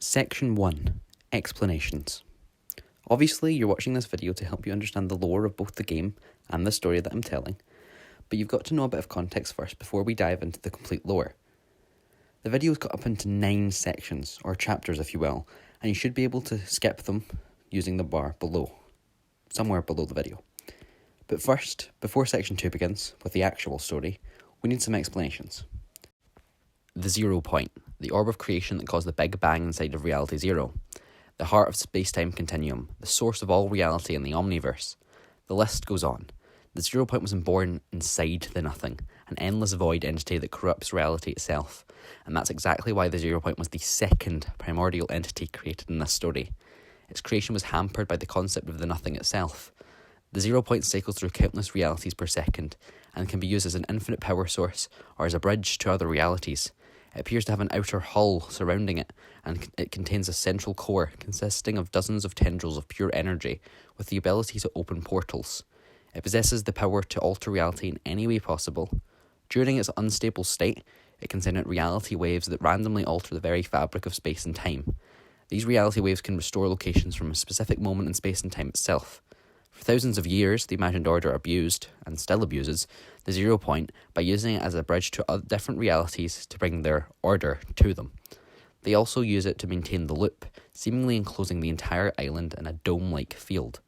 Section 1. Explanations. Obviously, you're watching this video to help you understand the lore of both the game and the story that I'm telling, but you've got to know a bit of context first before we dive into the complete lore. The video is cut up into 9 sections, or chapters if you will, and you should be able to skip them using the bar below, somewhere below the video. But first, before section 2 begins, with the actual story, we need some explanations. The 0 point, the orb of creation that caused the Big Bang inside of Reality Zero. The heart of space-time continuum, the source of all reality in the omniverse. The list goes on. The 0 point was born inside the nothing, an endless void entity that corrupts reality itself. And that's exactly why the 0 point was the second primordial entity created in this story. Its creation was hampered by the concept of the nothing itself. The 0 point cycles through countless realities per second, and can be used as an infinite power source, or as a bridge to other realities. It appears to have an outer hull surrounding it, and it contains a central core consisting of dozens of tendrils of pure energy, with the ability to open portals. It possesses the power to alter reality in any way possible. During its unstable state, it can send out reality waves that randomly alter the very fabric of space and time. These reality waves can restore locations from a specific moment in space and time itself. For thousands of years, the Imagined Order abused, and still abuses, the 0 point by using it as a bridge to different realities to bring their order to them. They also use it to maintain the loop, seemingly enclosing the entire island in a dome-like field.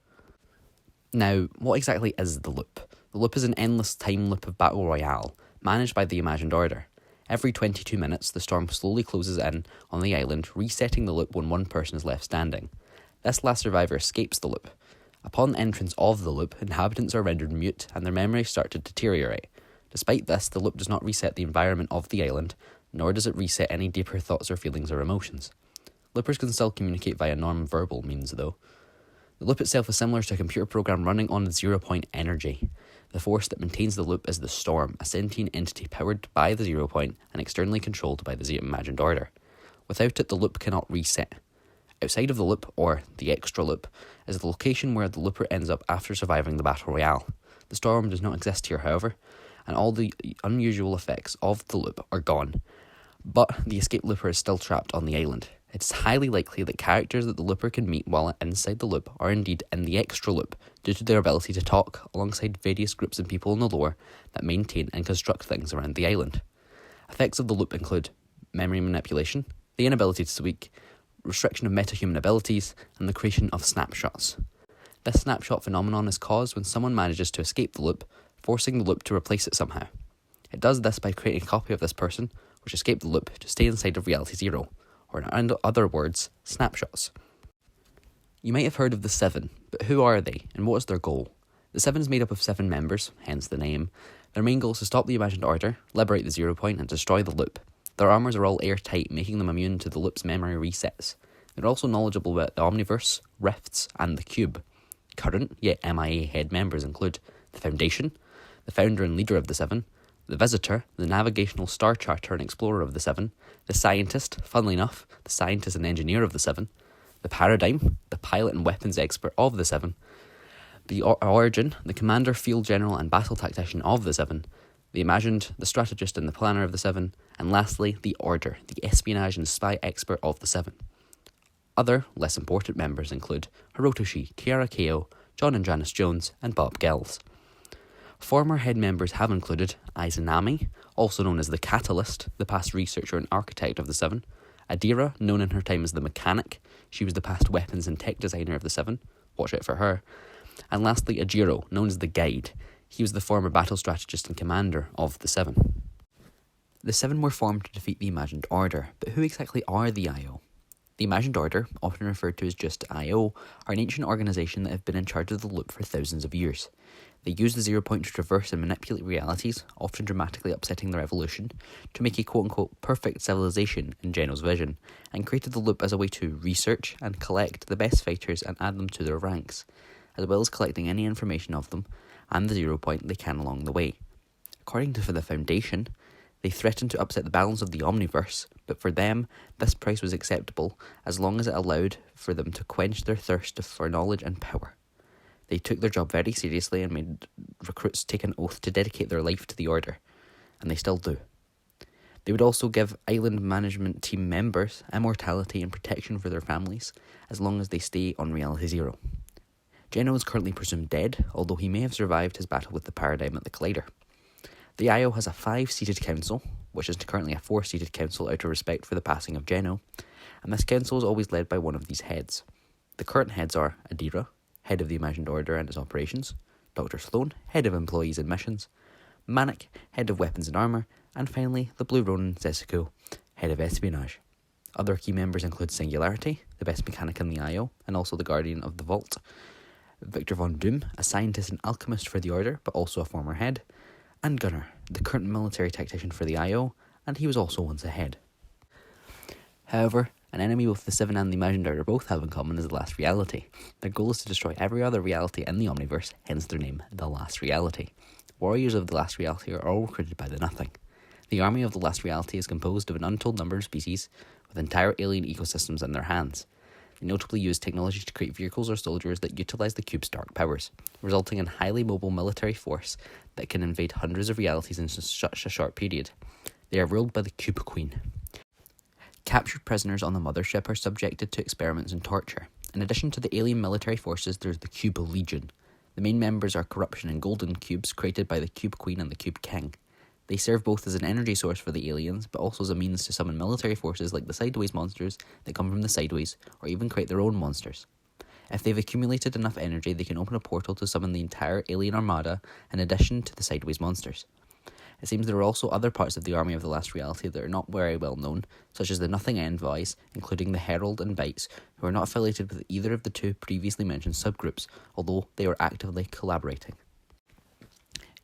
Now, what exactly is the loop? The loop is an endless time loop of Battle Royale, managed by the Imagined Order. Every 22 minutes, the storm slowly closes in on the island, resetting the loop when one person is left standing. This last survivor escapes the loop. Upon entrance of the loop, inhabitants are rendered mute and their memories start to deteriorate. Despite this, the loop does not reset the environment of the island, nor does it reset any deeper thoughts or feelings or emotions. Loopers can still communicate via non-verbal means though. The loop itself is similar to a computer program running on 0 point energy. The force that maintains the loop is the storm, a sentient entity powered by the 0 point and externally controlled by the Imagined Order. Without it, the loop cannot reset. Outside of the loop, or the extra loop, is the location where the looper ends up after surviving the Battle Royale. The storm does not exist here, however, and all the unusual effects of the loop are gone. But the escaped looper is still trapped on the island. It's highly likely that characters that the looper can meet while inside the loop are indeed in the extra loop, due to their ability to talk alongside various groups and people in the lore that maintain and construct things around the island. Effects of the loop include memory manipulation, the inability to speak, restriction of metahuman abilities, and the creation of snapshots. This snapshot phenomenon is caused when someone manages to escape the loop, forcing the loop to replace it somehow. It does this by creating a copy of this person, which escaped the loop, to stay inside of Reality Zero, or in other words, snapshots. You might have heard of the Seven, but who are they, and what is their goal? The Seven is made up of 7 members, hence the name. Their main goal is to stop the Imagined Order, liberate the 0 point, and destroy the loop. Their armours are all airtight, making them immune to the loop's memory resets. They're also knowledgeable about the Omniverse, Rifts, and the Cube. Current, yet MIA head members include the Foundation, the founder and leader of the 7, the Visitor, the navigational star charter and explorer of the 7, the Scientist, funnily enough, the scientist and engineer of the 7, the Paradigm, the pilot and weapons expert of the 7, the Origin, the commander, field general and battle tactician of the 7, the Imagined, the strategist and the planner of the 7, and lastly, the Order, the espionage and spy expert of the 7. Other, less important members include Hirotoshi, Kiara Keo, John and Janice Jones, and Bob Gills. Former head members have included Izanami, also known as the Catalyst, the past researcher and architect of the 7, Adira, known in her time as the Mechanic, she was the past weapons and tech designer of the 7, watch out for her, and lastly Ajiro, known as the Guide. He was the former battle strategist and commander of the 7. The 7 were formed to defeat the Imagined Order, but who exactly are the IO? The Imagined Order, often referred to as just IO, are an ancient organisation that have been in charge of the loop for thousands of years. They use the 0 point to traverse and manipulate realities, often dramatically upsetting their evolution, to make a quote-unquote perfect civilization in Geno's vision, and created the loop as a way to research and collect the best fighters and add them to their ranks, as well as collecting any information of them and the 0 point they can along the way. According to the Foundation, they threatened to upset the balance of the Omniverse, but for them, this price was acceptable as long as it allowed for them to quench their thirst for knowledge and power. They took their job very seriously and made recruits take an oath to dedicate their life to the Order, and they still do. They would also give island management team members immortality and protection for their families as long as they stay on Reality Zero. Geno is currently presumed dead, although he may have survived his battle with the Paradigm at the Collider. The IO has a 5-seated council, which is currently a 4-seated council out of respect for the passing of Geno, and this council is always led by one of these heads. The current heads are Adira, head of the Imagined Order and its operations, Dr. Sloan, head of employees and missions, Manic, head of weapons and armour, and finally the Blue Ronin Sesiko, head of espionage. Other key members include Singularity, the best mechanic in the IO, and also the Guardian of the Vault, Victor Von Doom, a scientist and alchemist for the Order, but also a former head, and Gunnar, the current military tactician for the IO, and he was also once a head. However, an enemy both the Seven and the Imagined Order both have in common is the Last Reality. Their goal is to destroy every other reality in the Omniverse, hence their name, the Last Reality. Warriors of the Last Reality are all recruited by the Nothing. The army of the Last Reality is composed of an untold number of species, with entire alien ecosystems in their hands. They notably use technology to create vehicles or soldiers that utilise the cube's dark powers, resulting in highly mobile military force that can invade hundreds of realities in such a short period. They are ruled by the Cube Queen. Captured prisoners on the mothership are subjected to experiments and torture. In addition to the alien military forces, there's the Cube Legion. The main members are corruption and golden cubes created by the Cube Queen and the Cube King. They serve both as an energy source for the aliens, but also as a means to summon military forces like the Sideways monsters that come from the Sideways, or even create their own monsters. If they've accumulated enough energy, they can open a portal to summon the entire alien armada, in addition to the Sideways monsters. It seems there are also other parts of the army of the Last Reality that are not very well known, such as the Nothing Envoys, including the Herald and Bites, who are not affiliated with either of the two previously mentioned subgroups, although they are actively collaborating.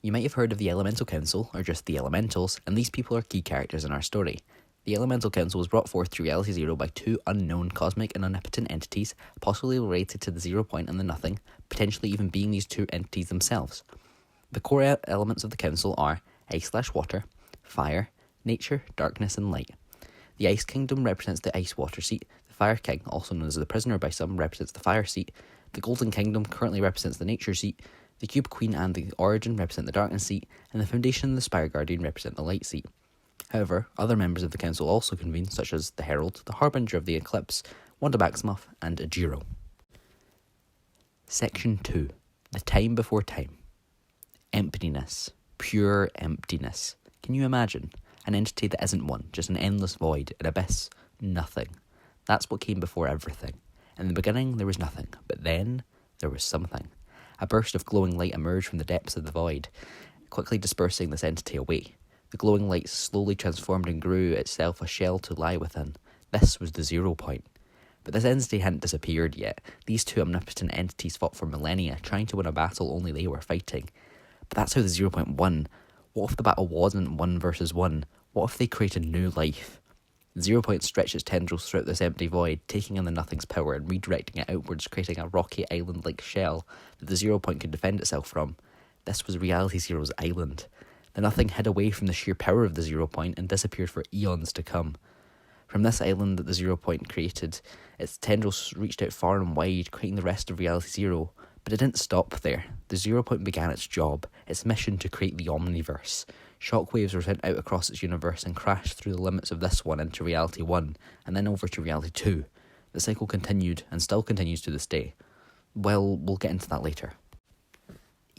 You might have heard of the Elemental Council, or just the Elementals, and these people are key characters in our story. The Elemental Council was brought forth to Reality Zero by two unknown cosmic and omnipotent entities, possibly related to the 0 Point and the Nothing, potentially even being these two entities themselves. The core elements of the Council are ice/water, fire, nature, darkness, and light. The Ice Kingdom represents the Ice Water seat, the Fire King, also known as the Prisoner by some, represents the Fire seat, the Golden Kingdom currently represents the Nature seat, the Cube Queen and the Origin represent the Darkness seat, and the Foundation and the Spire Guardian represent the Light seat. However, other members of the Council also convene, such as the Herald, the Harbinger of the Eclipse, Wanda Maximoff, and Ajiro. Section 2. The Time Before Time. Emptiness. Pure emptiness. Can you imagine? An entity that isn't one, just an endless void, an abyss, nothing. That's what came before everything. In the beginning, there was nothing, but then there was something. A burst of glowing light emerged from the depths of the void, quickly dispersing this entity away. The glowing light slowly transformed and grew itself a shell to lie within. This was the 0 Point. But this entity hadn't disappeared yet. These two omnipotent entities fought for millennia, trying to win a battle only they were fighting. But that's how the 0 Point won. What if the battle wasn't 1 versus 1? What if they created new life? The 0 Point stretched its tendrils throughout this empty void, taking in the Nothing's power and redirecting it outwards, creating a rocky island-like shell that the 0 Point could defend itself from. This was Reality Zero's island. The Nothing hid away from the sheer power of the 0 Point and disappeared for eons to come. From this island that the 0 Point created, its tendrils reached out far and wide, creating the rest of Reality Zero. But it didn't stop there. The 0 Point began its job, its mission to create the Omniverse. Shockwaves were sent out across its universe and crashed through the limits of this one into Reality 1, and then over to Reality 2. The cycle continued, and still continues to this day. Well, we'll get into that later.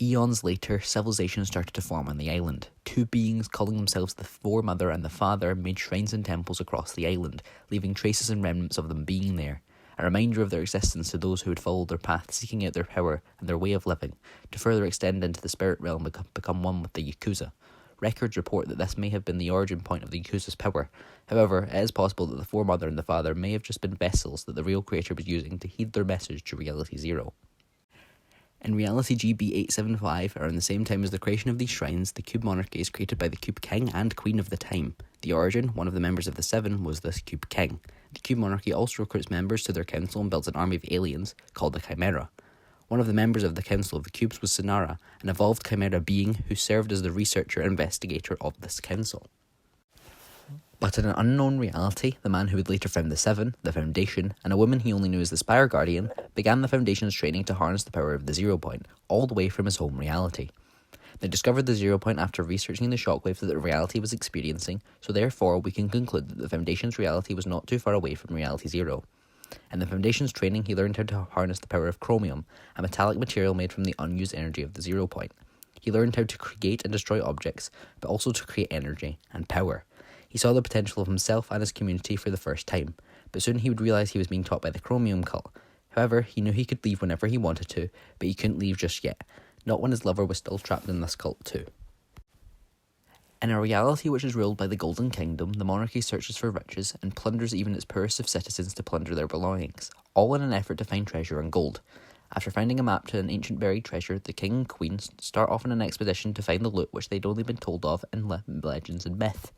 Eons later, civilization started to form on the island. Two beings calling themselves the Foremother and the Father made shrines and temples across the island, leaving traces and remnants of them being there. A reminder of their existence to those who had followed their path, seeking out their power and their way of living, to further extend into the spirit realm and become one with the Yakuza. Records report that this may have been the origin point of the Yakuza's power. However, it is possible that the Foremother and the Father may have just been vessels that the real creator was using to heed their message to Reality Zero. In Reality GB875, around the same time as the creation of these shrines, the Cube Monarchy is created by the Cube King and Queen of the time. The Origin, one of the members of the Seven, was this Cube King. The Cube Monarchy also recruits members to their council and builds an army of aliens, called the Chimera. One of the members of the Council of the Cubes was Sonara, an evolved Chimera being who served as the researcher and investigator of this council. But in an unknown reality, the man who would later found the Seven, the Foundation, and a woman he only knew as the Spire Guardian, began the Foundation's training to harness the power of the 0 Point, all the way from his home reality. They discovered the 0 point after researching the shockwave that reality was experiencing, so therefore we can conclude that the Foundation's reality was not too far away from reality 0. In the Foundation's training, he learned how to harness the power of chromium, a metallic material made from the unused energy of the 0 point. He learned how to create and destroy objects, but also to create energy and power. He saw the potential of himself and his community for the first time, but soon he would realise he was being taught by the chromium cult. However, he knew he could leave whenever he wanted to, but he couldn't leave just yet, not when his lover was still trapped in this cult too. In a reality which is ruled by the Golden Kingdom, the monarchy searches for riches and plunders even its poorest of citizens to plunder their belongings, all in an effort to find treasure and gold. After finding a map to an ancient buried treasure, the king and queen start off on an expedition to find the loot which they'd only been told of in legends and myth.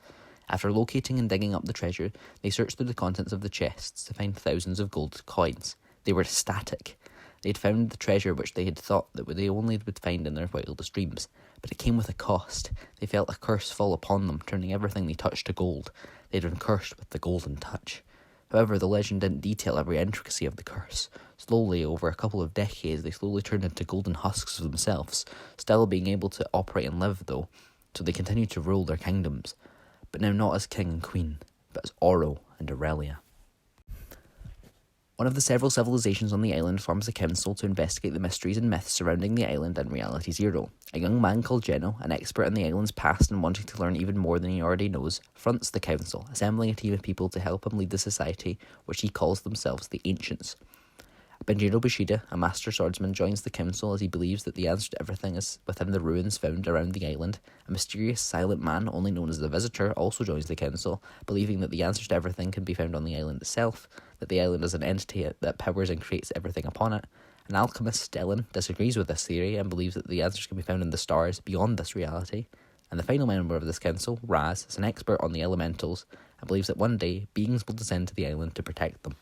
After locating and digging up the treasure, they searched through the contents of the chests to find thousands of gold coins. They were ecstatic. They had found the treasure which they had thought that they only would find in their wildest dreams, but it came with a cost. They felt a curse fall upon them, turning everything they touched to gold. They had been cursed with the golden touch. However, the legend didn't detail every intricacy of the curse. Slowly, over a couple of decades, they slowly turned into golden husks of themselves, still being able to operate and live though, so they continued to rule their kingdoms, but now not as king and queen, but as Oro and Aurelia. One of the several civilizations on the island forms a council to investigate the mysteries and myths surrounding the island and Reality 0. A young man called Geno, an expert in the island's past and wanting to learn even more than he already knows, fronts the council, assembling a team of people to help him lead the society, which he calls themselves the Ancients. Benjiro Bushido, a master swordsman, joins the council as he believes that the answer to everything is within the ruins found around the island. A mysterious, silent man, only known as the Visitor, also joins the council, believing that the answers to everything can be found on the island itself, that the island is an entity that powers and creates everything upon it. An alchemist, Stellan, disagrees with this theory and believes that the answers can be found in the stars beyond this reality. And the final member of this council, Raz, is an expert on the elementals and believes that one day beings will descend to the island to protect them.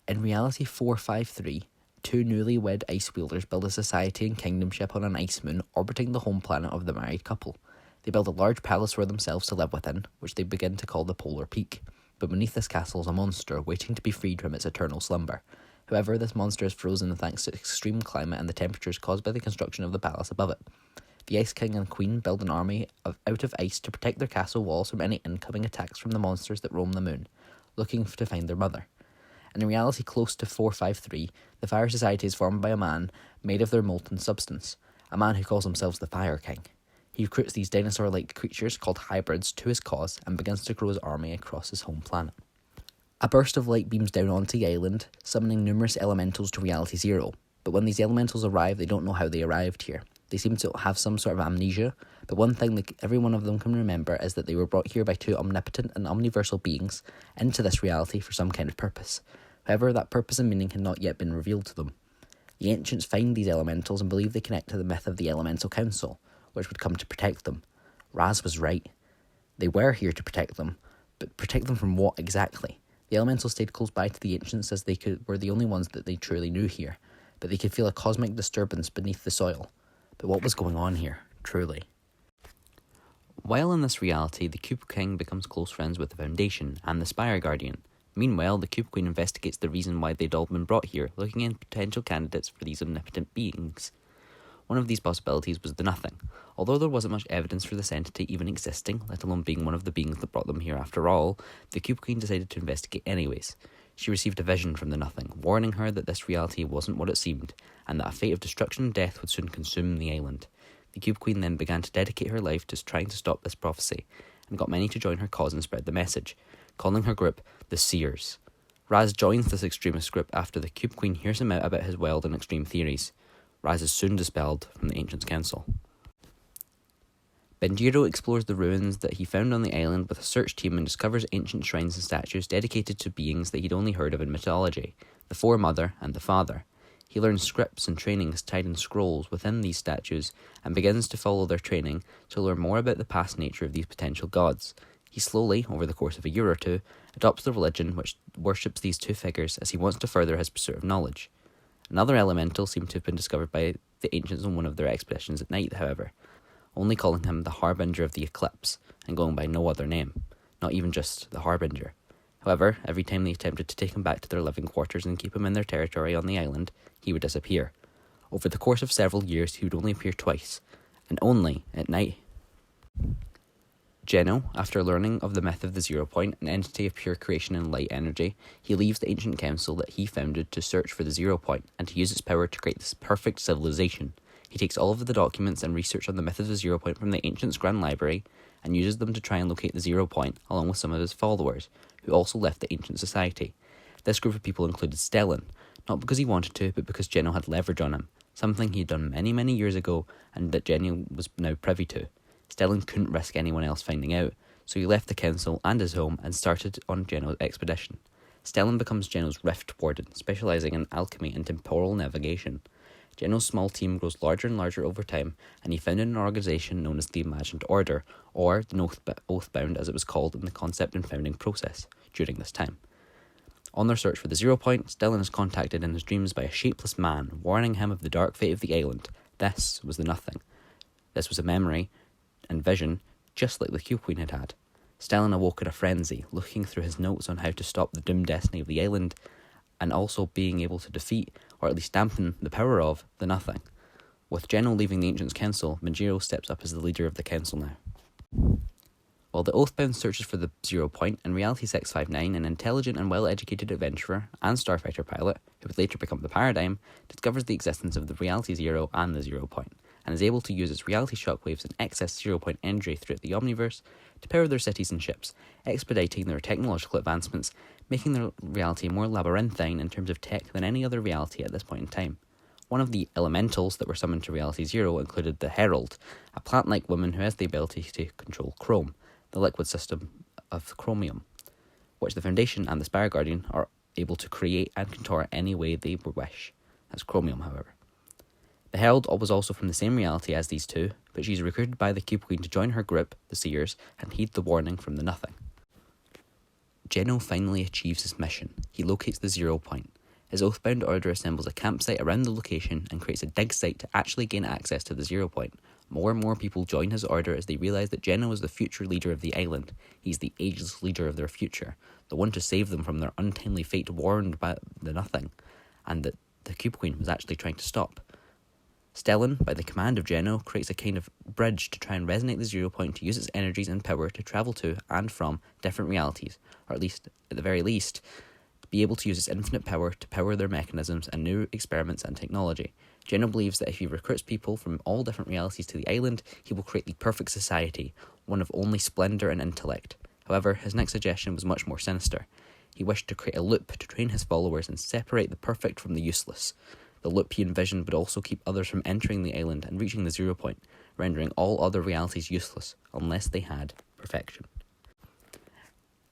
In Reality 453, two newlywed ice wielders build a society and kingdom ship on an ice moon orbiting the home planet of the married couple. They build a large palace for themselves to live within, which they begin to call the Polar Peak. But beneath this castle is a monster waiting to be freed from its eternal slumber. However, this monster is frozen thanks to extreme climate and the temperatures caused by the construction of the palace above it. The Ice King and Queen build an army out of ice to protect their castle walls from any incoming attacks from the monsters that roam the moon, looking to find their mother. In a reality close to 453, the Fire Society is formed by a man made of their molten substance, a man who calls himself the Fire King. He recruits these dinosaur-like creatures called hybrids to his cause and begins to grow his army across his home planet. A burst of light beams down onto the island, summoning numerous elementals to Reality 0, but when these elementals arrive, they don't know how they arrived here. They seem to have some sort of amnesia, but one thing that every one of them can remember is that they were brought here by two omnipotent and omniversal beings into this reality for some kind of purpose. However, that purpose and meaning had not yet been revealed to them. The Ancients find these elementals and believe they connect to the myth of the Elemental Council, which would come to protect them. Raz was right. They were here to protect them, but protect them from what exactly? The elementals stayed close by to the Ancients as they were the only ones that they truly knew here, but they could feel a cosmic disturbance beneath the soil. But what was going on here, truly? While in this reality, the Cube King becomes close friends with the Foundation and the Spire Guardian. Meanwhile, the Cube Queen investigates the reason why they'd all been brought here, looking into potential candidates for these omnipotent beings. One of these possibilities was the Nothing. Although there wasn't much evidence for this entity even existing, let alone being one of the beings that brought them here after all, the Cube Queen decided to investigate anyways. She received a vision from the Nothing, warning her that this reality wasn't what it seemed, and that a fate of destruction and death would soon consume the island. The Cube Queen then began to dedicate her life to trying to stop this prophecy, and got many to join her cause and spread the message, calling her group the Seers. Raz joins this extremist group after the Cube Queen hears him out about his wild and extreme theories. Raz is soon dispelled from the Ancients' Council. Benjiro explores the ruins that he found on the island with a search team and discovers ancient shrines and statues dedicated to beings that he'd only heard of in mythology, the Foremother and the Father. He learns scripts and trainings tied in scrolls within these statues and begins to follow their training to learn more about the past nature of these potential gods. He slowly, over the course of a year or two, adopts the religion which worships these two figures as he wants to further his pursuit of knowledge. Another elemental seemed to have been discovered by the Ancients on one of their expeditions at night, however, only calling him the Harbinger of the Eclipse, and going by no other name, not even just the Harbinger. However, every time they attempted to take him back to their living quarters and keep him in their territory on the island, he would disappear. Over the course of several years, he would only appear twice, and only at night. Geno, after learning of the myth of the 0 point, an entity of pure creation and light energy, he leaves the ancient council that he founded to search for the 0 point and to use its power to create this perfect civilization. He takes all of the documents and research on the myth of the 0 point from the ancients' grand library and uses them to try and locate the 0 point, along with some of his followers, who also left the ancient society. This group of people included Stellan, not because he wanted to, but because Geno had leverage on him, something he had done many years ago and that Geno was now privy to. Stellan couldn't risk anyone else finding out, so he left the council and his home and started on Geno's expedition. Stellan becomes Geno's rift warden, specialising in alchemy and temporal navigation. Geno's small team grows larger and larger over time, and he founded an organisation known as the Imagined Order, or the Oathbound as it was called in the concept and founding process during this time. On their search for the 0 point, Stellan is contacted in his dreams by a shapeless man, warning him of the dark fate of the island. This was the Nothing. This was a memory and vision, just like the Cube Queen had had. Stellan awoke in a frenzy, looking through his notes on how to stop the doomed destiny of the island, and also being able to defeat, or at least dampen, the power of the Nothing. With Geno leaving the Ancients' Council, Manjiro steps up as the leader of the council now. While the Oathbound searches for the 0 point, in Reality 659, an intelligent and well-educated adventurer and starfighter pilot, who would later become the Paradigm, discovers the existence of the Reality 0 and the 0 point, and is able to use its reality shockwaves and excess 0 point energy throughout the Omniverse to power their cities and ships, expediting their technological advancements, making their reality more labyrinthine in terms of tech than any other reality at this point in time. One of the elementals that were summoned to Reality 0 included the Herald, a plant-like woman who has the ability to control chrome, the liquid system of chromium, which the Foundation and the Spire Guardian are able to create and contort any way they wish. That's chromium, however. The Herald was also from the same reality as these two, but she's recruited by the Cube Queen to join her group, the Seers, and heed the warning from the Nothing. Geno finally achieves his mission. He locates the 0 point. His Oathbound Order assembles a campsite around the location and creates a dig site to actually gain access to the 0 point. More and more people join his order as they realise that Geno is the future leader of the island. He's the ageless leader of their future, the one to save them from their untimely fate warned by the Nothing, and that the Cube Queen was actually trying to stop. Stellan, by the command of Geno, creates a kind of bridge to try and resonate the 0 point to use its energies and power to travel to and from different realities, or at least, at the very least, be able to use its infinite power to power their mechanisms and new experiments and technology. Geno believes that if he recruits people from all different realities to the island, he will create the perfect society, one of only splendour and intellect. However, his next suggestion was much more sinister. He wished to create a loop to train his followers and separate the perfect from the useless. The loop he envisioned would also keep others from entering the island and reaching the 0 point, rendering all other realities useless unless they had perfection.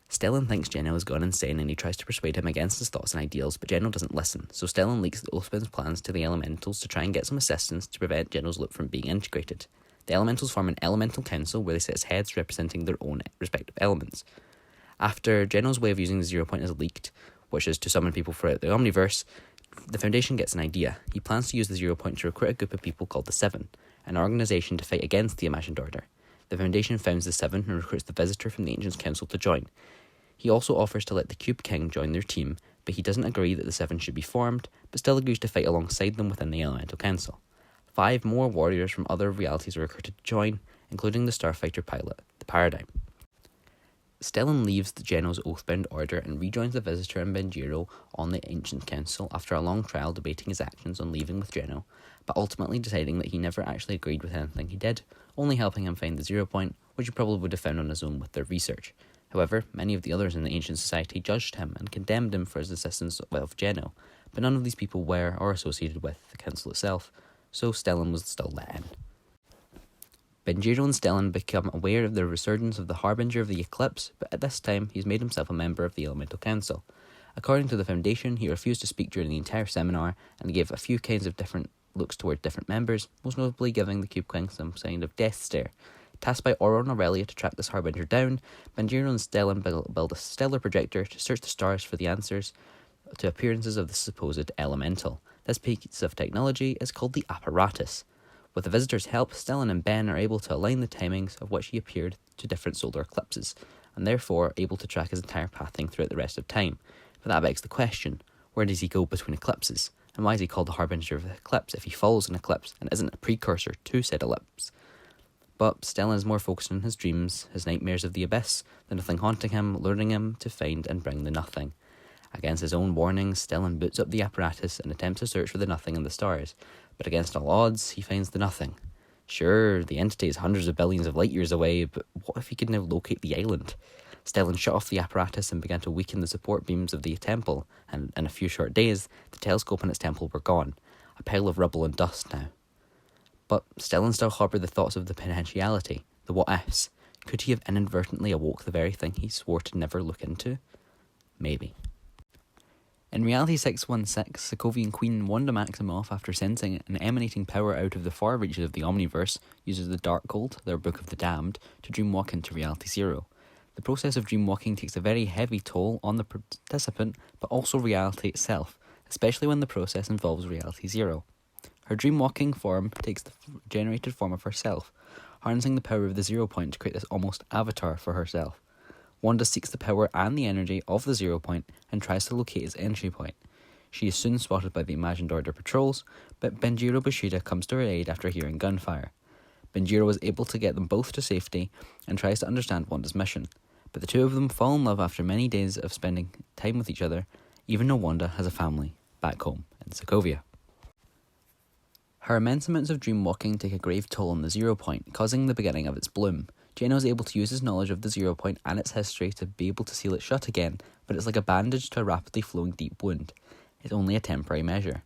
Stellan thinks Geno has gone insane and he tries to persuade him against his thoughts and ideals, but Geno doesn't listen, so Stellan leaks the Oathbound's plans to the Elementals to try and get some assistance to prevent Geno's loop from being integrated. The Elementals form an Elemental Council where they sit as heads representing their own respective elements. After Geno's way of using the 0 point is leaked, which is to summon people throughout the Omniverse, the Foundation gets an idea. He plans to use the 0 point to recruit a group of people called the Seven, an organisation to fight against the Imagined Order. The Foundation founds the Seven and recruits the Visitor from the Ancients' Council to join. He also offers to let the Cube King join their team, but he doesn't agree that the Seven should be formed, but still agrees to fight alongside them within the Elemental Council. 5 more warriors from other realities are recruited to join, including the starfighter pilot, the Paradigm. Stellan leaves the Geno's Oathbound Order and rejoins the Visitor and Benjiro on the Ancient Council after a long trial debating his actions on leaving with Geno, but ultimately deciding that he never actually agreed with anything he did, only helping him find the 0 point, which he probably would have found on his own with their research. However, many of the others in the Ancient Society judged him and condemned him for his assistance of Geno, but none of these people were or associated with the Council itself, so Stellan was still let in. Benjiro and Stellan become aware of the resurgence of the Harbinger of the Eclipse, but at this time he's made himself a member of the Elemental Council. According to the Foundation, he refused to speak during the entire seminar and gave a few kinds of different looks toward different members, most notably giving the Cube King some kind of death stare. Tasked by Aurora and Aurelia to track this Harbinger down, Benjiro and Stellan build a stellar projector to search the stars for the answers to appearances of the supposed elemental. This piece of technology is called the Apparatus. With the Visitor's help, Stellan and Ben are able to align the timings of which he appeared to different solar eclipses, and therefore able to track his entire pathing throughout the rest of time. But that begs the question, where does he go between eclipses? And why is he called the harbinger of the eclipse if he follows an eclipse and isn't a precursor to said eclipse? But Stellan is more focused on his dreams, his nightmares of the abyss, the nothing haunting him, luring him to find and bring the nothing. Against his own warnings, Stellan boots up the apparatus and attempts to search for the nothing in the stars, but against all odds, he finds the nothing. Sure, the entity is hundreds of billions of light years away, but what if he could now locate the island? Stellan shut off the apparatus and began to weaken the support beams of the temple, and in a few short days, the telescope and its temple were gone, a pile of rubble and dust now. But Stellan still harboured the thoughts of the potentiality, the what-ifs. Could he have inadvertently awoke the very thing he swore to never look into? Maybe. In Reality 616, Sokovian Queen Wanda Maximoff, after sensing an emanating power out of the far reaches of the Omniverse, uses the Darkhold, their Book of the Damned, to dreamwalk into Reality Zero. The process of dreamwalking takes a very heavy toll on the participant, but also reality itself, especially when the process involves Reality Zero. Her dreamwalking form takes the generated form of herself, harnessing the power of the 0 point to create this almost avatar for herself. Wanda seeks the power and the energy of the 0 point and tries to locate its entry point. She is soon spotted by the Imagined Order patrols, but Benjiro Bushido comes to her aid after hearing gunfire. Benjiro is able to get them both to safety and tries to understand Wanda's mission, but the two of them fall in love after many days of spending time with each other, even though Wanda has a family back home in Sokovia. Her immense amounts of dreamwalking take a grave toll on the 0 point, causing the beginning of its bloom. Geno is able to use his knowledge of the 0 point and its history to be able to seal it shut again, but it's like a bandage to a rapidly flowing deep wound. It's only a temporary measure.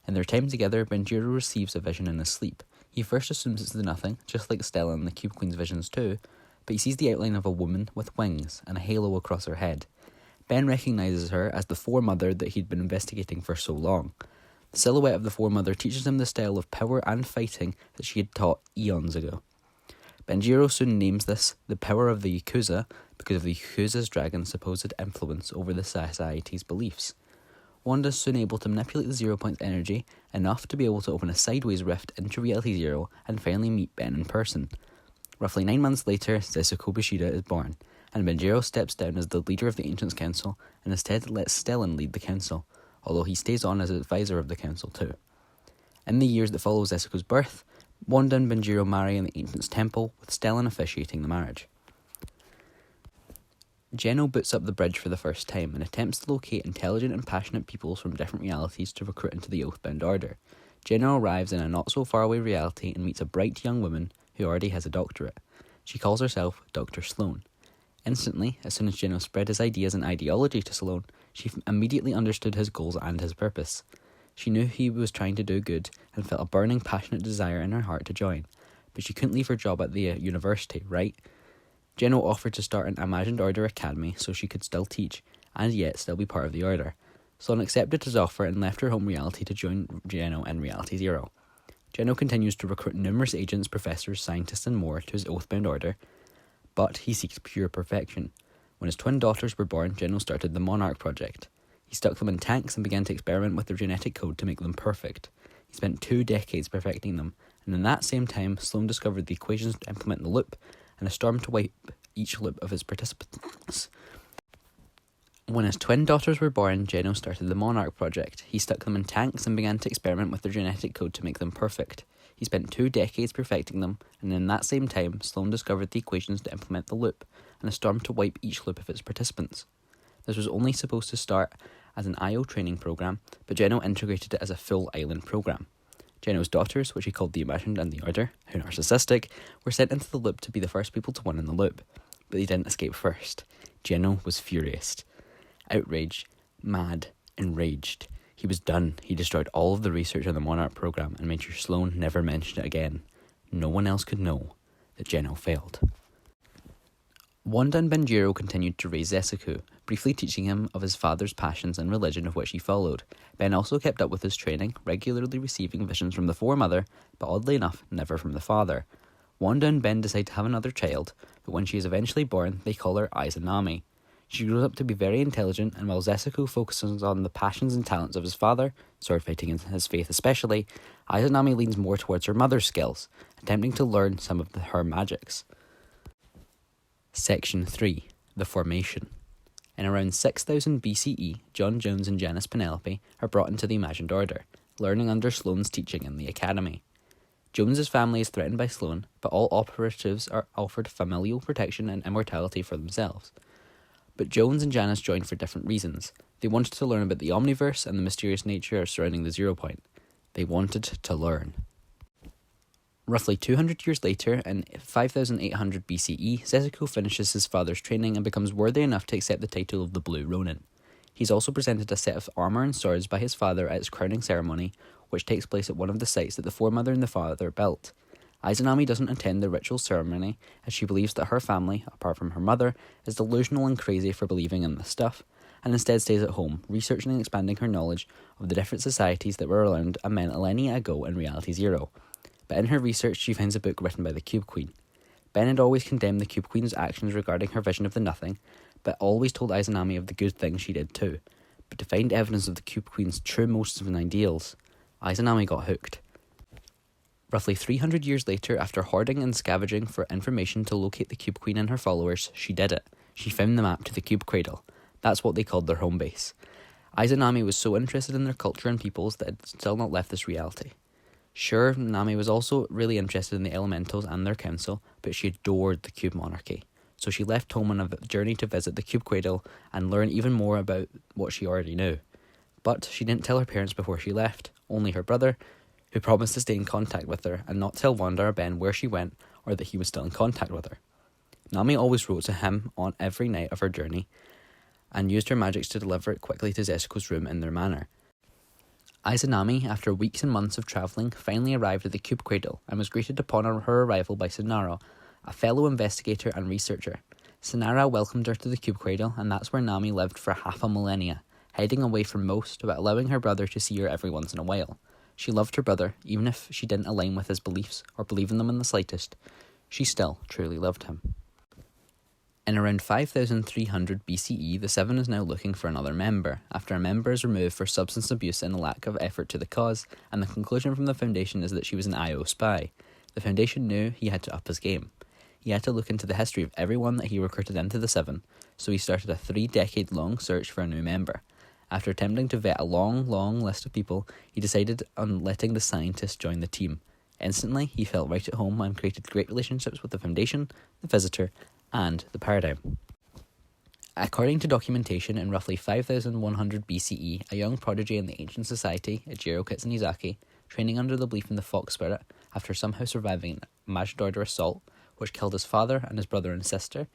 In their time together, Benjiro receives a vision in his sleep. He first assumes it's the nothing, just like Stella and the Cube Queen's visions too, but he sees the outline of a woman with wings and a halo across her head. Ben recognises her as the Foremother that he'd been investigating for so long. The silhouette of the Foremother teaches him the style of power and fighting that she had taught eons ago. Benjiro soon names this the power of the Yakuza because of the Yakuza's dragon's supposed influence over the society's beliefs. Wanda is soon able to manipulate the 0 point's energy enough to be able to open a sideways rift into Reality Zero and finally meet Ben in person. Roughly 9 months later, Setsuko Bushido is born, and Benjiro steps down as the leader of the Ancients Council and instead lets Stellan lead the council, although he stays on as advisor of the council too. In the years that follow Setsuko's birth, Wanda and Benjiro marry in the Ancients' Temple, with Stellan officiating the marriage. Geno boots up the bridge for the first time and attempts to locate intelligent and passionate peoples from different realities to recruit into the Oathbound Order. Geno arrives in a not-so-far-away reality and meets a bright young woman who already has a doctorate. She calls herself Dr. Sloan. Instantly, as soon as Geno spread his ideas and ideology to Sloan, she immediately understood his goals and his purpose. She knew he was trying to do good and felt a burning, passionate desire in her heart to join, but she couldn't leave her job at the university, right? Geno offered to start an Imagined Order Academy so she could still teach, and yet still be part of the Order. Sloan accepted his offer and left her home reality to join Geno in Reality Zero. Geno continues to recruit numerous agents, professors, scientists and more to his Oathbound Order, but he seeks pure perfection. When his twin daughters were born, Geno started the Monarch Project. He stuck them in tanks and began to experiment with their genetic code to make them perfect. He spent 2 decades perfecting them, and in that same time, Sloan discovered the equations to implement the loop, and a storm to wipe each loop of his participants. When his twin daughters were born, Geno started the Monarch Project. He stuck them in tanks and began to experiment with their genetic code to make them perfect. He spent 2 decades perfecting them, and in that same time, Sloan discovered the equations to implement the loop, and a storm to wipe each loop of its participants. This was only supposed to start as an IO training program, but Geno integrated it as a full island program. Geno's daughters, which he called the Imagined and the Order, who narcissistic, were sent into the loop to be the first people to win in the loop, but they didn't escape first. Geno was furious. Outraged, mad, enraged. He was done. He destroyed all of the research on the Monarch program and made sure Sloan never mentioned it again. No one else could know that Geno failed. Wanda and Benjiro continued to raise Setsuko, briefly teaching him of his father's passions and religion of which he followed. Ben also kept up with his training, regularly receiving visions from the Foremother, but oddly enough, never from the father. Wanda and Ben decide to have another child, but when she is eventually born, they call her Izanami. She grows up to be very intelligent, and while Setsuko focuses on the passions and talents of his father, sword fighting and his faith especially, Izanami leans more towards her mother's skills, attempting to learn some of her magics. Section 3. The Formation. In around 6000 BCE, John Jones and Janice Penelope are brought into the Imagined Order, learning under Sloane's teaching in the Academy. Jones's family is threatened by Sloane, but all operatives are offered familial protection and immortality for themselves. But Jones and Janice joined for different reasons. They wanted to learn about the Omniverse and the mysterious nature surrounding the 0 point. They wanted to learn. Roughly 200 years later, in 5800 BCE, Seseko finishes his father's training and becomes worthy enough to accept the title of the Blue Ronin. He's also presented a set of armour and swords by his father at his crowning ceremony, which takes place at one of the sites that the foremother and the father built. Izanami doesn't attend the ritual ceremony, as she believes that her family, apart from her mother, is delusional and crazy for believing in this stuff, and instead stays at home, researching and expanding her knowledge of the different societies that were around a millennia ago in Reality Zero. But in her research, she finds a book written by the Cube Queen. Ben had always condemned the Cube Queen's actions regarding her vision of the Nothing, but always told Izanami of the good things she did too. But to find evidence of the Cube Queen's true motives and ideals, Izanami got hooked. Roughly 300 years later, after hoarding and scavenging for information to locate the Cube Queen and her followers, she did it. She found the map to the Cube Cradle. That's what they called their home base. Izanami was so interested in their culture and peoples that had still not left this reality. Sure, Nami was also really interested in the elementals and their council, but she adored the Cube Monarchy. So she left home on a journey to visit the Cube Cradle and learn even more about what she already knew. But she didn't tell her parents before she left, only her brother, who promised to stay in contact with her and not tell Wanda or Ben where she went or that he was still in contact with her. Nami always wrote to him on every night of her journey and used her magics to deliver it quickly to Zesko's room in their manor. Izanami, after weeks and months of travelling, finally arrived at the Cube Cradle and was greeted upon her arrival by Sonara, a fellow investigator and researcher. Sonara welcomed her to the Cube Cradle, and that's where Nami lived for half a millennia, hiding away from most but allowing her brother to see her every once in a while. She loved her brother, even if she didn't align with his beliefs or believe in them in the slightest. She still truly loved him. In around 5300 BCE, the Seven is now looking for another member, after a member is removed for substance abuse and a lack of effort to the cause, and the conclusion from the Foundation is that she was an IO spy. The Foundation knew he had to up his game. He had to look into the history of everyone that he recruited into the Seven, so he started a 3-decade-long search for a new member. After attempting to vet a long list of people, he decided on letting the scientist join the team. Instantly, he felt right at home and created great relationships with the Foundation, the Visitor, and the Paradigm. According to documentation, in roughly 5100 BCE, a young prodigy in the ancient society, Ejiro Kitsunizaki, training under the belief in the Fox Spirit, after somehow surviving an Imagined Order assault, which killed his father and his brother and sister,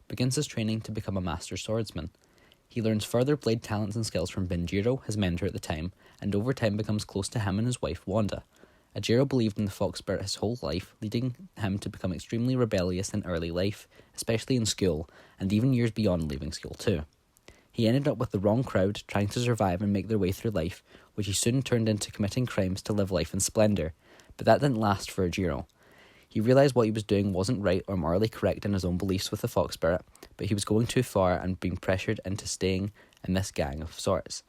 begins his training to become a master swordsman. He learns further blade talents and skills from Benjiro, his mentor at the time, and over time becomes close to him and his wife Wanda. Ejiro believed in the Fox Spirit his whole life, leading him to become extremely rebellious in early life, especially in school, and even years beyond leaving school too. He ended up with the wrong crowd, trying to survive and make their way through life, which he soon turned into committing crimes to live life in splendour. But that didn't last for Ejiro. He realised what he was doing wasn't right or morally correct in his own beliefs with the Fox Spirit, but he was going too far and being pressured into staying in this gang of sorts.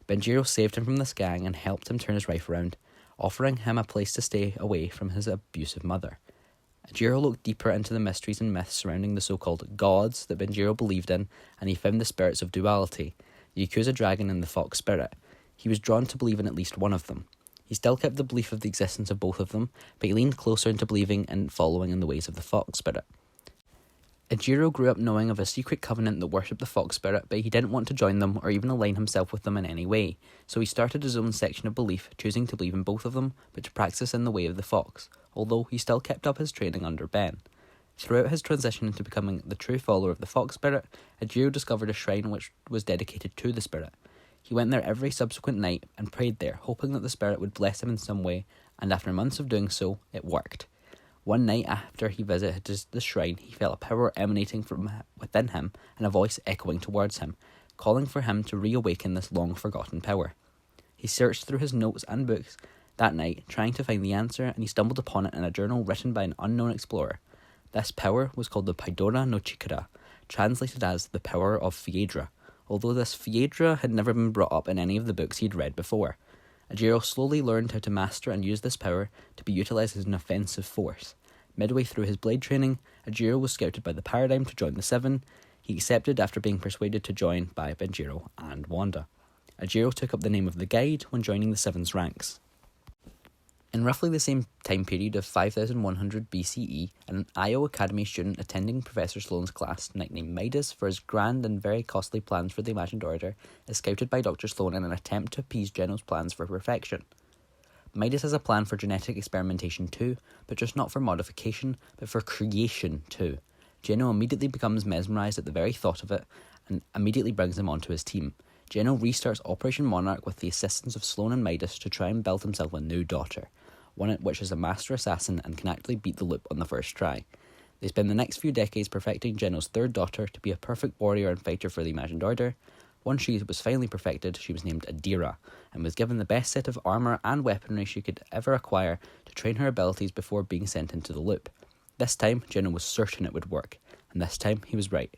Benjiro saved him from this gang and helped him turn his life around, offering him a place to stay away from his abusive mother. Ejiro looked deeper into the mysteries and myths surrounding the so-called gods that Benjiro believed in, and he found the spirits of duality, the Yakuza dragon and the Fox Spirit. He was drawn to believe in at least one of them. He still kept the belief of the existence of both of them, but he leaned closer into believing and following in the ways of the Fox Spirit. Ejiro grew up knowing of a secret covenant that worshipped the Fox Spirit, but he didn't want to join them or even align himself with them in any way, so he started his own section of belief, choosing to believe in both of them, but to practice in the way of the Fox, although he still kept up his training under Ben. Throughout his transition into becoming the true follower of the Fox Spirit, Ejiro discovered a shrine which was dedicated to the Spirit. He went there every subsequent night and prayed there, hoping that the Spirit would bless him in some way, and after months of doing so, it worked. One night after he visited the shrine, he felt a power emanating from within him and a voice echoing towards him, calling for him to reawaken this long-forgotten power. He searched through his notes and books that night, trying to find the answer, and he stumbled upon it in a journal written by an unknown explorer. This power was called the Paidora no Chikara, translated as the power of Phaedra, although this Phaedra had never been brought up in any of the books he'd read before. Ejiro slowly learned how to master and use this power to be utilised as an offensive force. Midway through his blade training, Ejiro was scouted by the Paradigm to join the Seven. He accepted after being persuaded to join by Benjiro and Wanda. Ajiro took up the name of the Guide when joining the Seven's ranks. In roughly the same time period of 5100 BCE, an Io Academy student attending Professor Sloane's class, nicknamed Midas for his grand and very costly plans for the Imagined Order, is scouted by Dr. Sloane in an attempt to appease Geno's plans for perfection. Midas has a plan for genetic experimentation too, but just not for modification, but for creation too. Geno immediately becomes mesmerised at the very thought of it, and immediately brings him onto his team. Geno restarts Operation Monarch with the assistance of Sloane and Midas to try and build himself a new daughter, one which is a master assassin and can actually beat the loop on the first try. They spend the next few decades perfecting Geno's third daughter to be a perfect warrior and fighter for the Imagined Order. Once she was finally perfected, she was named Adira, and was given the best set of armour and weaponry she could ever acquire to train her abilities before being sent into the loop. This time, Geno was certain it would work, and this time he was right.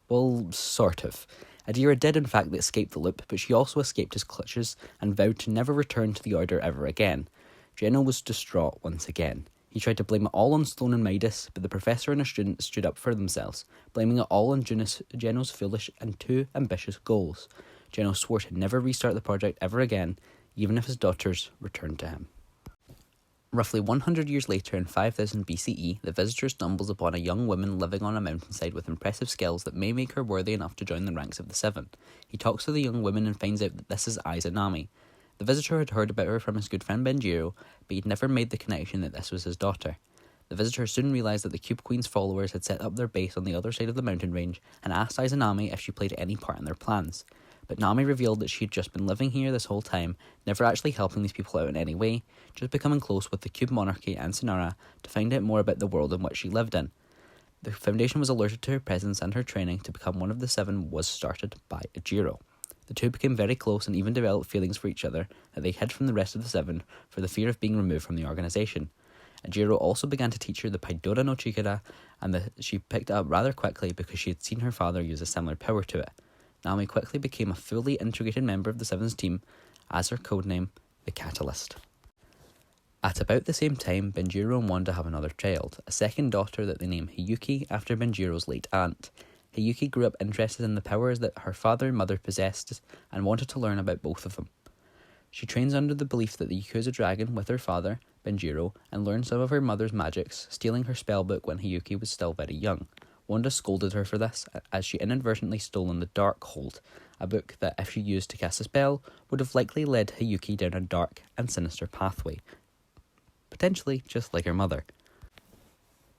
Well, sort of. Adira did in fact escape the loop, but she also escaped his clutches and vowed to never return to the Order ever again. Geno was distraught once again. He tried to blame it all on Sloane and Midas, but the professor and a student stood up for themselves, blaming it all on Geno's foolish and too ambitious goals. Geno swore to never restart the project ever again, even if his daughters returned to him. Roughly 100 years later, in 5000 BCE, the visitor stumbles upon a young woman living on a mountainside with impressive skills that may make her worthy enough to join the ranks of the Seven. He talks to the young woman and finds out that this is Izanami. The visitor had heard about her from his good friend Benjiro, but he'd never made the connection that this was his daughter. The visitor soon realised that the Cube Queen's followers had set up their base on the other side of the mountain range and asked Izanami if she played any part in their plans. But Nami revealed that she had just been living here this whole time, never actually helping these people out in any way, just becoming close with the Cube Monarchy and Sonara to find out more about the world in which she lived in. The Foundation was alerted to her presence, and her training to become one of the Seven was started by Ajiro. The two became very close and even developed feelings for each other that they hid from the rest of the Seven for the fear of being removed from the organisation. Ajiro also began to teach her the Paidora no Chikara, and she picked it up rather quickly because she had seen her father use a similar power to it. Nami quickly became a fully integrated member of the Seven's team, as her codename, the Catalyst. At about the same time, Benjiro and Wanda have another child, a second daughter that they name Hiyuki after Benjiro's late aunt. Hiyuki grew up interested in the powers that her father and mother possessed and wanted to learn about both of them. She trains under the belief that the Yakuza dragon with her father, Benjiro, and learns some of her mother's magics, stealing her spellbook when Hiyuki was still very young. Wanda scolded her for this, as she inadvertently stolen the Dark Hold, a book that, if she used to cast a spell, would have likely led Hiyuki down a dark and sinister pathway. Potentially just like her mother.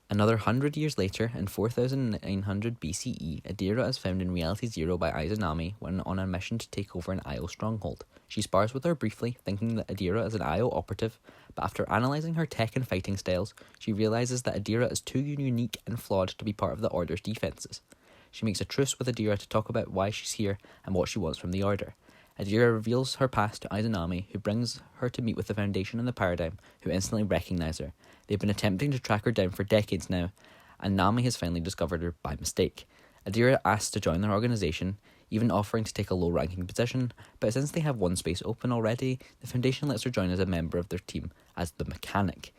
Another 100 years later, in 4900 BCE, Adira is found in Reality Zero by Izanami when on a mission to take over an Io stronghold. She spars with her briefly, thinking that Adira is an Io operative, but after analysing her tech and fighting styles, she realises that Adira is too unique and flawed to be part of the Order's defences. She makes a truce with Adira to talk about why she's here and what she wants from the Order. Adira reveals her past to Izanami, who brings her to meet with the Foundation and the Paradigm, who instantly recognise her. They've been attempting to track her down for decades now, and Nami has finally discovered her by mistake. Adira asks to join their organisation, even offering to take a low-ranking position, but since they have one space open already, the Foundation lets her join as a member of their team, as the Mechanic.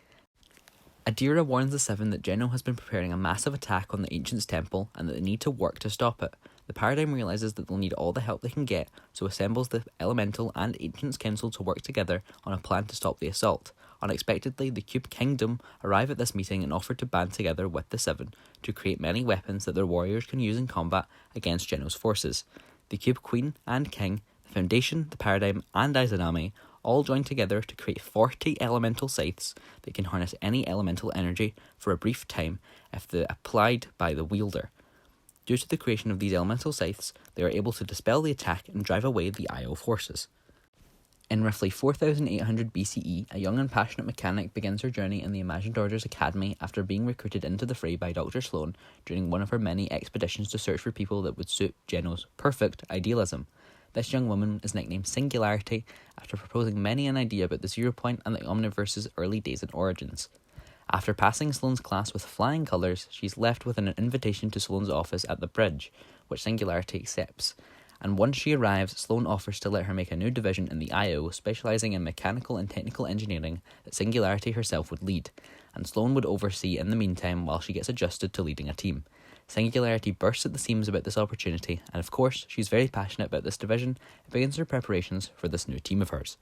Adira warns the Seven that Geno has been preparing a massive attack on the Ancients' temple, and that they need to work to stop it. The Paradigm realises that they'll need all the help they can get, so assembles the Elemental and Ancients Council to work together on a plan to stop the assault. Unexpectedly, the Cube Kingdom arrive at this meeting and offer to band together with the Seven to create many weapons that their warriors can use in combat against Geno's forces. The Cube Queen and King, the Foundation, the Paradigm, and Izanami all join together to create 40 elemental scythes that can harness any elemental energy for a brief time if they're applied by the wielder. Due to the creation of these elemental scythes, they are able to dispel the attack and drive away the Io forces. In roughly 4800 BCE, a young and passionate mechanic begins her journey in the Imagined Order's academy after being recruited into the fray by Dr. Sloane during one of her many expeditions to search for people that would suit Geno's perfect idealism. This young woman is nicknamed Singularity after proposing many an idea about the Zero Point and the Omniverse's early days and origins. After passing Sloane's class with flying colours, she's left with an invitation to Sloane's office at the bridge, which Singularity accepts. And once she arrives, Sloane offers to let her make a new division in the IO, specialising in mechanical and technical engineering that Singularity herself would lead, and Sloane would oversee in the meantime while she gets adjusted to leading a team. Singularity bursts at the seams about this opportunity, and of course, she's very passionate about this division and begins her preparations for this new team of hers.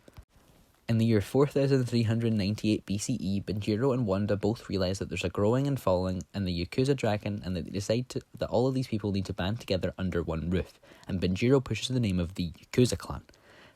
In the year 4398 BCE, Benjiro and Wanda both realise that there's a growing and following in the Yakuza Dragon, and that they decide that all of these people need to band together under one roof, and Benjiro pushes the name of the Yakuza clan.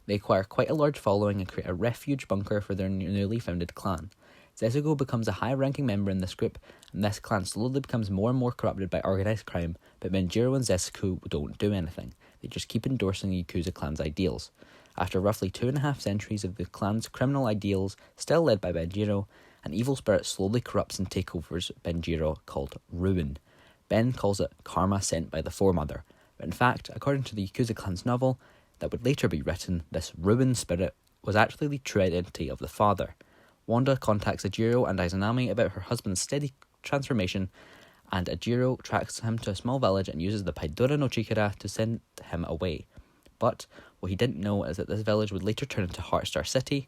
They acquire quite a large following and create a refuge bunker for their newly founded clan. Zesugo becomes a high-ranking member in this group, and this clan slowly becomes more and more corrupted by organised crime, but Benjiro and Zesugo don't do anything. They just keep endorsing the Yakuza clan's ideals. After roughly 2.5 centuries of the clan's criminal ideals, still led by Benjiro, an evil spirit slowly corrupts and takes over Benjiro, called Ruin. Ben calls it karma sent by the Foremother, but in fact, according to the Yakuza clan's novel that would later be written, this Ruin spirit was actually the true identity of the father. Wanda contacts Ajiro and Izanami about her husband's steady transformation, and Ajiro tracks him to a small village and uses the Paidora no Chikara to send him away. But what he didn't know is that this village would later turn into Heartstar City.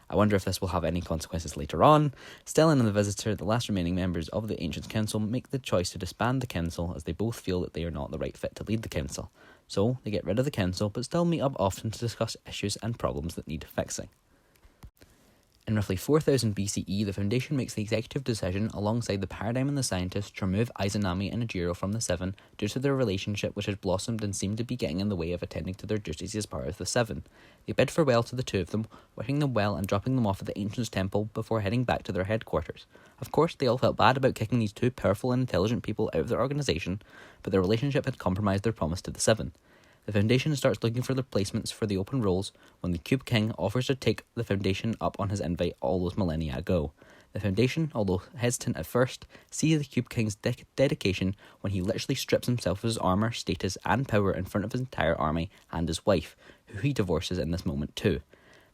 I wonder if this will have any consequences later on. Stellan and the Visitor, the last remaining members of the Ancient Council, make the choice to disband the council as they both feel that they are not the right fit to lead the council. So they get rid of the council but still meet up often to discuss issues and problems that need fixing. In roughly 4000 BCE, the Foundation makes the executive decision, alongside the Paradigm and the Scientist, to remove Izanami and Ajiro from the Seven due to their relationship, which had blossomed and seemed to be getting in the way of attending to their duties as part of the Seven. They bid farewell to the two of them, wishing them well and dropping them off at the Ancient's temple before heading back to their headquarters. Of course, they all felt bad about kicking these two powerful and intelligent people out of their organisation, but their relationship had compromised their promise to the Seven. The Foundation starts looking for replacements for the open roles when the Cube King offers to take the Foundation up on his invite all those millennia ago. The Foundation, although hesitant at first, see the Cube King's dedication when he literally strips himself of his armour, status and power in front of his entire army and his wife, who he divorces in this moment too.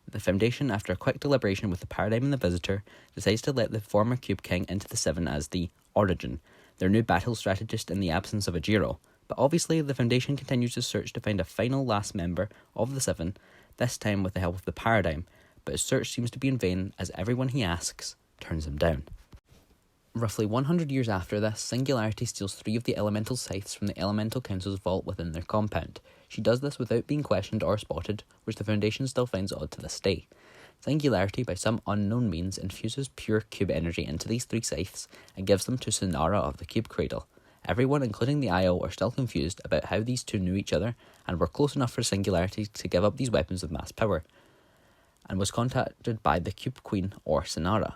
The Foundation, after a quick deliberation with the Paradigm and the Visitor, decides to let the former Cube King into the Seven as the Origin, their new battle strategist in the absence of Ajiro. But obviously, the Foundation continues to search to find a final last member of the Seven, this time with the help of the Paradigm, but his search seems to be in vain as everyone he asks turns him down. Roughly 100 years after this, Singularity steals 3 of the elemental scythes from the Elemental Council's vault within their compound. She does this without being questioned or spotted, which the Foundation still finds odd to this day. Singularity, by some unknown means, infuses pure cube energy into these 3 scythes and gives them to Sonara of the Cube Cradle. Everyone, including the IO, are still confused about how these two knew each other and were close enough for Singularity to give up these weapons of mass power, and was contacted by the Cube Queen or Sonara.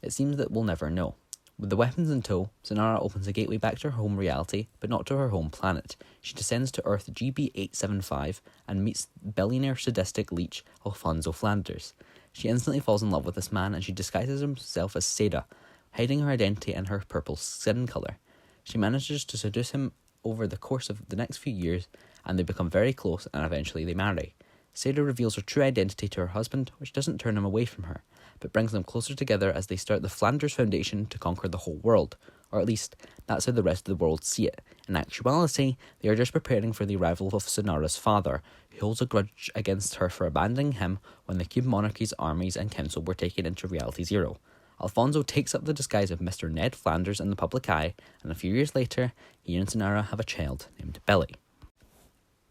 It seems that we'll never know. With the weapons in tow, Sonara opens a gateway back to her home reality, but not to her home planet. She descends to Earth GB875 and meets billionaire sadistic leech Alfonso Flanders. She instantly falls in love with this man, and she disguises herself as Seda, hiding her identity and her purple skin colour. She manages to seduce him over the course of the next few years, and they become very close, and eventually they marry. Seda reveals her true identity to her husband, which doesn't turn him away from her, but brings them closer together as they start the Flanders Foundation to conquer the whole world, or at least that's how the rest of the world see it. In actuality, they are just preparing for the arrival of Sonara's father, who holds a grudge against her for abandoning him when the Cube Monarchy's armies and council were taken into Reality Zero. Alfonso takes up the disguise of Mr. Ned Flanders in the public eye, and a few years later, he and Sonara have a child named Billy.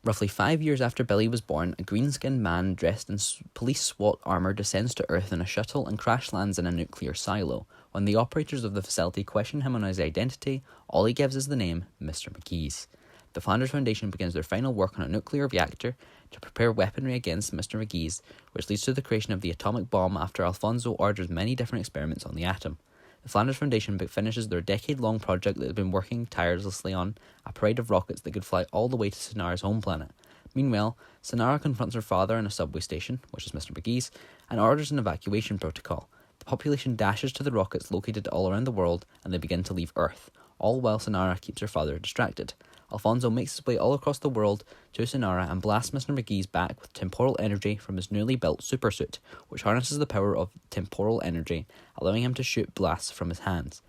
Roughly 5 years after Billy was born, a green-skinned man dressed in police SWAT armour descends to Earth in a shuttle and crash lands in a nuclear silo. When the operators of the facility question him on his identity, all he gives is the name Mr. McGee's. The Flanders Foundation begins their final work on a nuclear reactor to prepare weaponry against Mr. McGee's, which leads to the creation of the atomic bomb after Alfonso orders many different experiments on the atom. The Flanders Foundation finishes their decade-long project that they've been working tirelessly on, a parade of rockets that could fly all the way to Sonara's home planet. Meanwhile, Sonara confronts her father in a subway station, which is Mr. McGee's, and orders an evacuation protocol. The population dashes to the rockets located all around the world, and they begin to leave Earth, all while Sonara keeps her father distracted. Alfonso makes his way all across the world to Sonara and blasts Mr. McGee's back with temporal energy from his newly built supersuit, which harnesses the power of temporal energy, allowing him to shoot blasts from his hands,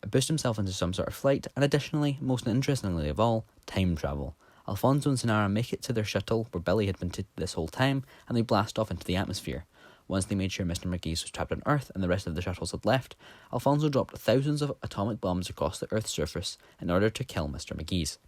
boost himself into some sort of flight, and additionally, most interestingly of all, time travel. Alfonso and Sonara make it to their shuttle where Billy had been this whole time, and they blast off into the atmosphere. Once they made sure Mr. McGee's was trapped on Earth and the rest of the shuttles had left, Alfonso dropped thousands of atomic bombs across the Earth's surface in order to kill Mr. McGee's.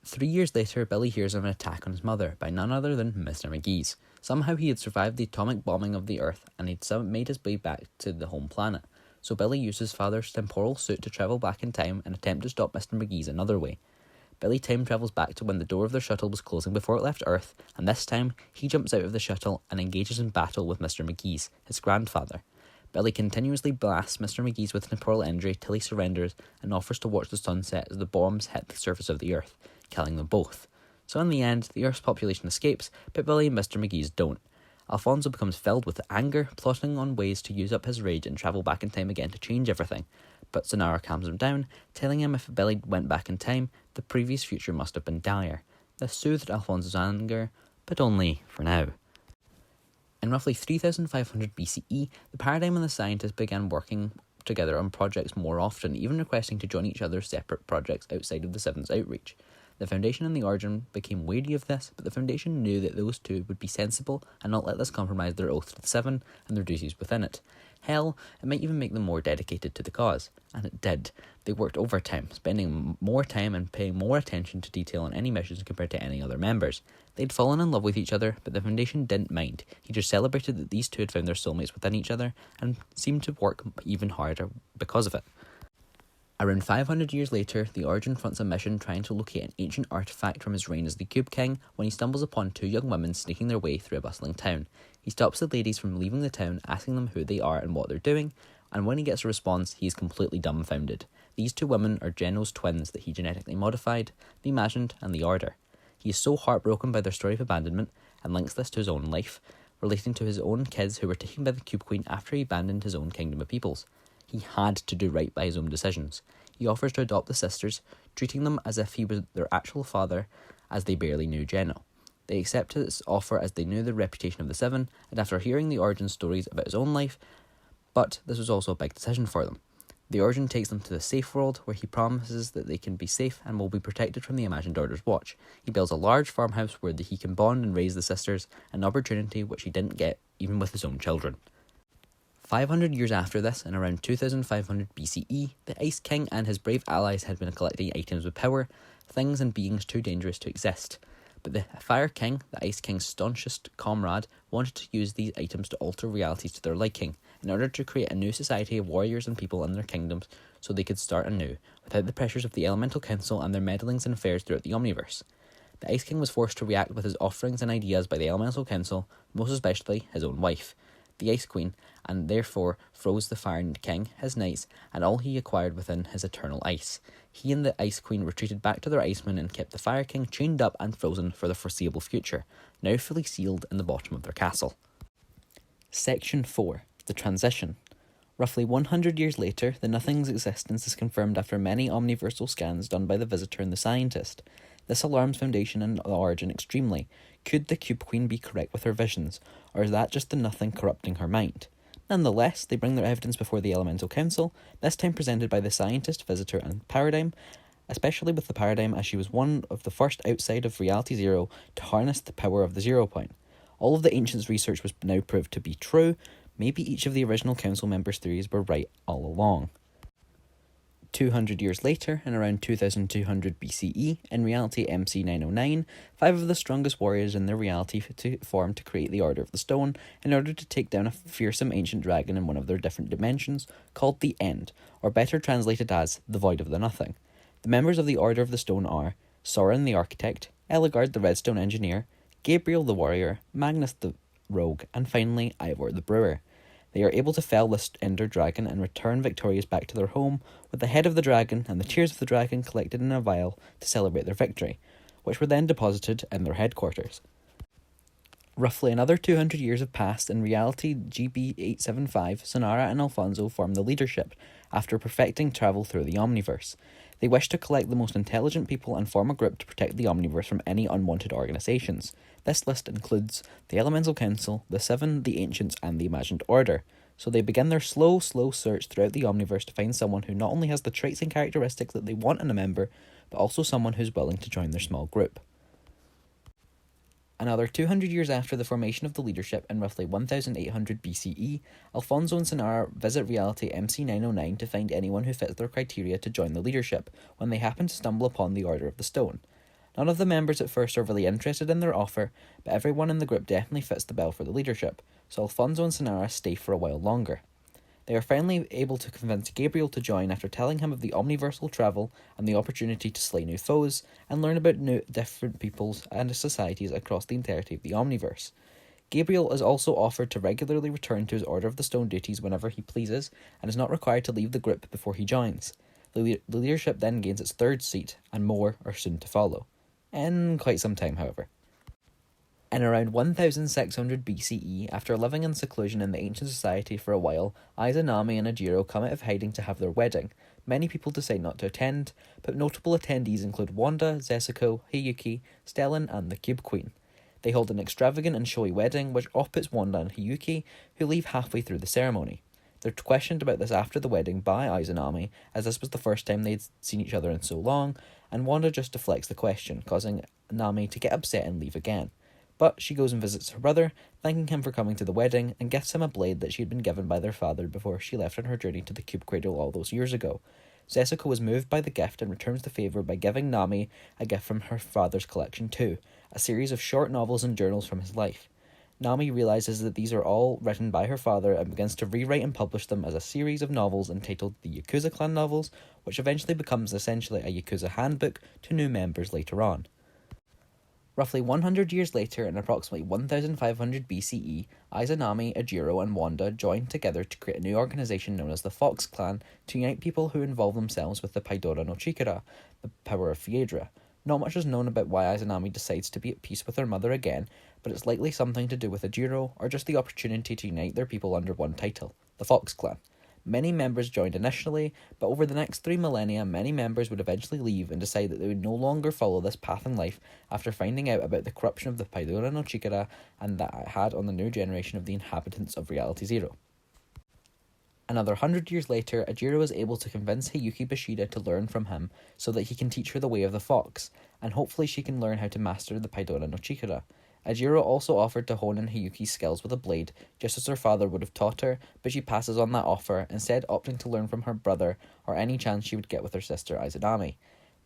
3 years later, Billy hears of an attack on his mother by none other than Mr. McGee's. Somehow he had survived the atomic bombing of the Earth and he'd made his way back to the home planet. So Billy used his father's temporal suit to travel back in time and attempt to stop Mr. McGee's another way. Billy time travels back to when the door of their shuttle was closing before it left Earth, and this time he jumps out of the shuttle and engages in battle with Mr. McGee's, his grandfather. Billy continuously blasts Mr. McGee's with temporal injury till he surrenders and offers to watch the sunset as the bombs hit the surface of the Earth, killing them both. So in the end, the Earth's population escapes, but Billy and Mr. McGee's don't. Alfonso becomes filled with anger, plotting on ways to use up his rage and travel back in time again to change everything. But Sonara calms him down, telling him if Billy went back in time, the previous future must have been dire. This soothed Alfonso's anger, but only for now. In roughly 3500 BCE, the Paradigm and the scientists began working together on projects more often, even requesting to join each other's separate projects outside of the Seven's outreach. The Foundation and the Origin became wary of this, but the Foundation knew that those two would be sensible and not let this compromise their oath to the Seven and their duties within it. Hell, it might even make them more dedicated to the cause. And it did. They worked overtime, spending more time and paying more attention to detail on any missions compared to any other members. They'd fallen in love with each other, but the Foundation didn't mind. He just celebrated that these two had found their soulmates within each other and seemed to work even harder because of it. Around 500 years later, the Origin fronts a mission trying to locate an ancient artifact from his reign as the Cube King when he stumbles upon two young women sneaking their way through a bustling town. He stops the ladies from leaving the town, asking them who they are and what they're doing, and when he gets a response, he is completely dumbfounded. These two women are Geno's twins that he genetically modified, the Imagined and the Order. He is so heartbroken by their story of abandonment and links this to his own life, relating to his own kids who were taken by the Cube Queen after he abandoned his own kingdom of peoples. He had to do right by his own decisions. He offers to adopt the sisters, treating them as if he was their actual father, as they barely knew Geno. They accept his offer as they knew the reputation of the Seven, and after hearing the Origin stories about his own life, but this was also a big decision for them. The Origin takes them to the safe world, where he promises that they can be safe and will be protected from the Imagined Order's watch. He builds a large farmhouse where he can bond and raise the sisters, an opportunity which he didn't get even with his own children. 500 years after this, in around 2500 BCE, the Ice King and his brave allies had been collecting items with power, things and beings too dangerous to exist. But the Fire King, the Ice King's staunchest comrade, wanted to use these items to alter realities to their liking, in order to create a new society of warriors and people in their kingdoms, so they could start anew, without the pressures of the Elemental Council and their meddlings in affairs throughout the Omniverse. The Ice King was forced to react with his offerings and ideas by the Elemental Council, most especially his own wife, the Ice Queen, and therefore froze the Fire King, his knights, and all he acquired within his eternal ice. He and the Ice Queen retreated back to their Iceman and kept the Fire King chained up and frozen for the foreseeable future, now fully sealed in the bottom of their castle. Section 4. The Transition. Roughly 100 years later, the Nothing's existence is confirmed after many omniversal scans done by the Visitor and the Scientist. This alarms Foundation and the Origin extremely. Could the Cube Queen be correct with her visions, or is that just the Nothing corrupting her mind? Nonetheless, they bring their evidence before the Elemental Council, this time presented by the Scientist, Visitor and Paradigm, especially with the Paradigm as she was one of the first outside of Reality Zero to harness the power of the 0 point. All of the Ancients' research was now proved to be true. Maybe each of the original Council members' theories were right all along. 200 years later, in around 2200 BCE, in reality MC909, 5 of the strongest warriors in their reality formed to create the Order of the Stone in order to take down a fearsome ancient dragon in one of their different dimensions, called the End, or better translated as the Void of the Nothing. The members of the Order of the Stone are Soren the Architect, Eligard the Redstone Engineer, Gabriel the Warrior, Magnus the Rogue, and finally Ivor the Brewer. They are able to fell this Ender Dragon and return victorious back to their home, with the head of the dragon and the tears of the dragon collected in a vial to celebrate their victory, which were then deposited in their headquarters. Roughly another 200 years have passed. In reality, GB875, Sonara and Alfonso form the leadership after perfecting travel through the Omniverse. They wish to collect the most intelligent people and form a group to protect the Omniverse from any unwanted organisations. This list includes the Elemental Council, the Seven, the Ancients, and the Imagined Order. So they begin their slow search throughout the Omniverse to find someone who not only has the traits and characteristics that they want in a member, but also someone who's willing to join their small group. Another 200 years after the formation of the leadership in roughly 1800 BCE, Alfonso and Sonara visit reality MC909 to find anyone who fits their criteria to join the leadership when they happen to stumble upon the Order of the Stone. None of the members at first are really interested in their offer, but everyone in the group definitely fits the bill for the leadership, so Alfonso and Sonara stay for a while longer. They are finally able to convince Gabriel to join after telling him of the omniversal travel and the opportunity to slay new foes and learn about different peoples and societies across the entirety of the Omniverse. Gabriel is also offered to regularly return to his Order of the Stone duties whenever he pleases and is not required to leave the group before he joins. The leadership then gains its third seat, and more are soon to follow. In quite some time, however. In around 1600 BCE, after living in seclusion in the ancient society for a while, Izanami and Ajiro come out of hiding to have their wedding. Many people decide not to attend, but notable attendees include Wanda, Zesuko, Hiyuki, Stellan, and the Cube Queen. They hold an extravagant and showy wedding, which off-puts Wanda and Hiyuki, who leave halfway through the ceremony. They're questioned about this after the wedding by Izanami, as this was the first time they'd seen each other in so long, and Wanda just deflects the question, causing Nami to get upset and leave again. But she goes and visits her brother, thanking him for coming to the wedding, and gifts him a blade that she had been given by their father before she left on her journey to the Cube Cradle all those years ago. Zesuko was moved by the gift and returns the favour by giving Nami a gift from her father's collection too, a series of short novels and journals from his life. Nami realises that these are all written by her father and begins to rewrite and publish them as a series of novels entitled the Yakuza Clan novels, which eventually becomes essentially a Yakuza handbook to new members later on. Roughly 100 years later, in approximately 1500 BCE, Izanami, Ajiro, and Wanda joined together to create a new organisation known as the Fox Clan to unite people who involve themselves with the Paidora no Chikara, the power of Phaedra. Not much is known about why Izanami decides to be at peace with her mother again, but it's likely something to do with Ajiro, or just the opportunity to unite their people under one title, the Fox Clan. Many members joined initially, but over the next 3 millennia, many members would eventually leave and decide that they would no longer follow this path in life after finding out about the corruption of the Paidora no Chikara and that it had on the new generation of the inhabitants of Reality Zero. Another 100 years later, Ajiro is able to convince Hiyuki Bashida to learn from him so that he can teach her the way of the fox, and hopefully she can learn how to master the Paidora no Chikara. Ajiro also offered to hone in Hiyuki's skills with a blade, just as her father would have taught her, but she passes on that offer, instead opting to learn from her brother or any chance she would get with her sister Izanami.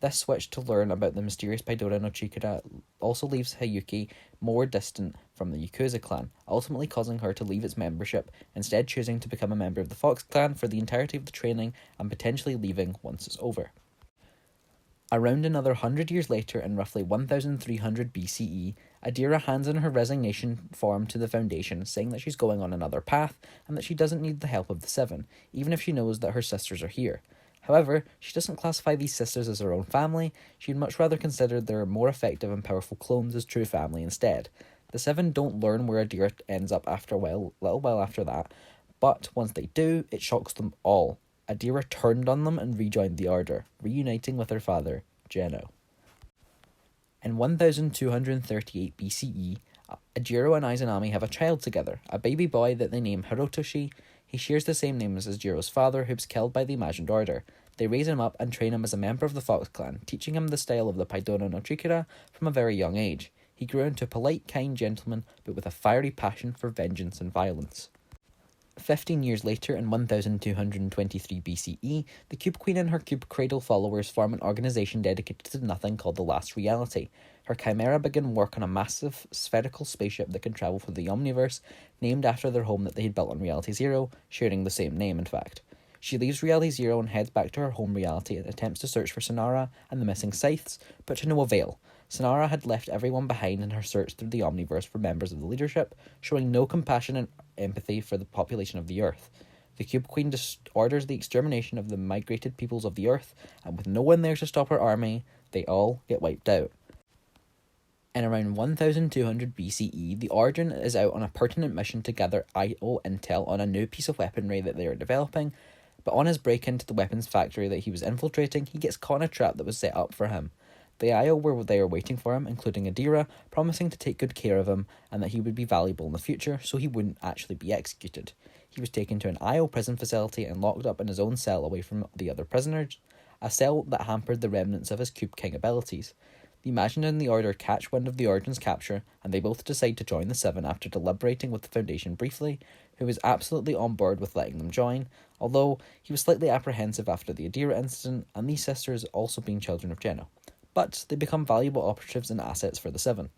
This switch to learn about the mysterious Paidora no Chikara also leaves Hiyuki more distant from the Yakuza clan, ultimately causing her to leave its membership, instead choosing to become a member of the Fox clan for the entirety of the training and potentially leaving once it's over. Around another 100 years later, in roughly 1300 BCE, Adira hands in her resignation form to the Foundation, saying that she's going on another path and that she doesn't need the help of the Seven, even if she knows that her sisters are here. However, she doesn't classify these sisters as her own family. She'd much rather consider their more effective and powerful clones as true family instead. The Seven don't learn where Adira ends up after a little while after that, but once they do, it shocks them all. Adira turned on them and rejoined the Order, reuniting with her father, Geno. In 1238 BCE, Ajiro and Izanami have a child together, a baby boy that they name Hirotoshi. He shares the same name as Ajiro's father, who was killed by the Imagined Order. They raise him up and train him as a member of the Fox Clan, teaching him the style of the Paidora no Chikara from a very young age. He grew into a polite, kind gentleman, but with a fiery passion for vengeance and violence. 15 years later, in 1223 BCE, the Cube Queen and her Cube Cradle followers form an organisation dedicated to nothing called the Last Reality. Her chimera begin work on a massive spherical spaceship that can travel through the Omniverse, named after their home that they had built on Reality Zero, sharing the same name in fact. She leaves Reality Zero and heads back to her home reality and attempts to search for Sonara and the missing scythes, but to no avail. Sonara had left everyone behind in her search through the Omniverse for members of the leadership, showing no compassion and empathy for the population of the Earth. The Cube Queen orders the extermination of the migrated peoples of the Earth, and with no one there to stop her army, they all get wiped out. In around 1200 BCE, the Order is out on a pertinent mission to gather IO intel on a new piece of weaponry that they are developing, but on his break into the weapons factory that he was infiltrating, he gets caught in a trap that was set up for him. The IO were there waiting for him, including Adira, promising to take good care of him and that he would be valuable in the future, so he wouldn't actually be executed. He was taken to an IO prison facility and locked up in his own cell away from the other prisoners, a cell that hampered the remnants of his Cube King abilities. The Imagined and the Order catch wind of the Origins capture, and they both decide to join the Seven after deliberating with the Foundation briefly, who was absolutely on board with letting them join, although he was slightly apprehensive after the Adira incident, and these sisters also being children of Geno. But they become valuable operatives and assets for the Seven.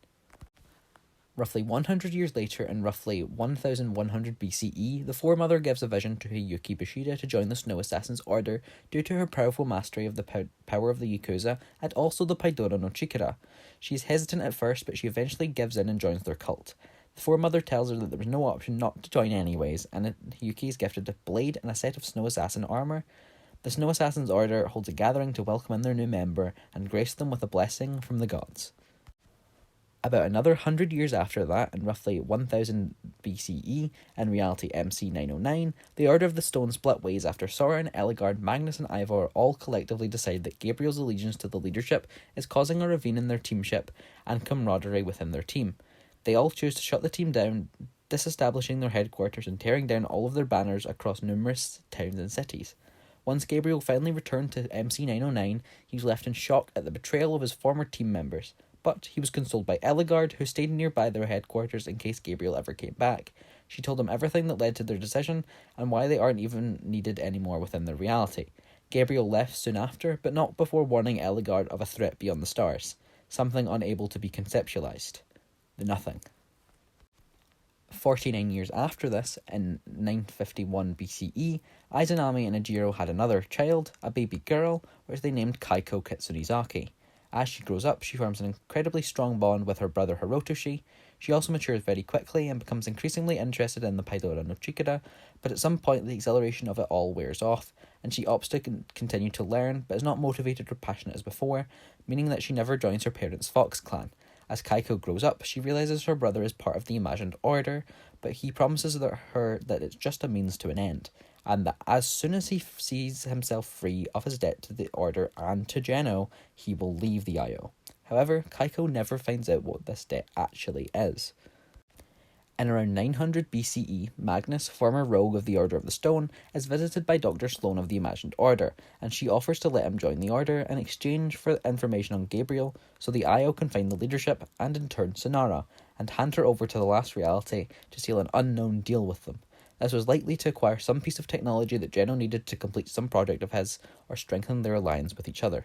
Roughly 100 years later, in roughly 1100 BCE, the Foremother gives a vision to Hiyuki Bushido to join the Snow Assassin's order due to her powerful mastery of the power of the Yakuza and also the Paidora no Chikara. She is hesitant at first, but she eventually gives in and joins their cult. The Foremother tells her that there was no option not to join anyways, and Hiyuki is gifted a blade and a set of Snow Assassin armour. The Snow Assassin's order holds a gathering to welcome in their new member and grace them with a blessing from the gods. About another 100 years after that, in roughly 1000 BCE, in reality MC 909, the Order of the Stone split ways after Soren, Eligard, Magnus and Ivor all collectively decide that Gabriel's allegiance to the leadership is causing a ravine in their teamship and camaraderie within their team. They all choose to shut the team down, disestablishing their headquarters and tearing down all of their banners across numerous towns and cities. Once Gabriel finally returned to MC 909, he was left in shock at the betrayal of his former team members. But he was consoled by Eligard, who stayed nearby their headquarters in case Gabriel ever came back. She told him everything that led to their decision, and why they aren't even needed anymore within their reality. Gabriel left soon after, but not before warning Eligard of a threat beyond the stars, something unable to be conceptualized. The Nothing. 49 years after this, in 951 BCE, Izanami and Ejiro had another child, a baby girl, which they named Kaiko Kitsunizaki. As she grows up, she forms an incredibly strong bond with her brother Hirotoshi. She also matures very quickly and becomes increasingly interested in the Paidora no Chikara, but at some point the exhilaration of it all wears off, and she opts to continue to learn, but is not motivated or passionate as before, meaning that she never joins her parents' Fox clan. As Kaiko grows up, she realises her brother is part of the Imagined Order, but he promises her that it's just a means to an end, and that as soon as he sees himself free of his debt to the Order and to Geno, he will leave the IO. However, Kaiko never finds out what this debt actually is. In around 900 BCE, Magnus, former rogue of the Order of the Stone, is visited by Dr. Sloane of the Imagined Order, and she offers to let him join the Order in exchange for information on Gabriel, so the IO can find the leadership and in turn Sonara, and hand her over to the last reality to seal an unknown deal with them. This was likely to acquire some piece of technology that Geno needed to complete some project of his, or strengthen their alliance with each other.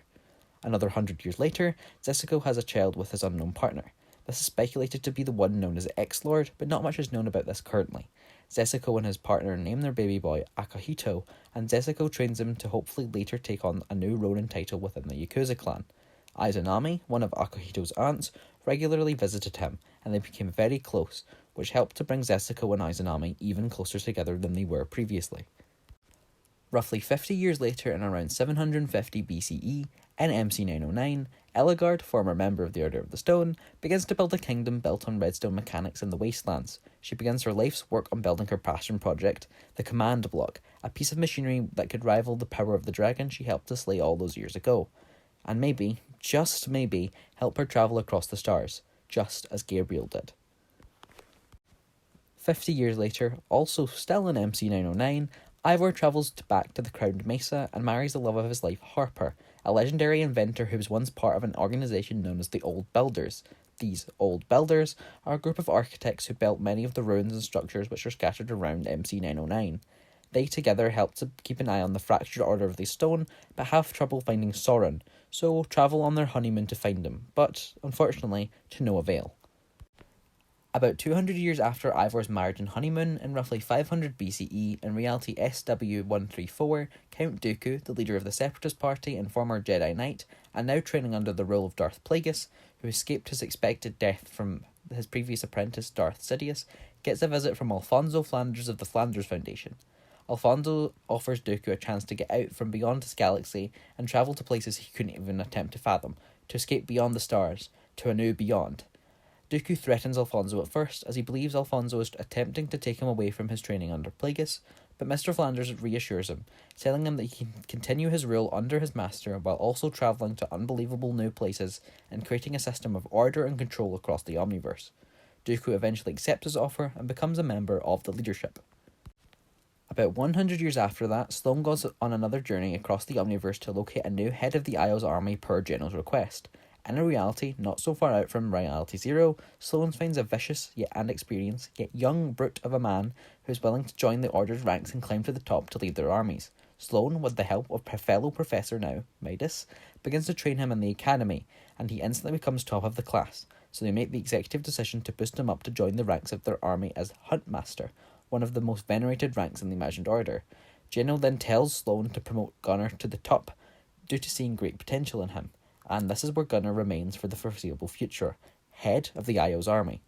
Another 100 years later, Zesiko has a child with his unknown partner. This is speculated to be the one known as X-Lord, but not much is known about this currently. Zesiko and his partner name their baby boy Akahito, and Zesiko trains him to hopefully later take on a new Ronin title within the Yakuza clan. Izanami, one of Akahito's aunts, regularly visited him, and they became very close, which helped to bring Zesiko and Izanami even closer together than they were previously. Roughly 50 years later, in around 750 BCE, in MC 909, Eligard, former member of the Order of the Stone, begins to build a kingdom built on redstone mechanics in the wastelands. She begins her life's work on building her passion project, the Command Block, a piece of machinery that could rival the power of the dragon she helped to slay all those years ago. And maybe, just maybe, help her travel across the stars, just as Gabriel did. 50 years later, also still in MC 909, Ivor travels back to the Crowned Mesa and marries the love of his life, Harper, a legendary inventor who was once part of an organisation known as the Old Builders. These Old Builders are a group of architects who built many of the ruins and structures which are scattered around MC 909. They together help to keep an eye on the fractured Order of the Stone, but have trouble finding Soren, so travel on their honeymoon to find him, but, unfortunately, to no avail. About 200 years after Ivor's marriage and honeymoon, in roughly 500 BCE, in reality SW-134, Count Dooku, the leader of the Separatist Party and former Jedi Knight, and now training under the rule of Darth Plagueis, who escaped his expected death from his previous apprentice Darth Sidious, gets a visit from Alfonso Flanders of the Flanders Foundation. Alfonso offers Dooku a chance to get out from beyond his galaxy and travel to places he couldn't even attempt to fathom, to escape beyond the stars, to a new beyond. Dooku threatens Alfonso at first, as he believes Alfonso is attempting to take him away from his training under Plagueis, but Mr. Flanders reassures him, telling him that he can continue his rule under his master while also travelling to unbelievable new places and creating a system of order and control across the Omniverse. Dooku eventually accepts his offer and becomes a member of the leadership. About 100 years after that, Sloane goes on another journey across the Omniverse to locate a new head of the IO's army per Geno's request. In a reality not so far out from Reality Zero, Sloane finds a vicious and experienced, yet young brute of a man who is willing to join the Order's ranks and climb to the top to lead their armies. Sloane, with the help of fellow professor now, Midas, begins to train him in the academy, and he instantly becomes top of the class, so they make the executive decision to boost him up to join the ranks of their army as Huntmaster, one of the most venerated ranks in the Imagined Order. General then tells Sloane to promote Gunner to the top, due to seeing great potential in him, and this is where Gunner remains for the foreseeable future, head of the Io's army.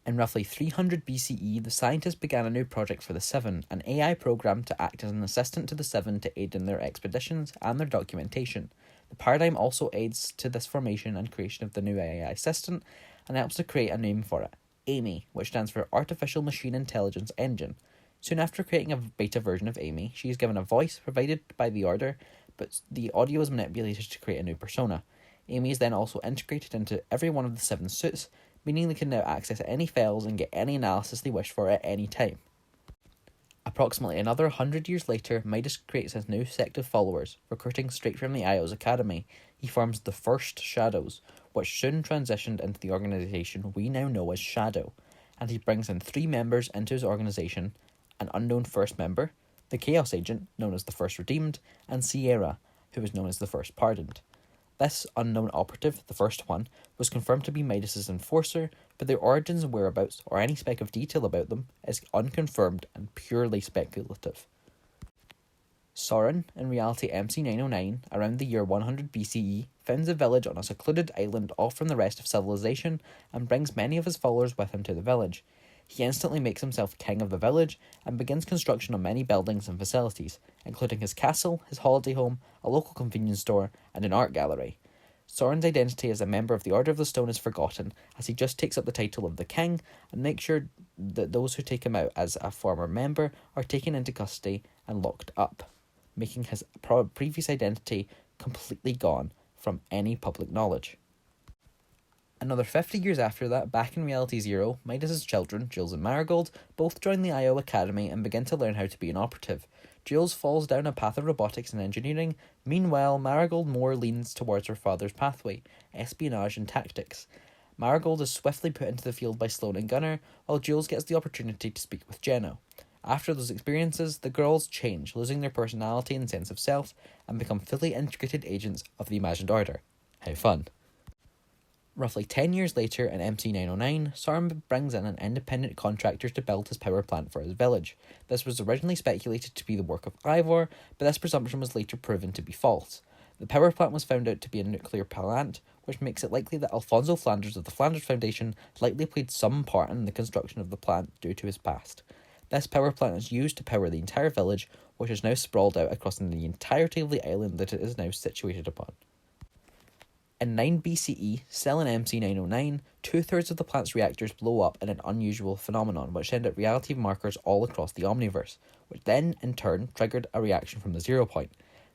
In roughly 300 BCE, the scientists began a new project for the Seven, an AI program to act as an assistant to the Seven to aid in their expeditions and their documentation. The paradigm also aids to this formation and creation of the new AI assistant, and helps to create a name for it, Amy, which stands for Artificial Machine Intelligence Engine. Soon after creating a beta version of Amy, she is given a voice provided by the Order, but the audio is manipulated to create a new persona. Amy is then also integrated into every one of the Seven suits, meaning they can now access any files and get any analysis they wish for at any time. Approximately another 100 years later, Midas creates his new sect of followers, recruiting straight from the Io's academy. He forms the First Shadows, which soon transitioned into the organisation we now know as Shadow, and he brings in 3 members into his organisation: an unknown first member, the Chaos Agent, known as the First Redeemed, and Sierra, who is known as the First Pardoned. This unknown operative, the first one, was confirmed to be Midas's enforcer, but their origins and whereabouts, or any speck of detail about them, is unconfirmed and purely speculative. Soren, in reality MC909, around the year 100 BCE, founds a village on a secluded island off from the rest of civilization and brings many of his followers with him to the village. He instantly makes himself king of the village and begins construction on many buildings and facilities, including his castle, his holiday home, a local convenience store, and an art gallery. Soren's identity as a member of the Order of the Stone is forgotten, as he just takes up the title of the king and makes sure that those who take him out as a former member are taken into custody and locked up, making his previous identity completely gone from any public knowledge. Another 50 years after that, back in Reality Zero, Midas's children, Jules and Marigold, both join the IO Academy and begin to learn how to be an operative. Jules falls down a path of robotics and engineering. Meanwhile, Marigold more leans towards her father's pathway, espionage and tactics. Marigold is swiftly put into the field by Sloane and Gunner, while Jules gets the opportunity to speak with Jenna. After those experiences, the girls change, losing their personality and sense of self, and become fully integrated agents of the Imagined Order. How fun. Roughly 10 years later, in MC909, Soren brings in an independent contractor to build his power plant for his village. This was originally speculated to be the work of Ivor, but this presumption was later proven to be false. The power plant was found out to be a nuclear plant, which makes it likely that Alfonso Flanders of the Flanders Foundation likely played some part in the construction of the plant due to his past. This power plant is used to power the entire village, which is now sprawled out across the entirety of the island that it is now situated upon. In 9 BCE, still in MC909, 2/3 of the plant's reactors blow up in an unusual phenomenon which send out reality markers all across the Omniverse, which then, in turn, triggered a reaction from the 0 point.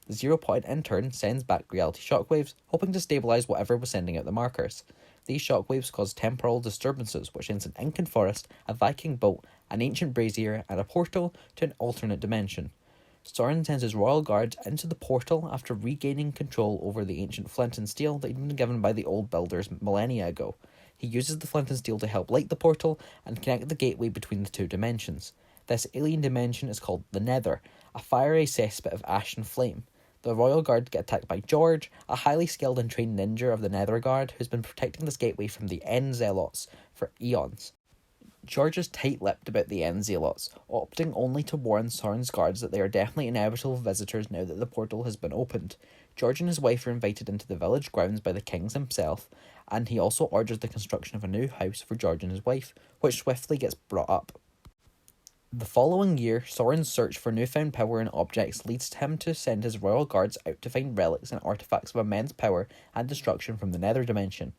The 0 point, in turn, sends back reality shockwaves, hoping to stabilise whatever was sending out the markers. These shockwaves cause temporal disturbances, which sends an Incan forest, a Viking boat, an ancient brazier, and a portal to an alternate dimension. Soren sends his royal guards into the portal after regaining control over the ancient flint and steel that had been given by the old builders millennia ago. He uses the flint and steel to help light the portal and connect the gateway between the two dimensions. This alien dimension is called the Nether, a fiery cesspit of ash and flame. The royal guard get attacked by George, a highly skilled and trained ninja of the Nether Guard who's been protecting this gateway from the End Zealots for eons. George is tight-lipped about the End Zealots, opting only to warn Soren's guards that they are definitely inevitable visitors now that the portal has been opened. George and his wife are invited into the village grounds by the king himself, and he also orders the construction of a new house for George and his wife, which swiftly gets brought up. The following year, Soren's search for newfound power and objects leads him to send his royal guards out to find relics and artifacts of immense power and destruction from the Nether Dimension.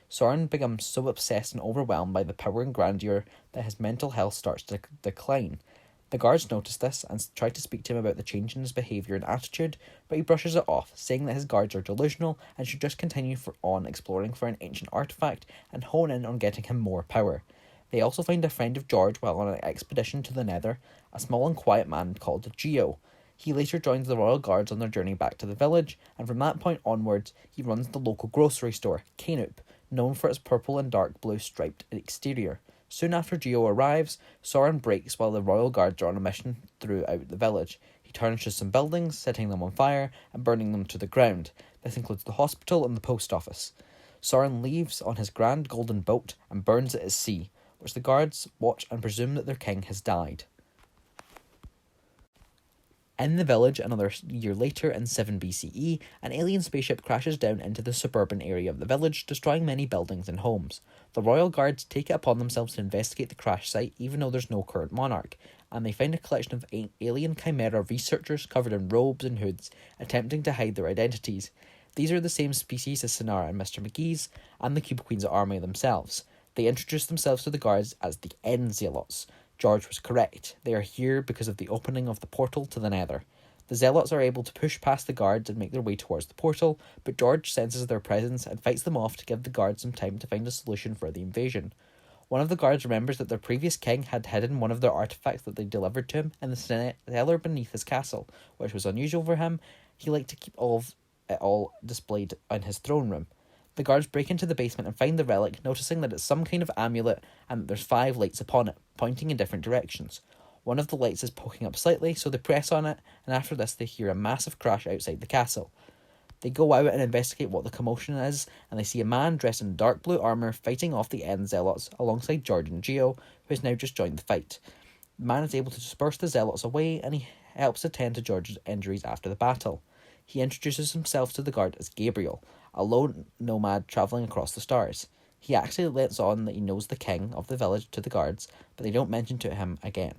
Soren becomes so obsessed and overwhelmed by the power and grandeur that his mental health starts to decline. The guards notice this and try to speak to him about the change in his behaviour and attitude, but he brushes it off, saying that his guards are delusional and should just continue on exploring for an ancient artifact and hone in on getting him more power. They also find a friend of George while on an expedition to the Nether, a small and quiet man called Geo. He later joins the Royal Guards on their journey back to the village, and from that point onwards, he runs the local grocery store, Canup, known for its purple and dark blue striped exterior. Soon after Geo arrives, Soren breaks while the Royal Guards are on a mission throughout the village. He tarnishes some buildings, setting them on fire and burning them to the ground. This includes the hospital and the post office. Soren leaves on his grand golden boat and burns it at sea, which the guards watch and presume that their king has died. In the village, another year later, in 7 BCE, an alien spaceship crashes down into the suburban area of the village, destroying many buildings and homes. The Royal Guards take it upon themselves to investigate the crash site, even though there's no current monarch, and they find a collection of alien chimera researchers covered in robes and hoods, attempting to hide their identities. These are the same species as Sonara and Mr. McGee's, and the Cube Queen's army themselves. They introduce themselves to the guards as the End Zealots. George was correct. They are here because of the opening of the portal to the Nether. The Zealots are able to push past the guards and make their way towards the portal, but George senses their presence and fights them off to give the guards some time to find a solution for the invasion. One of the guards remembers that their previous king had hidden one of their artifacts that they delivered to him in the cellar beneath his castle, which was unusual for him. He liked to keep it all displayed in his throne room. The guards break into the basement and find the relic, noticing that it's some kind of amulet and that there's 5 lights upon it, pointing in different directions. One of the lights is poking up slightly, so they press on it, and after this they hear a massive crash outside the castle. They go out and investigate what the commotion is, and they see a man dressed in dark blue armour fighting off the End Zealots alongside George and Geo, who has now just joined the fight. The man is able to disperse the Zealots away, and he helps attend to George's injuries after the battle. He introduces himself to the guard as Gabriel, a lone nomad travelling across the stars. He actually lets on that he knows the king of the village to the guards, but they don't mention to him again.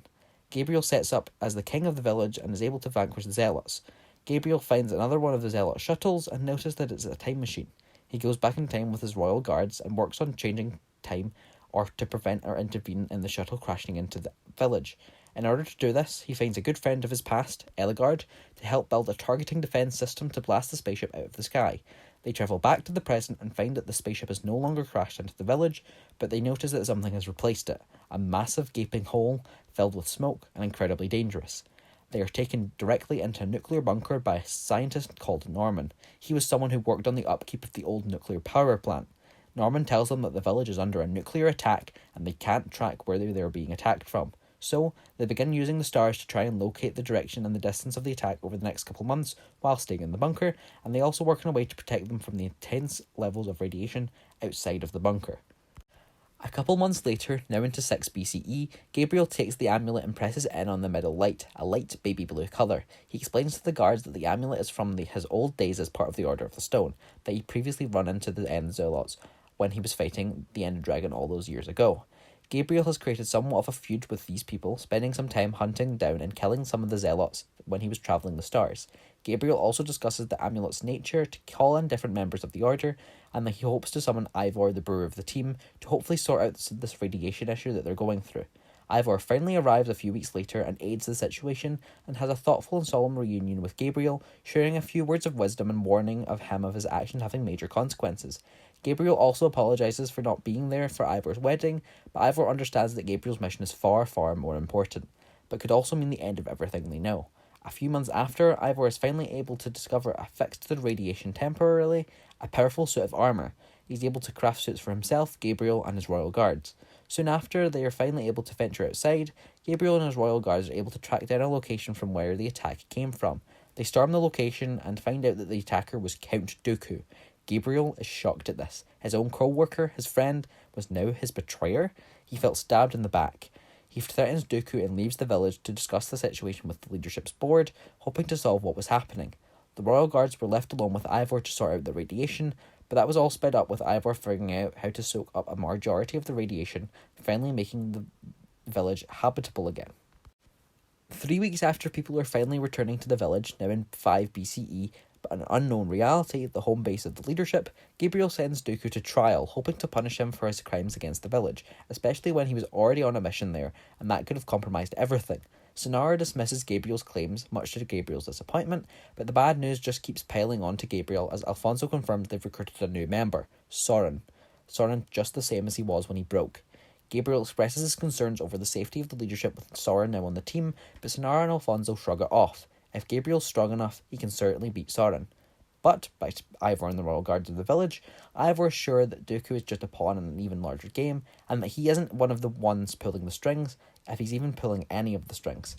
Gabriel sets up as the king of the village and is able to vanquish the Zealots. Gabriel finds another one of the Zealot shuttles and notices that it's a time machine. He goes back in time with his royal guards and works on changing time or to prevent or intervene in the shuttle crashing into the village. In order to do this, he finds a good friend of his past, Eligard, to help build a targeting defence system to blast the spaceship out of the sky. They travel back to the present and find that the spaceship has no longer crashed into the village, but they notice that something has replaced it, a massive gaping hole filled with smoke and incredibly dangerous. They are taken directly into a nuclear bunker by a scientist called Norman. He was someone who worked on the upkeep of the old nuclear power plant. Norman tells them that the village is under a nuclear attack and they can't track where they are being attacked from. So, they begin using the stars to try and locate the direction and the distance of the attack over the next couple months while staying in the bunker, and they also work on a way to protect them from the intense levels of radiation outside of the bunker. A couple months later, now into 6 BCE, Gabriel takes the amulet and presses it in on the middle light, a light baby blue colour. He explains to the guards that the amulet is from his old days as part of the Order of the Stone, that he previously run into the End Zealots when he was fighting the End Dragon all those years ago. Gabriel has created somewhat of a feud with these people, spending some time hunting down and killing some of the Zealots when he was travelling the stars. Gabriel also discusses the amulet's nature to call in different members of the Order, and that he hopes to summon Ivor, the brewer of the team, to hopefully sort out this radiation issue that they're going through. Ivor finally arrives a few weeks later and aids the situation, and has a thoughtful and solemn reunion with Gabriel, sharing a few words of wisdom and warning of him of his actions having major consequences. Gabriel also apologises for not being there for Ivor's wedding, but Ivor understands that Gabriel's mission is far, far more important, but could also mean the end of everything they know. A few months after, Ivor is finally able to discover a fix to the radiation temporarily, a powerful suit of armour. He's able to craft suits for himself, Gabriel, and his royal guards. Soon after, they are finally able to venture outside. Gabriel and his royal guards are able to track down a location from where the attack came from. They storm the location and find out that the attacker was Count Dooku. Gabriel is shocked at this. His own co-worker, his friend, was now his betrayer. He felt stabbed in the back. He threatens Dooku and leaves the village to discuss the situation with the leadership's board, hoping to solve what was happening. The royal guards were left alone with Ivor to sort out the radiation, but that was all sped up with Ivor figuring out how to soak up a majority of the radiation, finally making the village habitable again. 3 weeks after people are finally returning to the village, now in 5 BCE, but an unknown reality, the home base of the leadership, Gabriel sends Dooku to trial, hoping to punish him for his crimes against the village, especially when he was already on a mission there, and that could have compromised everything. Sonara dismisses Gabriel's claims, much to Gabriel's disappointment, but the bad news just keeps piling on to Gabriel as Alfonso confirms they've recruited a new member, Soren. Soren just the same as he was when he broke. Gabriel expresses his concerns over the safety of the leadership with Soren now on the team, but Sonara and Alfonso shrug it off. If Gabriel's strong enough, he can certainly beat Sauron. But, by Ivor and the royal guards of the village, Ivor is sure that Dooku is just a pawn in an even larger game, and that he isn't one of the ones pulling the strings, if he's even pulling any of the strings.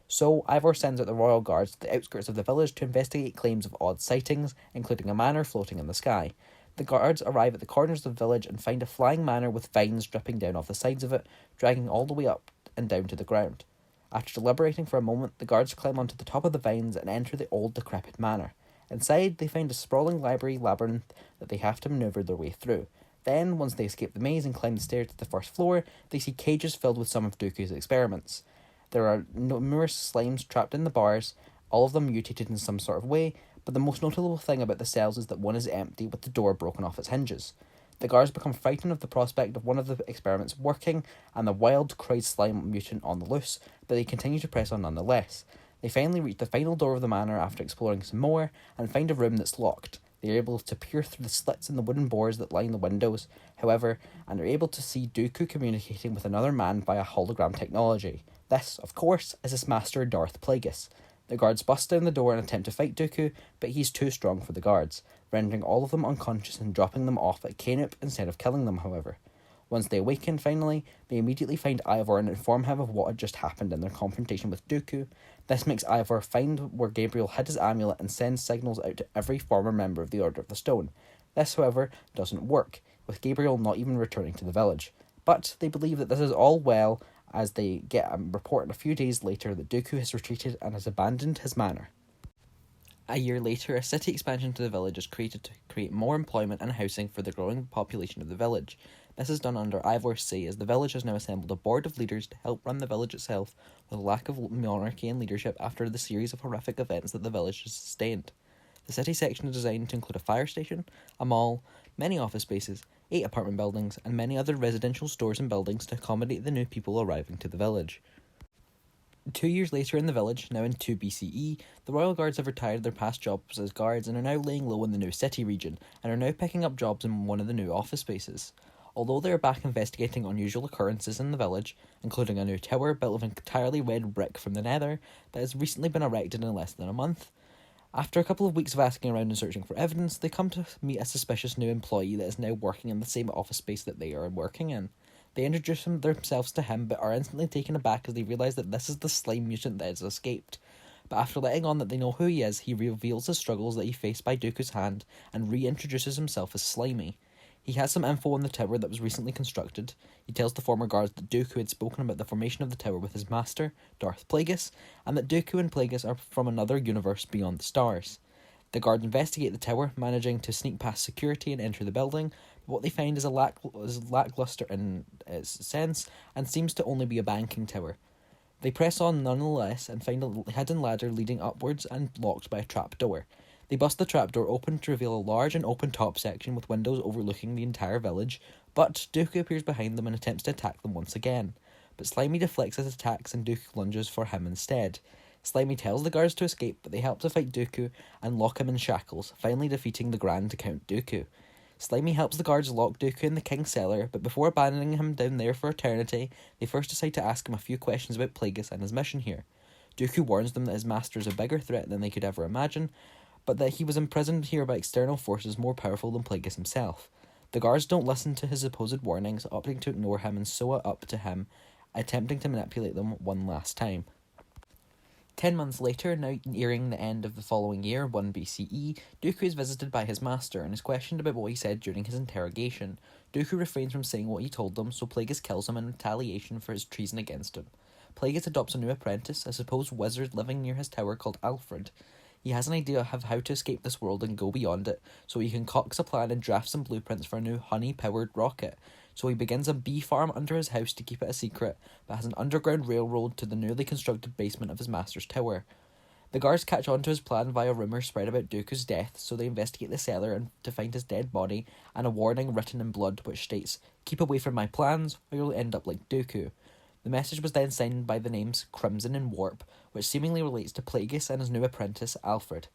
So, Ivor sends out the royal guards to the outskirts of the village to investigate claims of odd sightings, including a manor floating in the sky. The guards arrive at the corners of the village and find a flying manor with vines dripping down off the sides of it, dragging all the way up and down to the ground. After deliberating for a moment, the guards climb onto the top of the vines and enter the old decrepit manor. Inside, they find a sprawling library labyrinth that they have to maneuver their way through. Then, once they escape the maze and climb the stairs to the first floor, they see cages filled with some of Dooku's experiments. There are numerous slimes trapped in the bars, all of them mutated in some sort of way, but the most notable thing about the cells is that one is empty with the door broken off its hinges. The guards become frightened of the prospect of one of the experiments working and the wild, crazed slime mutant on the loose, but they continue to press on nonetheless. They finally reach the final door of the manor after exploring some more and find a room that's locked. They are able to peer through the slits in the wooden boards that line the windows, however, and are able to see Dooku communicating with another man via hologram technology. This, of course, is his master Darth Plagueis. The guards bust down the door and attempt to fight Dooku, but he's too strong for the guards, rendering all of them unconscious and dropping them off at Canop instead of killing them, however. Once they awaken, finally, they immediately find Ivor and inform him of what had just happened in their confrontation with Dooku. This makes Ivor find where Gabriel hid his amulet and sends signals out to every former member of the Order of the Stone. This, however, doesn't work, with Gabriel not even returning to the village. But they believe that this is all well, as they get a report a few days later that Dooku has retreated and has abandoned his manor. A year later, a city expansion to the village is created to create more employment and housing for the growing population of the village. This is done under Ivor's say, as the village has now assembled a board of leaders to help run the village itself, with a lack of monarchy and leadership after the series of horrific events that the village has sustained. The city section is designed to include a fire station, a mall, many office spaces, 8 apartment buildings, and many other residential stores and buildings to accommodate the new people arriving to the village. 2 years later in the village, now in 2 BCE, the royal guards have retired their past jobs as guards and are now laying low in the new city region, and are now picking up jobs in one of the new office spaces. Although they are back investigating unusual occurrences in the village, including a new tower built of entirely red brick from the nether that has recently been erected in less than a month, after a couple of weeks of asking around and searching for evidence, they come to meet a suspicious new employee that is now working in the same office space that they are working in. They introduce themselves to him, but are instantly taken aback as they realise that this is the slime mutant that has escaped. But after letting on that they know who he is, he reveals the struggles that he faced by Dooku's hand and reintroduces himself as Slimy. He has some info on the tower that was recently constructed. He tells the former guards that Dooku had spoken about the formation of the tower with his master, Darth Plagueis, and that Dooku and Plagueis are from another universe beyond the stars. The guards investigate the tower, managing to sneak past security and enter the building, but what they find is lackluster in its sense, and seems to only be a banking tower. They press on nonetheless, and find a hidden ladder leading upwards and locked by a trap door. They bust the trapdoor open to reveal a large and open top section with windows overlooking the entire village, but Dooku appears behind them and attempts to attack them once again. But Slimy deflects his attacks and Dooku lunges for him instead. Slimy tells the guards to escape, but they help to fight Dooku and lock him in shackles, finally defeating the Grand Count Dooku. Slimy helps the guards lock Dooku in the King's Cellar, but before abandoning him down there for eternity, they first decide to ask him a few questions about Plagueis and his mission here. Dooku warns them that his master is a bigger threat than they could ever imagine, but that he was imprisoned here by external forces more powerful than Plagueis himself. The guards don't listen to his supposed warnings, opting to ignore him and sew it up to him, attempting to manipulate them one last time. 10 months later, now nearing the end of the following year, 1 BCE, Dooku is visited by his master and is questioned about what he said during his interrogation. Dooku refrains from saying what he told them, so Plagueis kills him in retaliation for his treason against him. Plagueis adopts a new apprentice, a supposed wizard living near his tower called Alfred. He has an idea of how to escape this world and go beyond it, so he concocts a plan and drafts some blueprints for a new honey-powered rocket. So he begins a bee farm under his house to keep it a secret, but has an underground railroad to the newly constructed basement of his master's tower. The guards catch on to his plan via rumours spread about Dooku's death, so they investigate the cellar and to find his dead body, and a warning written in blood which states, "Keep away from my plans, or you'll end up like Dooku." The message was then signed by the names Crimson and Warp, which seemingly relates to Plagueis and his new apprentice, Alfred.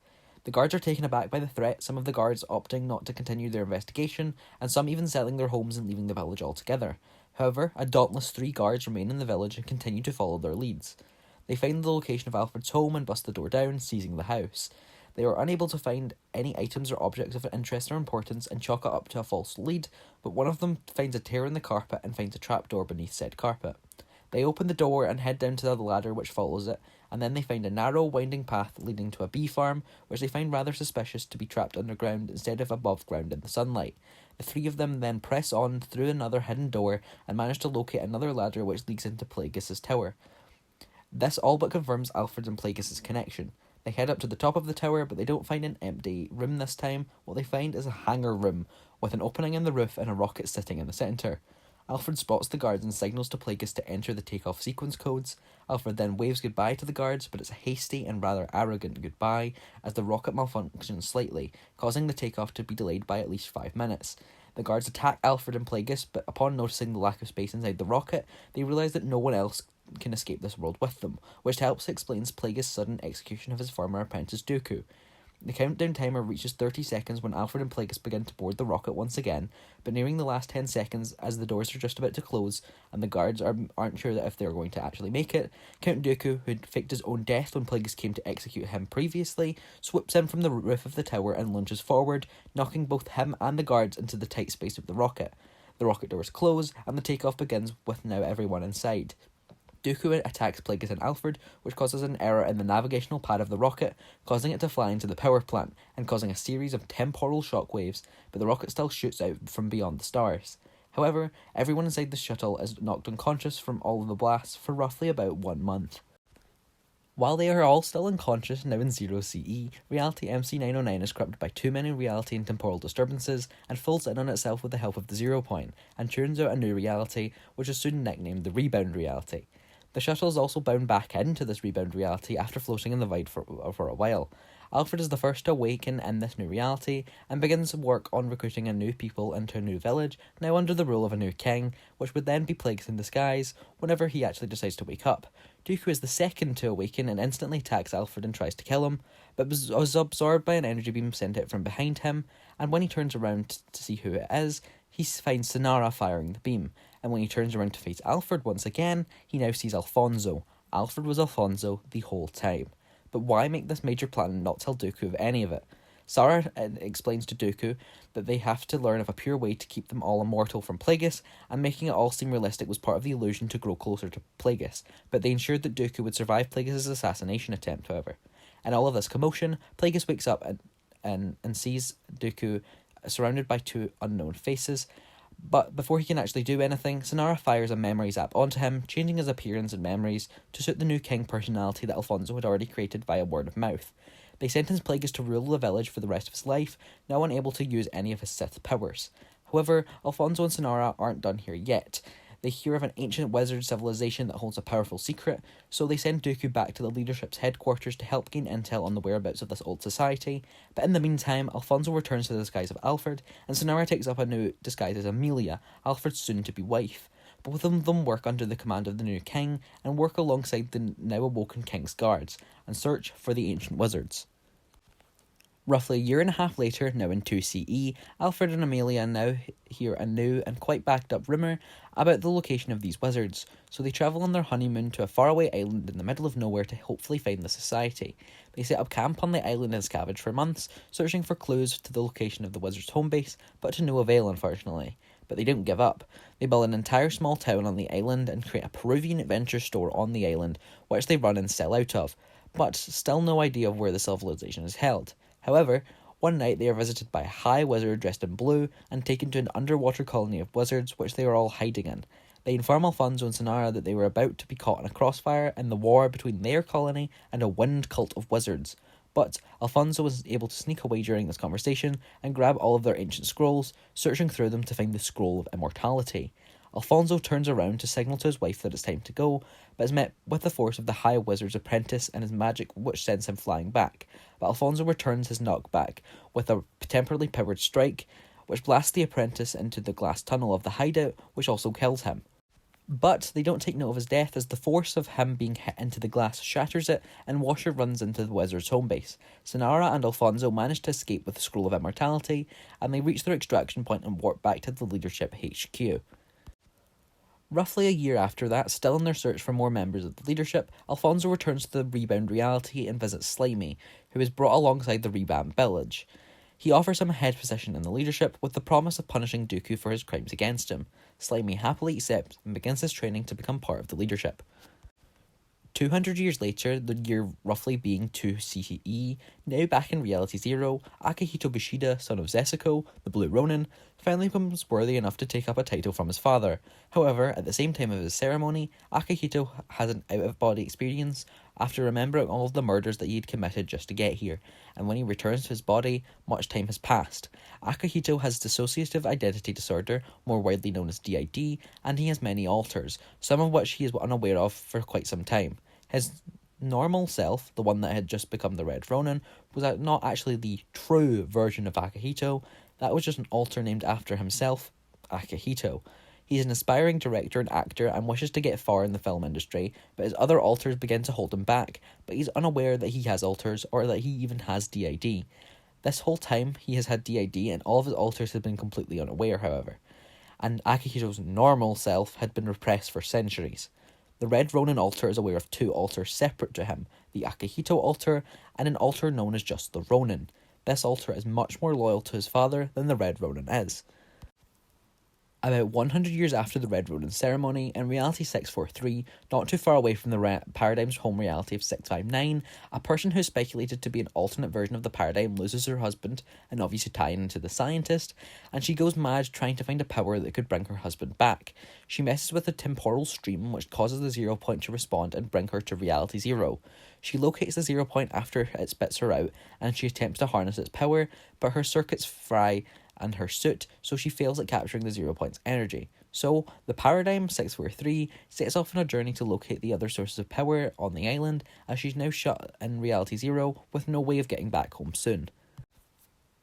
The guards are taken aback by the threat, some of the guards opting not to continue their investigation, and some even selling their homes and leaving the village altogether. However, a dauntless 3 guards remain in the village and continue to follow their leads. They find the location of Alfred's home and bust the door down, seizing the house. They are unable to find any items or objects of interest or importance and chalk it up to a false lead, but one of them finds a tear in the carpet and finds a trapdoor beneath said carpet. They open the door and head down to the ladder which follows it, and then they find a narrow, winding path leading to a bee farm, which they find rather suspicious to be trapped underground instead of above ground in the sunlight. The three of them then press on through another hidden door and manage to locate another ladder which leads into Plagueis' tower. This all but confirms Alfred and Plagueis' connection. They head up to the top of the tower, but they don't find an empty room this time. What they find is a hangar room, with an opening in the roof and a rocket sitting in the centre. Alfred spots the guards and signals to Plagueis to enter the takeoff sequence codes. Alfred then waves goodbye to the guards, but it's a hasty and rather arrogant goodbye, as the rocket malfunctions slightly, causing the takeoff to be delayed by at least 5 minutes. The guards attack Alfred and Plagueis, but upon noticing the lack of space inside the rocket, they realise that no one else can escape this world with them, which helps explains Plagueis' sudden execution of his former apprentice Dooku. The countdown timer reaches 30 seconds when Alfred and Plagueis begin to board the rocket once again, but nearing the last 10 seconds as the doors are just about to close and the guards aren't sure that if they're going to actually make it, Count Dooku, who'd faked his own death when Plagueis came to execute him previously, swoops in from the roof of the tower and lunges forward, knocking both him and the guards into the tight space of the rocket. The rocket doors close and the takeoff begins with now everyone inside. Dooku attacks Plagueis and Alfred, which causes an error in the navigational pad of the rocket, causing it to fly into the power plant, and causing a series of temporal shockwaves, but the rocket still shoots out from beyond the stars. However, everyone inside the shuttle is knocked unconscious from all of the blasts for roughly about 1 month. While they are all still unconscious now in 0 CE, reality MC909 is corrupted by too many reality and temporal disturbances and falls in on itself with the help of the 0 point, and churns out a new reality, which is soon nicknamed the Rebound Reality. The shuttle is also bound back into this rebound reality after floating in the void for a while. Alfred is the first to awaken in this new reality and begins work on recruiting a new people into a new village, now under the rule of a new king, which would then be Plagueis in disguise whenever he actually decides to wake up. Dooku is the second to awaken and instantly attacks Alfred and tries to kill him, but was absorbed by an energy beam sent out from behind him, and when he turns around to see who it is, he finds Synara firing the beam, and when he turns around to face Alfred once again, he now sees Alfonso. Alfred was Alfonso the whole time. But why make this major plan and not tell Dooku of any of it? Sarah explains to Dooku that they have to learn of a pure way to keep them all immortal from Plagueis, and making it all seem realistic was part of the illusion to grow closer to Plagueis, but they ensured that Dooku would survive Plagueis' assassination attempt, however. In all of this commotion, Plagueis wakes up and sees Dooku surrounded by two unknown faces, but before he can actually do anything, Synara fires a memories app onto him, changing his appearance and memories to suit the new king personality that Alfonso had already created via word of mouth. They sentence Plagueis to rule the village for the rest of his life, now unable to use any of his Sith powers. However, Alfonso and Synara aren't done here yet. They hear of an ancient wizard civilization that holds a powerful secret, so they send Dooku back to the leadership's headquarters to help gain intel on the whereabouts of this old society, but in the meantime, Alfonso returns to the disguise of Alfred, and Synara takes up a new disguise as Amelia, Alfred's soon-to-be wife. Both of them work under the command of the new king, and work alongside the now-awoken king's guards, and search for the ancient wizards. Roughly a year and a half later, now in 2 CE, Alfred and Amelia now hear a new and quite backed up rumour about the location of these wizards, so they travel on their honeymoon to a faraway island in the middle of nowhere to hopefully find the society. They set up camp on the island and scavenge for months, searching for clues to the location of the wizards' home base, but to no avail unfortunately. But they don't give up. They build an entire small town on the island and create a Peruvian adventure store on the island, which they run and sell out of, but still no idea of where the civilization is held. However, one night they are visited by a high wizard dressed in blue and taken to an underwater colony of wizards which they are all hiding in. They inform Alfonso and Synara that they were about to be caught in a crossfire in the war between their colony and a wind cult of wizards. But Alfonso was able to sneak away during this conversation and grab all of their ancient scrolls, searching through them to find the Scroll of Immortality. Alfonso turns around to signal to his wife that it's time to go, but is met with the force of the High Wizard's apprentice and his magic which sends him flying back. But Alfonso returns his knockback with a temporarily powered strike, which blasts the apprentice into the glass tunnel of the hideout, which also kills him. But they don't take note of his death as the force of him being hit into the glass shatters it and Washer runs into the wizard's home base. Synara and Alfonso manage to escape with the Scroll of Immortality, and they reach their extraction point and warp back to the leadership HQ. Roughly a year after that, still in their search for more members of the leadership, Alfonso returns to the Rebound reality and visits Slimy, who is brought alongside the Rebound village. He offers him a head position in the leadership with the promise of punishing Dooku for his crimes against him. Slimy happily accepts and begins his training to become part of the leadership. 200 years later, the year roughly being 2 CE, now back in Reality Zero, Akihito Bushida, son of Zesiko, the Blue Ronin, finally becomes worthy enough to take up a title from his father. However, at the same time of his ceremony, Akihito has an out-of-body experience after remembering all of the murders that he had committed just to get here, and when he returns to his body, much time has passed. Akihito has dissociative identity disorder, more widely known as DID, and he has many alters, some of which he is unaware of for quite some time. His normal self, the one that had just become the Red Ronin, was not actually the true version of Akihito. That was just an alter named after himself, Akihito. He's an aspiring director and actor and wishes to get far in the film industry, but his other alters begin to hold him back, but he's unaware that he has alters or that he even has DID. This whole time he has had DID and all of his alters have been completely unaware, however, and Akihito's normal self had been repressed for centuries. The Red Ronin alter is aware of two alters separate to him, the Akihito alter and an alter known as just the Ronin. This alter is much more loyal to his father than the Red Ronin is. About 100 years after the Red Ronin ceremony, in Reality 643, not too far away from the Paradigm's home reality of 659, a person who is speculated to be an alternate version of the Paradigm loses her husband, and obviously tying into the scientist, and she goes mad trying to find a power that could bring her husband back. She messes with the temporal stream, which causes the 0 point to respond and bring her to Reality Zero. She locates the 0 point after it spits her out, and she attempts to harness its power, but her circuits fry and her suit, so she fails at capturing the 0 point's energy. So, the Paradigm 643 sets off on a journey to locate the other sources of power on the island, as she's now shut in Reality Zero with no way of getting back home soon.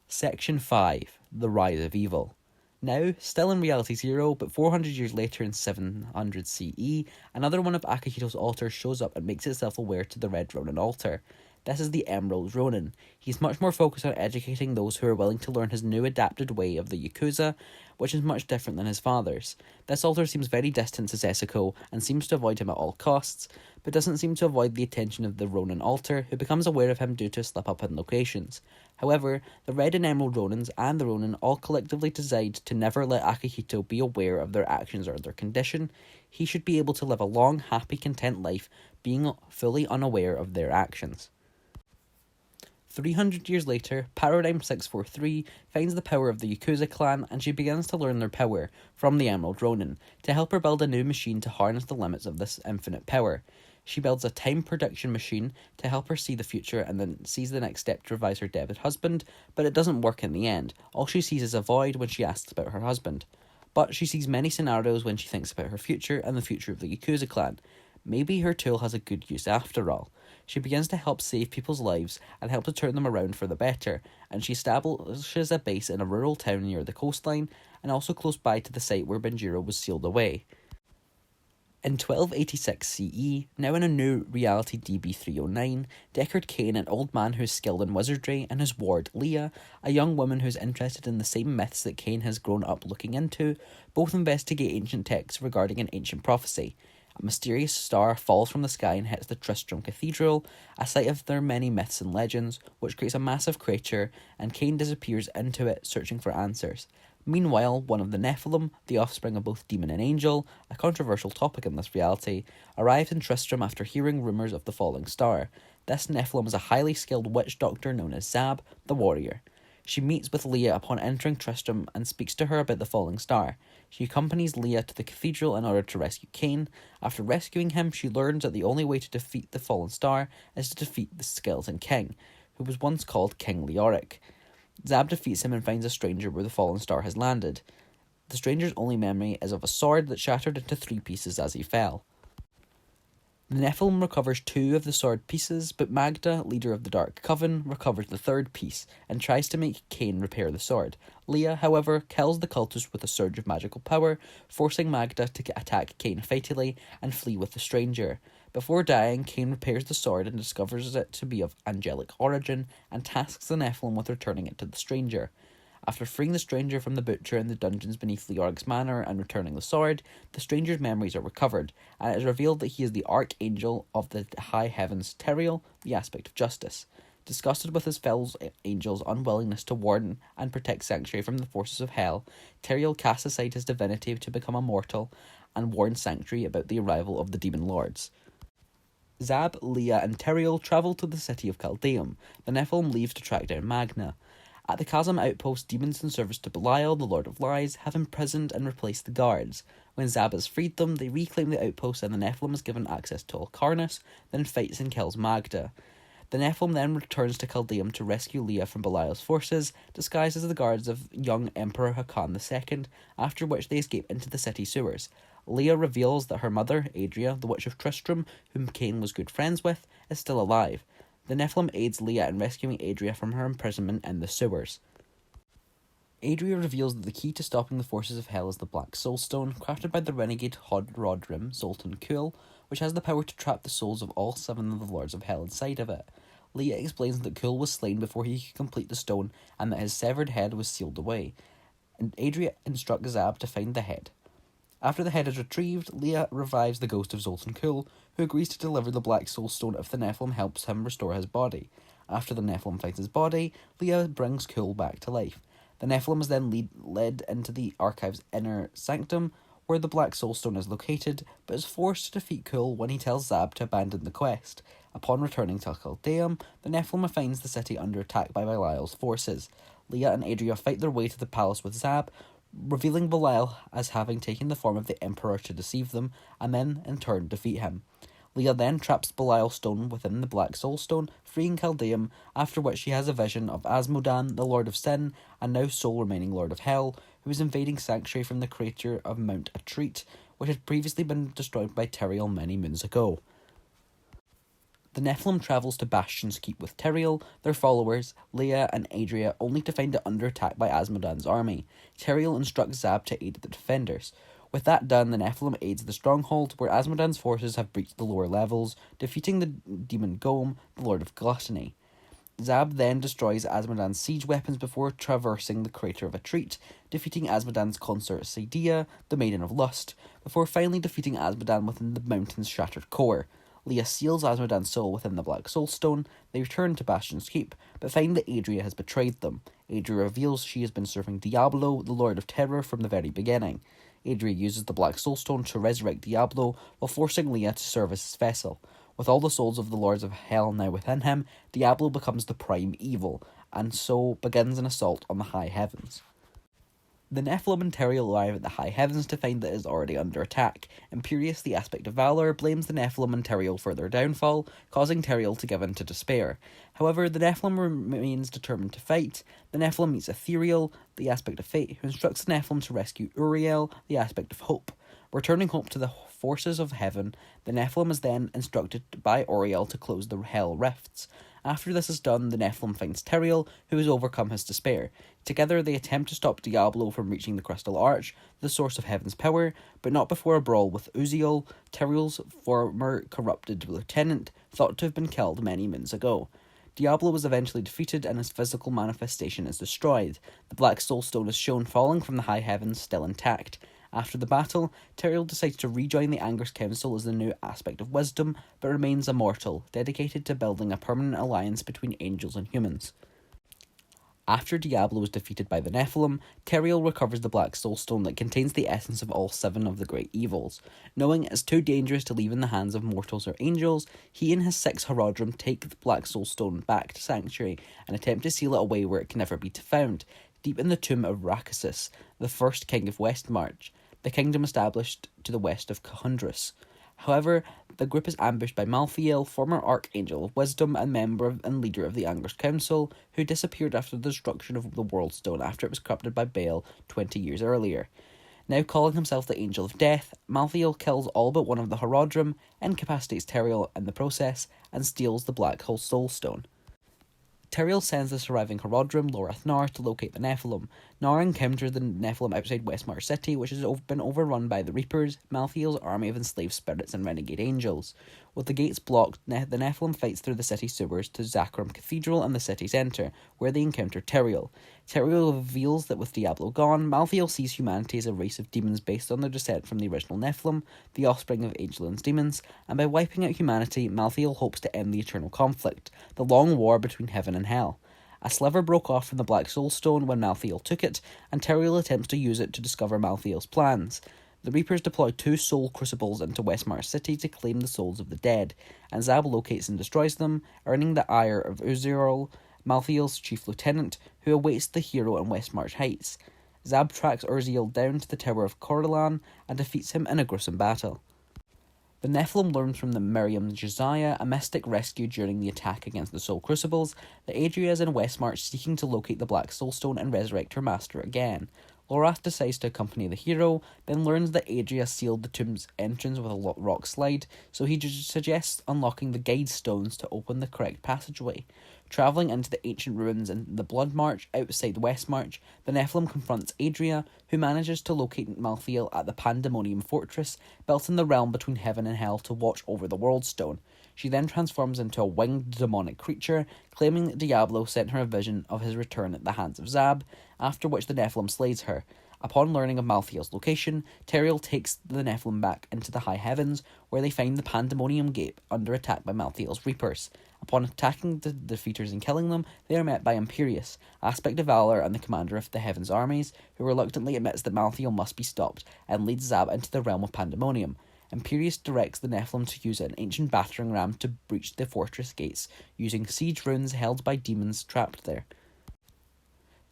Section 5. The Rise of Evil. Now, still in Reality Zero, but 400 years later in 700 CE, another one of Akihito's alters shows up and makes itself aware to the Red Ronin alter. This is the Emerald Ronin. He's much more focused on educating those who are willing to learn his new adapted way of the Yakuza, which is much different than his father's. This alter seems very distant to Zesiko and seems to avoid him at all costs, but doesn't seem to avoid the attention of the Ronin alter, who becomes aware of him due to a slip-up in locations. However, the Red and Emerald Ronins and the Ronin all collectively decide to never let Akihito be aware of their actions or their condition. He should be able to live a long, happy, content life, being fully unaware of their actions. 300 years later, Paradigm 643 finds the power of the Yakuza clan and she begins to learn their power from the Emerald Ronin to help her build a new machine to harness the limits of this infinite power. She builds a time prediction machine to help her see the future and then sees the next step to revive her dead husband, but it doesn't work in the end. All she sees is a void when she asks about her husband. But she sees many scenarios when she thinks about her future and the future of the Yakuza clan. Maybe her tool has a good use after all. She begins to help save people's lives and help to turn them around for the better, and she establishes a base in a rural town near the coastline and also close by to the site where Banjiro was sealed away. In 1286 CE, now in a new reality DB309, Deckard Cain, an old man who's skilled in wizardry, and his ward, Leah, a young woman who's interested in the same myths that Cain has grown up looking into, both investigate ancient texts regarding an ancient prophecy. A mysterious star falls from the sky and hits the Tristram Cathedral, a site of their many myths and legends, which creates a massive crater, and Cain disappears into it, searching for answers. Meanwhile, one of the Nephilim, the offspring of both demon and angel, a controversial topic in this reality, arrives in Tristram after hearing rumours of the falling star. This Nephilim is a highly skilled witch doctor known as Zab, the warrior. She meets with Leah upon entering Tristram and speaks to her about the falling star. She accompanies Leah to the cathedral in order to rescue Cain. After rescuing him, she learns that the only way to defeat the fallen star is to defeat the Skeleton King, who was once called King Leoric. Zab defeats him and finds a stranger where the fallen star has landed. The stranger's only memory is of a sword that shattered into 3 pieces as he fell. The Nephilim recovers 2 of the sword pieces, but Magda, leader of the Dark Coven, recovers the 3rd piece and tries to make Cain repair the sword. Leah, however, kills the cultist with a surge of magical power, forcing Magda to attack Cain fatally and flee with the stranger. Before dying, Cain repairs the sword and discovers it to be of angelic origin and tasks the Nephilim with returning it to the stranger. After freeing the stranger from the butcher in the dungeons beneath Leorg's manor and returning the sword, the stranger's memories are recovered, and it is revealed that he is the archangel of the high heavens, Teriel, the aspect of justice. Disgusted with his fellow angels' unwillingness to warden and protect Sanctuary from the forces of hell, Teriel casts aside his divinity to become immortal and warns Sanctuary about the arrival of the demon lords. Zab, Leah, and Teriel travel to the city of Caldeum. The Nephilim leaves to track down Magna. At the Chasm outpost, demons in service to Belial, the Lord of Lies, have imprisoned and replaced the guards. When Zab has freed them, they reclaim the outpost and the Nephilim is given access to Alcarnus, then fights and kills Magda. The Nephilim then returns to Caldeum to rescue Leah from Belial's forces, disguised as the guards of young Emperor Hakan II, after which they escape into the city sewers. Leah reveals that her mother, Adria, the Witch of Tristram, whom Cain was good friends with, is still alive. The Nephilim aids Leah in rescuing Adria from her imprisonment in the sewers. Adria reveals that the key to stopping the forces of hell is the Black Soul Stone, crafted by the renegade Hodrodrim, Zoltan Kull, which has the power to trap the souls of all 7 of the Lords of Hell inside of it. Leah explains that Kull was slain before he could complete the stone, and that his severed head was sealed away. And Adria instructs Zab to find the head. After the head is retrieved, Leah revives the ghost of Zoltan Kull, who agrees to deliver the Black Soul Stone if the Nephilim helps him restore his body. After the Nephilim finds his body, Leah brings Kull back to life. The Nephilim is then led into the Archive's inner sanctum, where the Black Soul Stone is located, but is forced to defeat Kull when he tells Zab to abandon the quest. Upon returning to Caldeum, the Nephilim finds the city under attack by Belial's forces. Leah and Adria fight their way to the palace with Zab, revealing Belial as having taken the form of the Emperor to deceive them, and then, in turn, defeat him. Leah then traps Belial's stone within the Black Soul Stone, freeing Caldeum, after which she has a vision of Asmodan, the Lord of Sin, and now sole remaining Lord of Hell, who is invading Sanctuary from the crater of Mount Atreat, which had previously been destroyed by Teriel many moons ago. The Nephilim travels to Bastion's Keep with Teriel, their followers, Leah and Adria, only to find it under attack by Asmodan's army. Teriel instructs Zab to aid the defenders. With that done, the Nephilim aids the stronghold, where Asmodan's forces have breached the lower levels, defeating the demon Gom, the Lord of Gluttony. Zab then destroys Asmodan's siege weapons before traversing the crater of Atreat, defeating Asmodan's consort Sadia, the Maiden of Lust, before finally defeating Asmodan within the mountain's shattered core. Leah seals Asmodan's soul within the Black Soul Stone. They return to Bastion's Keep, but find that Adria has betrayed them. Adria reveals she has been serving Diablo, the Lord of Terror, from the very beginning. Adria uses the Black Soul Stone to resurrect Diablo, while forcing Leah to serve as his vessel. With all the souls of the Lords of Hell now within him, Diablo becomes the prime evil, and so begins an assault on the high heavens. The Nephilim and Teriel arrive at the high heavens to find that it is already under attack. Imperius, the aspect of Valor, blames the Nephilim and Teriel for their downfall, causing Teriel to give in to despair. However, the Nephilim remains determined to fight. The Nephilim meets Ethereal, the aspect of Fate, who instructs the Nephilim to rescue Uriel, the aspect of Hope. Returning hope to the forces of heaven, the Nephilim is then instructed by Uriel to close the hell rifts. After this is done, the Nephilim finds Teriel, who has overcome his despair. Together, they attempt to stop Diablo from reaching the Crystal Arch, the source of heaven's power, but not before a brawl with Uziel, Teriel's former corrupted lieutenant, thought to have been killed many moons ago. Diablo was eventually defeated and his physical manifestation is destroyed. The Black Soul Stone is shown falling from the high heavens, still intact. After the battle, Teriel decides to rejoin the Anger's Council as the new aspect of wisdom, but remains immortal, dedicated to building a permanent alliance between angels and humans. After Diablo is defeated by the Nephilim, Teriel recovers the Black Soul Stone that contains the essence of all 7 of the great evils. Knowing it is too dangerous to leave in the hands of mortals or angels, he and his 6 Horodrim take the Black Soul Stone back to Sanctuary and attempt to seal it away where it can never be found, deep in the tomb of Rakusus, the first king of Westmarch, the kingdom established to the west of Kahundrus. However, the group is ambushed by Malthael, former Archangel of Wisdom and member and leader of the Anger's Council, who disappeared after the destruction of the World Stone after it was corrupted by Baal 20 years earlier. Now calling himself the Angel of Death, Malthael kills all but one of the Horodrim, incapacitates Teriel in the process, and steals the Black Soul Stone. Teriel sends the surviving Horodrim, Lorathnar, to locate the Nephilim. Nara encounters the Nephilim outside Westmarch City, which has been overrun by the Reapers, Malthael's army of enslaved spirits and renegade angels. With the gates blocked, the Nephilim fights through the city sewers to Zakram Cathedral and the city centre, where they encounter Teriel. Teriel reveals that with Diablo gone, Malthael sees humanity as a race of demons based on their descent from the original Nephilim, the offspring of Aegelin's demons, and by wiping out humanity, Malthael hopes to end the eternal conflict, the long war between heaven and hell. A sliver broke off from the Black Soul Stone when Malthael took it, and Teriel attempts to use it to discover Malthael's plans. The Reapers deploy 2 soul crucibles into Westmarch City to claim the souls of the dead, and Zab locates and destroys them, earning the ire of Uzziel, Malthael's chief lieutenant, who awaits the hero in Westmarch Heights. Zab tracks Urziel down to the Tower of Corellan and defeats him in a gruesome battle. The Nephilim learns from the Miriam Josiah, a mystic rescued during the attack against the Soul Crucibles, that Adria is in Westmarch seeking to locate the Black Soul Stone and resurrect her master again. Lorath decides to accompany the hero, then learns that Adria sealed the tomb's entrance with a rock slide, so he suggests unlocking the guide stones to open the correct passageway. Travelling into the ancient ruins in the Blood March outside Westmarch, the Nephilim confronts Adria, who manages to locate Malthael at the Pandemonium Fortress, built in the realm between heaven and hell to watch over the World Stone. She then transforms into a winged demonic creature, claiming that Diablo sent her a vision of his return at the hands of Zab, after which the Nephilim slays her. Upon learning of Malthael's location, Teriel takes the Nephilim back into the high heavens, where they find the Pandemonium Gate under attack by Malthael's Reapers. Upon attacking the defeaters and killing them, they are met by Imperius, aspect of Valor and the commander of the Heaven's armies, who reluctantly admits that Malthael must be stopped, and leads Zab into the realm of Pandemonium. Imperius directs the Nephilim to use an ancient battering ram to breach the fortress gates, using siege runes held by demons trapped there.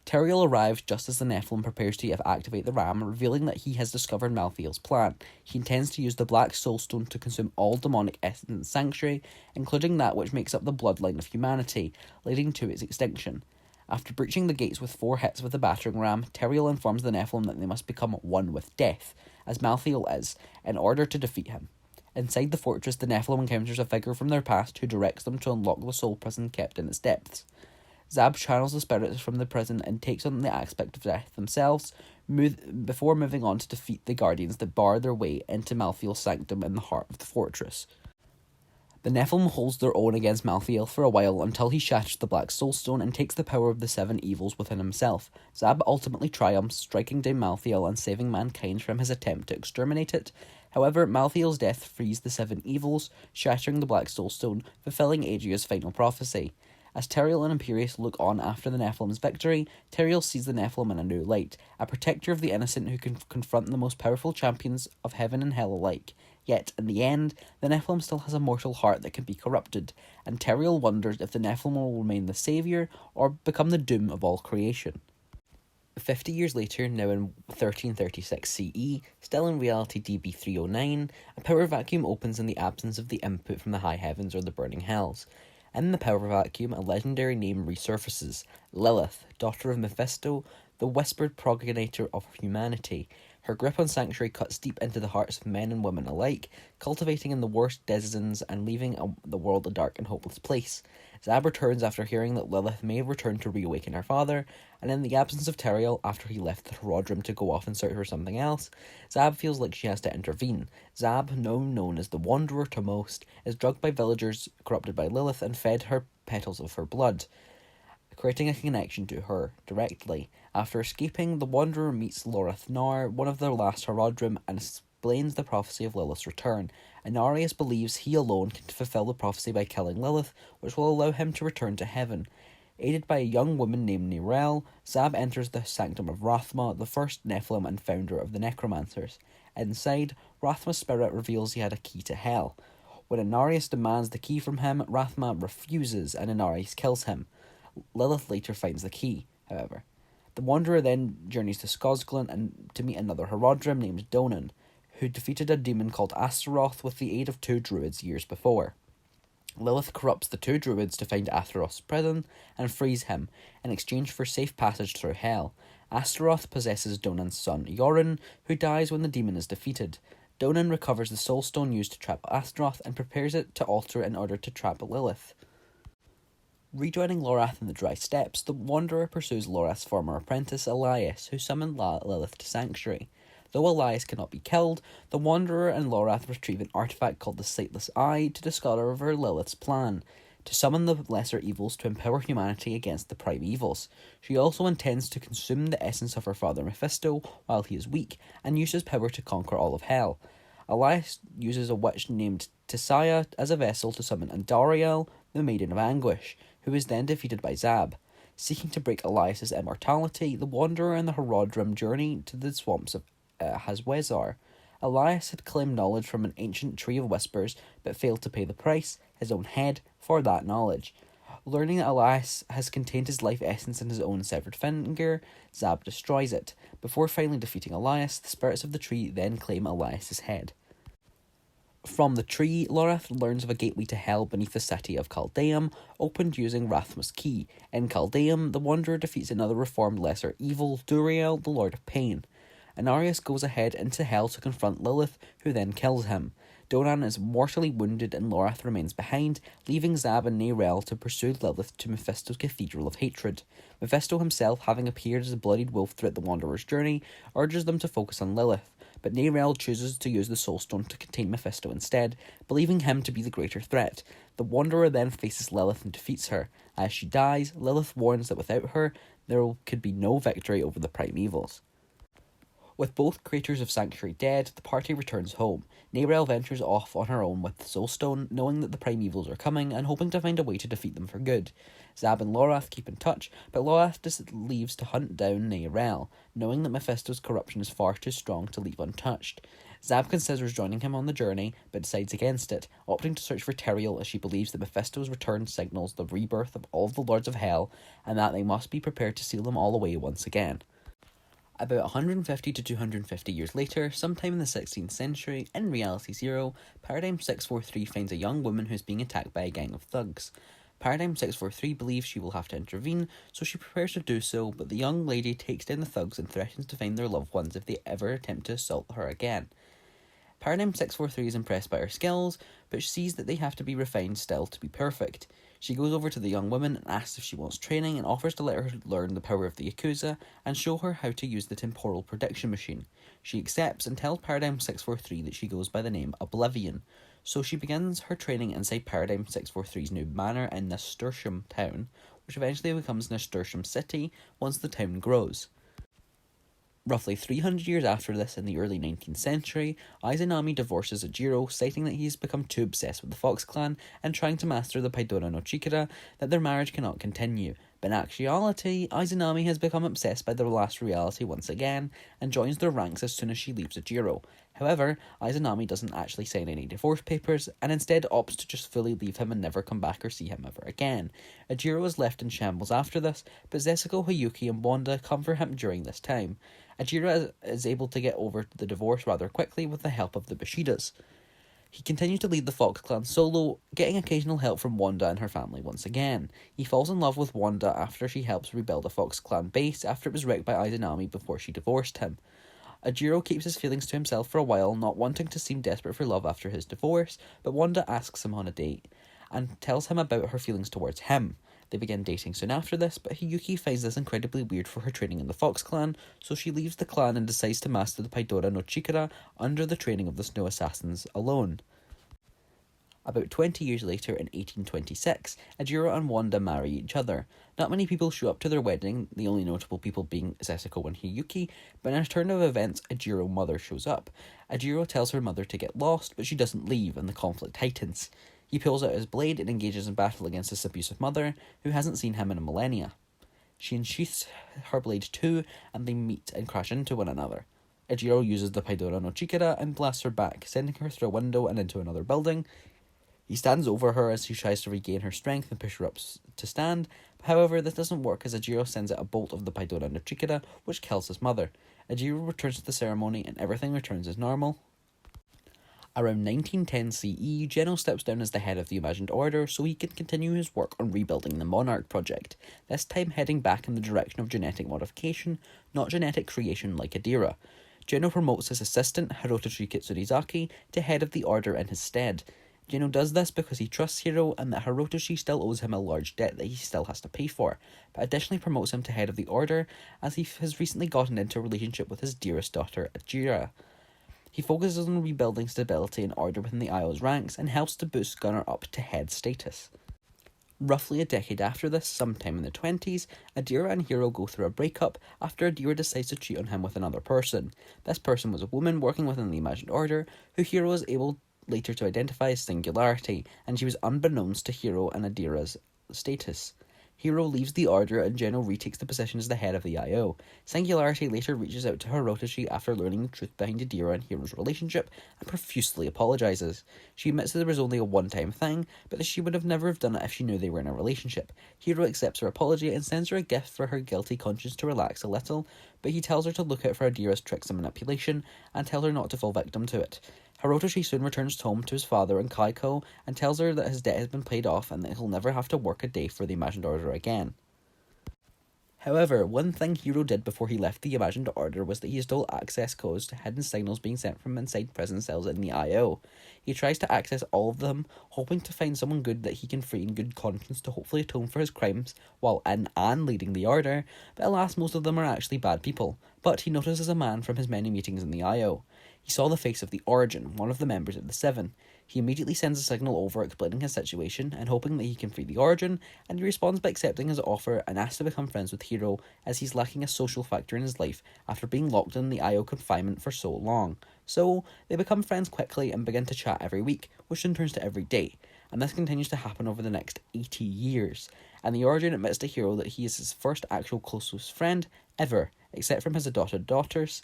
Teriel arrives just as the Nephilim prepares to activate the ram, revealing that he has discovered Malthael's plan. He intends to use the Black Soul Stone to consume all demonic essence in the sanctuary, including that which makes up the bloodline of humanity, leading to its extinction. After breaching the gates with 4 hits with the battering ram, Teriel informs the Nephilim that they must become one with death, as Malthael is, in order to defeat him. Inside the fortress, the Nephilim encounters a figure from their past who directs them to unlock the soul prison kept in its depths. Zab channels the spirits from the prison and takes on the aspect of death themselves, before moving on to defeat the guardians that bar their way into Malthael's sanctum in the heart of the fortress. The Nephilim holds their own against Malthael for a while until he shatters the Black Soul Stone and takes the power of the 7 evils within himself. Zab ultimately triumphs, striking down Malthael and saving mankind from his attempt to exterminate it. However, Malthael's death frees the 7 evils, shattering the Black Soul Stone, fulfilling Adria's final prophecy. As Teriel and Imperius look on after the Nephilim's victory, Teriel sees the Nephilim in a new light, a protector of the innocent who can confront the most powerful champions of heaven and hell alike. Yet, in the end, the Nephilim still has a mortal heart that can be corrupted, and Teriel wonders if the Nephilim will remain the saviour or become the doom of all creation. 50 years later, now in 1336 CE, still in reality DB309, a power vacuum opens in the absence of the input from the high heavens or the burning hells. In the power vacuum, a legendary name resurfaces, Lilith, daughter of Mephisto, the whispered progenitor of humanity. Her grip on Sanctuary cuts deep into the hearts of men and women alike, cultivating in the worst denizens and leaving the world a dark and hopeless place. Zab returns after hearing that Lilith may return to reawaken her father, and in the absence of Teriel, after he left the Herodrum to go off and search for something else, Zab feels like she has to intervene. Zab, now known as the Wanderer to most, is drugged by villagers corrupted by Lilith and fed her petals of her blood, creating a connection to her directly. After escaping, the Wanderer meets Lorath Nar, one of the last Herodrum, and explains the prophecy of Lilith's return. Inarius believes he alone can fulfill the prophecy by killing Lilith, which will allow him to return to heaven. Aided by a young woman named Nirel, Zab enters the sanctum of Rathma, the first Nephilim and founder of the Necromancers. Inside, Rathma's spirit reveals he had a key to hell. When Inarius demands the key from him, Rathma refuses and Inarius kills him. Lilith later finds the key, however. The Wanderer then journeys to Skosglen and to meet another Herodrum named Donan, who defeated a demon called Astaroth with the aid of 2 druids years before. Lilith corrupts the 2 druids to find Astaroth's prison and frees him, in exchange for safe passage through hell. Astaroth possesses Donan's son, Yorin, who dies when the demon is defeated. Donan recovers the soul stone used to trap Astaroth and prepares it to alter in order to trap Lilith. Rejoining Lorath in the dry steppes, the Wanderer pursues Lorath's former apprentice, Elias, who summoned Lilith to Sanctuary. Though Elias cannot be killed, the Wanderer and Lorath retrieve an artifact called the Sightless Eye to discover Lilith's plan, to summon the lesser evils to empower humanity against the prime evils. She also intends to consume the essence of her father Mephisto while he is weak, and use his power to conquer all of hell. Elias uses a witch named Tisaya as a vessel to summon Andariel, the Maiden of Anguish, who is then defeated by Zab. Seeking to break Elias's immortality, the Wanderer and the Herodrim journey to the swamps of Hazwezar. Elias had claimed knowledge from an ancient tree of whispers, but failed to pay the price, his own head, for that knowledge. Learning that Elias has contained his life essence in his own severed finger, Zab destroys it. Before finally defeating Elias, the spirits of the tree then claim Elias's head. From the tree, Lorath learns of a gateway to hell beneath the city of Caldeum, opened using Rathma's key. In Caldeum, the Wanderer defeats another reformed lesser evil, Duriel, the Lord of Pain. Anarius goes ahead into hell to confront Lilith, who then kills him. Donan is mortally wounded and Lorath remains behind, leaving Zab and Neyrel to pursue Lilith to Mephisto's Cathedral of Hatred. Mephisto himself, having appeared as a bloodied wolf throughout the Wanderer's journey, urges them to focus on Lilith, but Neyrel chooses to use the Soul Stone to contain Mephisto instead, believing him to be the greater threat. The Wanderer then faces Lilith and defeats her. As she dies, Lilith warns that without her, there could be no victory over the prime evils. With both creators of Sanctuary dead, the party returns home. Neyrel ventures off on her own with the Soul Stone, knowing that the prime evils are coming and hoping to find a way to defeat them for good. Zab and Lorath keep in touch, but Lorath leaves to hunt down Neyrel, knowing that Mephisto's corruption is far too strong to leave untouched. Zab considers joining him on the journey, but decides against it, opting to search for Teriel as she believes that Mephisto's return signals the rebirth of all of the Lords of Hell, and that they must be prepared to seal them all away once again. About 150 to 250 years later, sometime in the 16th century, in Reality Zero, Paradigm 643 finds a young woman who's being attacked by a gang of thugs. Paradigm 643 believes she will have to intervene, so she prepares to do so, but the young lady takes down the thugs and threatens to find their loved ones if they ever attempt to assault her again. Paradigm 643 is impressed by her skills, but she sees that they have to be refined still to be perfect. She goes over to the young woman and asks if she wants training and offers to let her learn the power of the Yakuza and show her how to use the temporal prediction machine. She accepts and tells Paradigm 643 that she goes by the name Oblivion, so she begins her training inside Paradigm 643's new manor in Nasturtium Town, which eventually becomes Nasturtium City once the town grows. Roughly 300 years after this, in the early 19th century, Izanami divorces Ajiro, citing that he has become too obsessed with the Fox clan and trying to master the Paidora no Chikara that their marriage cannot continue. But in actuality, Izanami has become obsessed by the last reality once again and joins their ranks as soon as she leaves Ajiro. However, Izanami doesn't actually sign any divorce papers and instead opts to just fully leave him and never come back or see him ever again. Ajiro is left in shambles after this, but Zesuko, Hayuki and Wanda comfort him during this time. Ajiro is able to get over the divorce rather quickly with the help of the Bushidas. He continues to lead the Fox clan solo, getting occasional help from Wanda and her family once again. He falls in love with Wanda after she helps rebuild a Fox clan base after it was wrecked by Izanami before she divorced him. Ajiro keeps his feelings to himself for a while, not wanting to seem desperate for love after his divorce, but Wanda asks him on a date and tells him about her feelings towards him. They begin dating soon after this, but Hayuki finds this incredibly weird for her training in the Fox clan, so she leaves the clan and decides to master the Paidora no Chikara under the training of the Snow Assassins alone. About 20 years later, in 1826, Ajiro and Wanda marry each other. Not many people show up to their wedding, the only notable people being Zesuko and Hayuki, but in a turn of events, Ajiro's mother shows up. Ajiro tells her mother to get lost, but she doesn't leave, and the conflict heightens. He pulls out his blade and engages in battle against his abusive mother, who hasn't seen him in a millennia. She unsheaths her blade too, and they meet and crash into one another. Ajiro uses the Paidora no Chikara and blasts her back, sending her through a window and into another building. He stands over her as she tries to regain her strength and push her up to stand. However, this doesn't work as Ajiro sends out a bolt of the Paidora no Chikara, which kills his mother. Ajiro returns to the ceremony and everything returns as normal. Around 1910 CE, Geno steps down as the head of the Imagined Order so he can continue his work on rebuilding the Monarch project, this time heading back in the direction of genetic modification, not genetic creation like Adira. Geno promotes his assistant, Hirotoshi Kitsurizaki, to head of the Order in his stead. Geno does this because he trusts Hiro and that Hirotoshi still owes him a large debt that he still has to pay for, but additionally promotes him to head of the order as he has recently gotten into a relationship with his dearest daughter, Ajira. He focuses on rebuilding stability and order within the IO's ranks and helps to boost Gunner up to head status. Roughly a decade after this, sometime in the 20s, Adira and Hiro go through a breakup after Adira decides to cheat on him with another person. This person was a woman working within the Imagined Order, who Hiro was able later to identify as Singularity, and she was unbeknownst to Hiro and Adira's status. Hiro leaves the Order and Geno retakes the position as the head of the IO. Singularity later reaches out to Hirotoshi after learning the truth behind Adira and Hiro's relationship and profusely apologises. She admits that there was only a one-time thing, but that she would have never have done it if she knew they were in a relationship. Hiro accepts her apology and sends her a gift for her guilty conscience to relax a little, but he tells her to look out for Adira's tricks and manipulation and tell her not to fall victim to it. Hirotoshi soon returns home to his father and Kaiko and tells her that his debt has been paid off and that he'll never have to work a day for the Imagined Order again. However, one thing Hiro did before he left the Imagined Order was that he stole access codes to hidden signals being sent from inside prison cells in the IO. He tries to access all of them, hoping to find someone good that he can free in good conscience to hopefully atone for his crimes while in and leading the Order, but alas, most of them are actually bad people. But he notices a man from his many meetings in the IO. He saw the face of the Origin, one of the members of the Seven. He immediately sends a signal over explaining his situation and hoping that he can free the Origin, and he responds by accepting his offer and asks to become friends with Hiro as he's lacking a social factor in his life after being locked in the IO confinement for so long. So, they become friends quickly and begin to chat every week, which soon turns to every day, and this continues to happen over the next 80 years. And the Origin admits to Hiro that he is his first actual closest friend ever, except from his adopted daughters.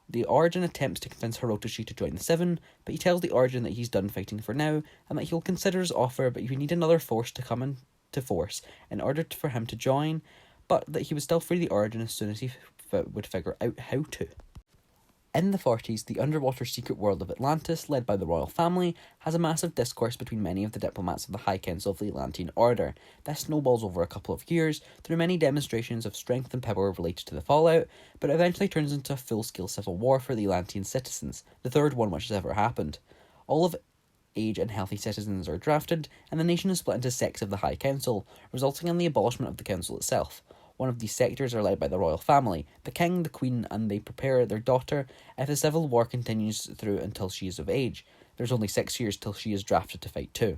The Origin attempts to convince Hirotoshi to join the Seven, but he tells the Origin that he's done fighting for now, and that he'll consider his offer, but he would need another force to come into force in order for him to join, but that he would still free the Origin as soon as he would figure out how to. In the 40s, the underwater secret world of Atlantis, led by the royal family, has a massive discourse between many of the diplomats of the High Council of the Atlantean Order. This snowballs over a couple of years through many demonstrations of strength and power related to the fallout, but it eventually turns into a full-scale civil war for the Atlantean citizens, the third one which has ever happened. All of age and healthy citizens are drafted, and the nation is split into sects of the High Council, resulting in the abolishment of the council itself. One of these sectors are led by the royal family, the king, the queen, and they prepare their daughter if the civil war continues through until she is of age. There's only 6 years till she is drafted to fight too.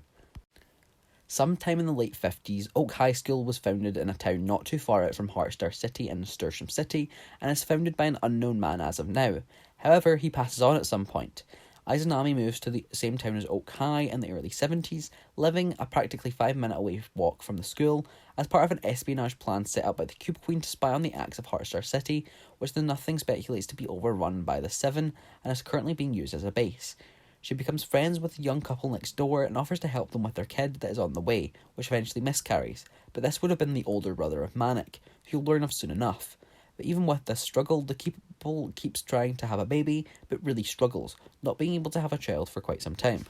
Sometime in the late 50s, Oak High School was founded in a town not too far out from Heartstar City in Stursham City, and is founded by an unknown man as of now. However, he passes on at some point. Izanami moves to the same town as Oak High in the early 70s, living a practically 5-minute away walk from the school, as part of an espionage plan set up by the Cube Queen to spy on the acts of Heartstar City, which the Nothing speculates to be overrun by the Seven, and is currently being used as a base. She becomes friends with the young couple next door and offers to help them with their kid that is on the way, which eventually miscarries, but this would have been the older brother of Manic, who you'll learn of soon enough. But even with this struggle, the couple keeps trying to have a baby, but really struggles, not being able to have a child for quite some time.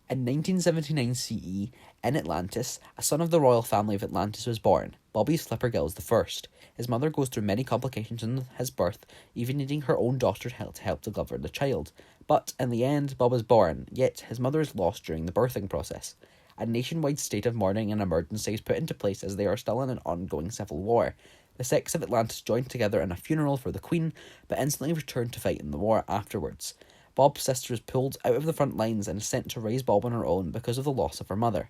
In 1979 CE, in Atlantis, a son of the royal family of Atlantis was born, Bobby Slippergills I. His mother goes through many complications in his birth, even needing her own daughter to help deliver the child. But, in the end, Bob is born, yet his mother is lost during the birthing process. A nationwide state of mourning and emergency is put into place as they are still in an ongoing civil war. The sects of Atlantis join together in a funeral for the Queen, but instantly return to fight in the war afterwards. Bob's sister is pulled out of the front lines and is sent to raise Bob on her own because of the loss of her mother.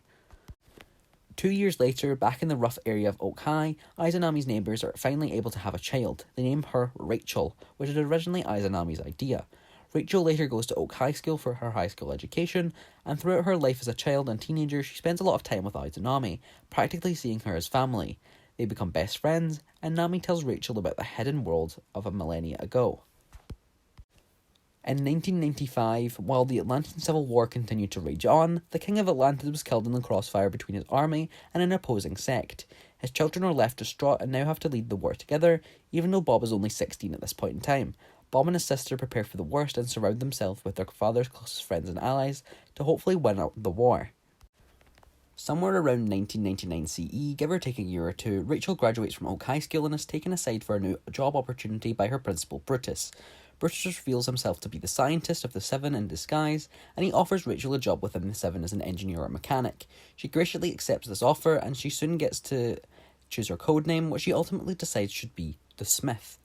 2 years later, back in the rough area of Oak High, Izanami's neighbours are finally able to have a child. They name her Rachel, which is originally Izanami's idea. Rachel later goes to Oak High School for her high school education, and throughout her life as a child and teenager, she spends a lot of time with Izanami, practically seeing her as family. They become best friends, and Nami tells Rachel about the hidden world of a millennia ago. In 1995, while the Atlantean Civil War continued to rage on, the King of Atlantis was killed in the crossfire between his army and an opposing sect. His children are left distraught and now have to lead the war together, even though Bob is only 16 at this point in time. Bob and his sister prepare for the worst and surround themselves with their father's closest friends and allies to hopefully win out the war. Somewhere around 1999 CE, give or take a year or two, Rachel graduates from Oak High School and is taken aside for a new job opportunity by her principal, Brutus. Brutus reveals himself to be the scientist of the Seven in disguise, and he offers Rachel a job within the Seven as an engineer or mechanic. She graciously accepts this offer, and she soon gets to choose her codename, which she ultimately decides should be the Smith.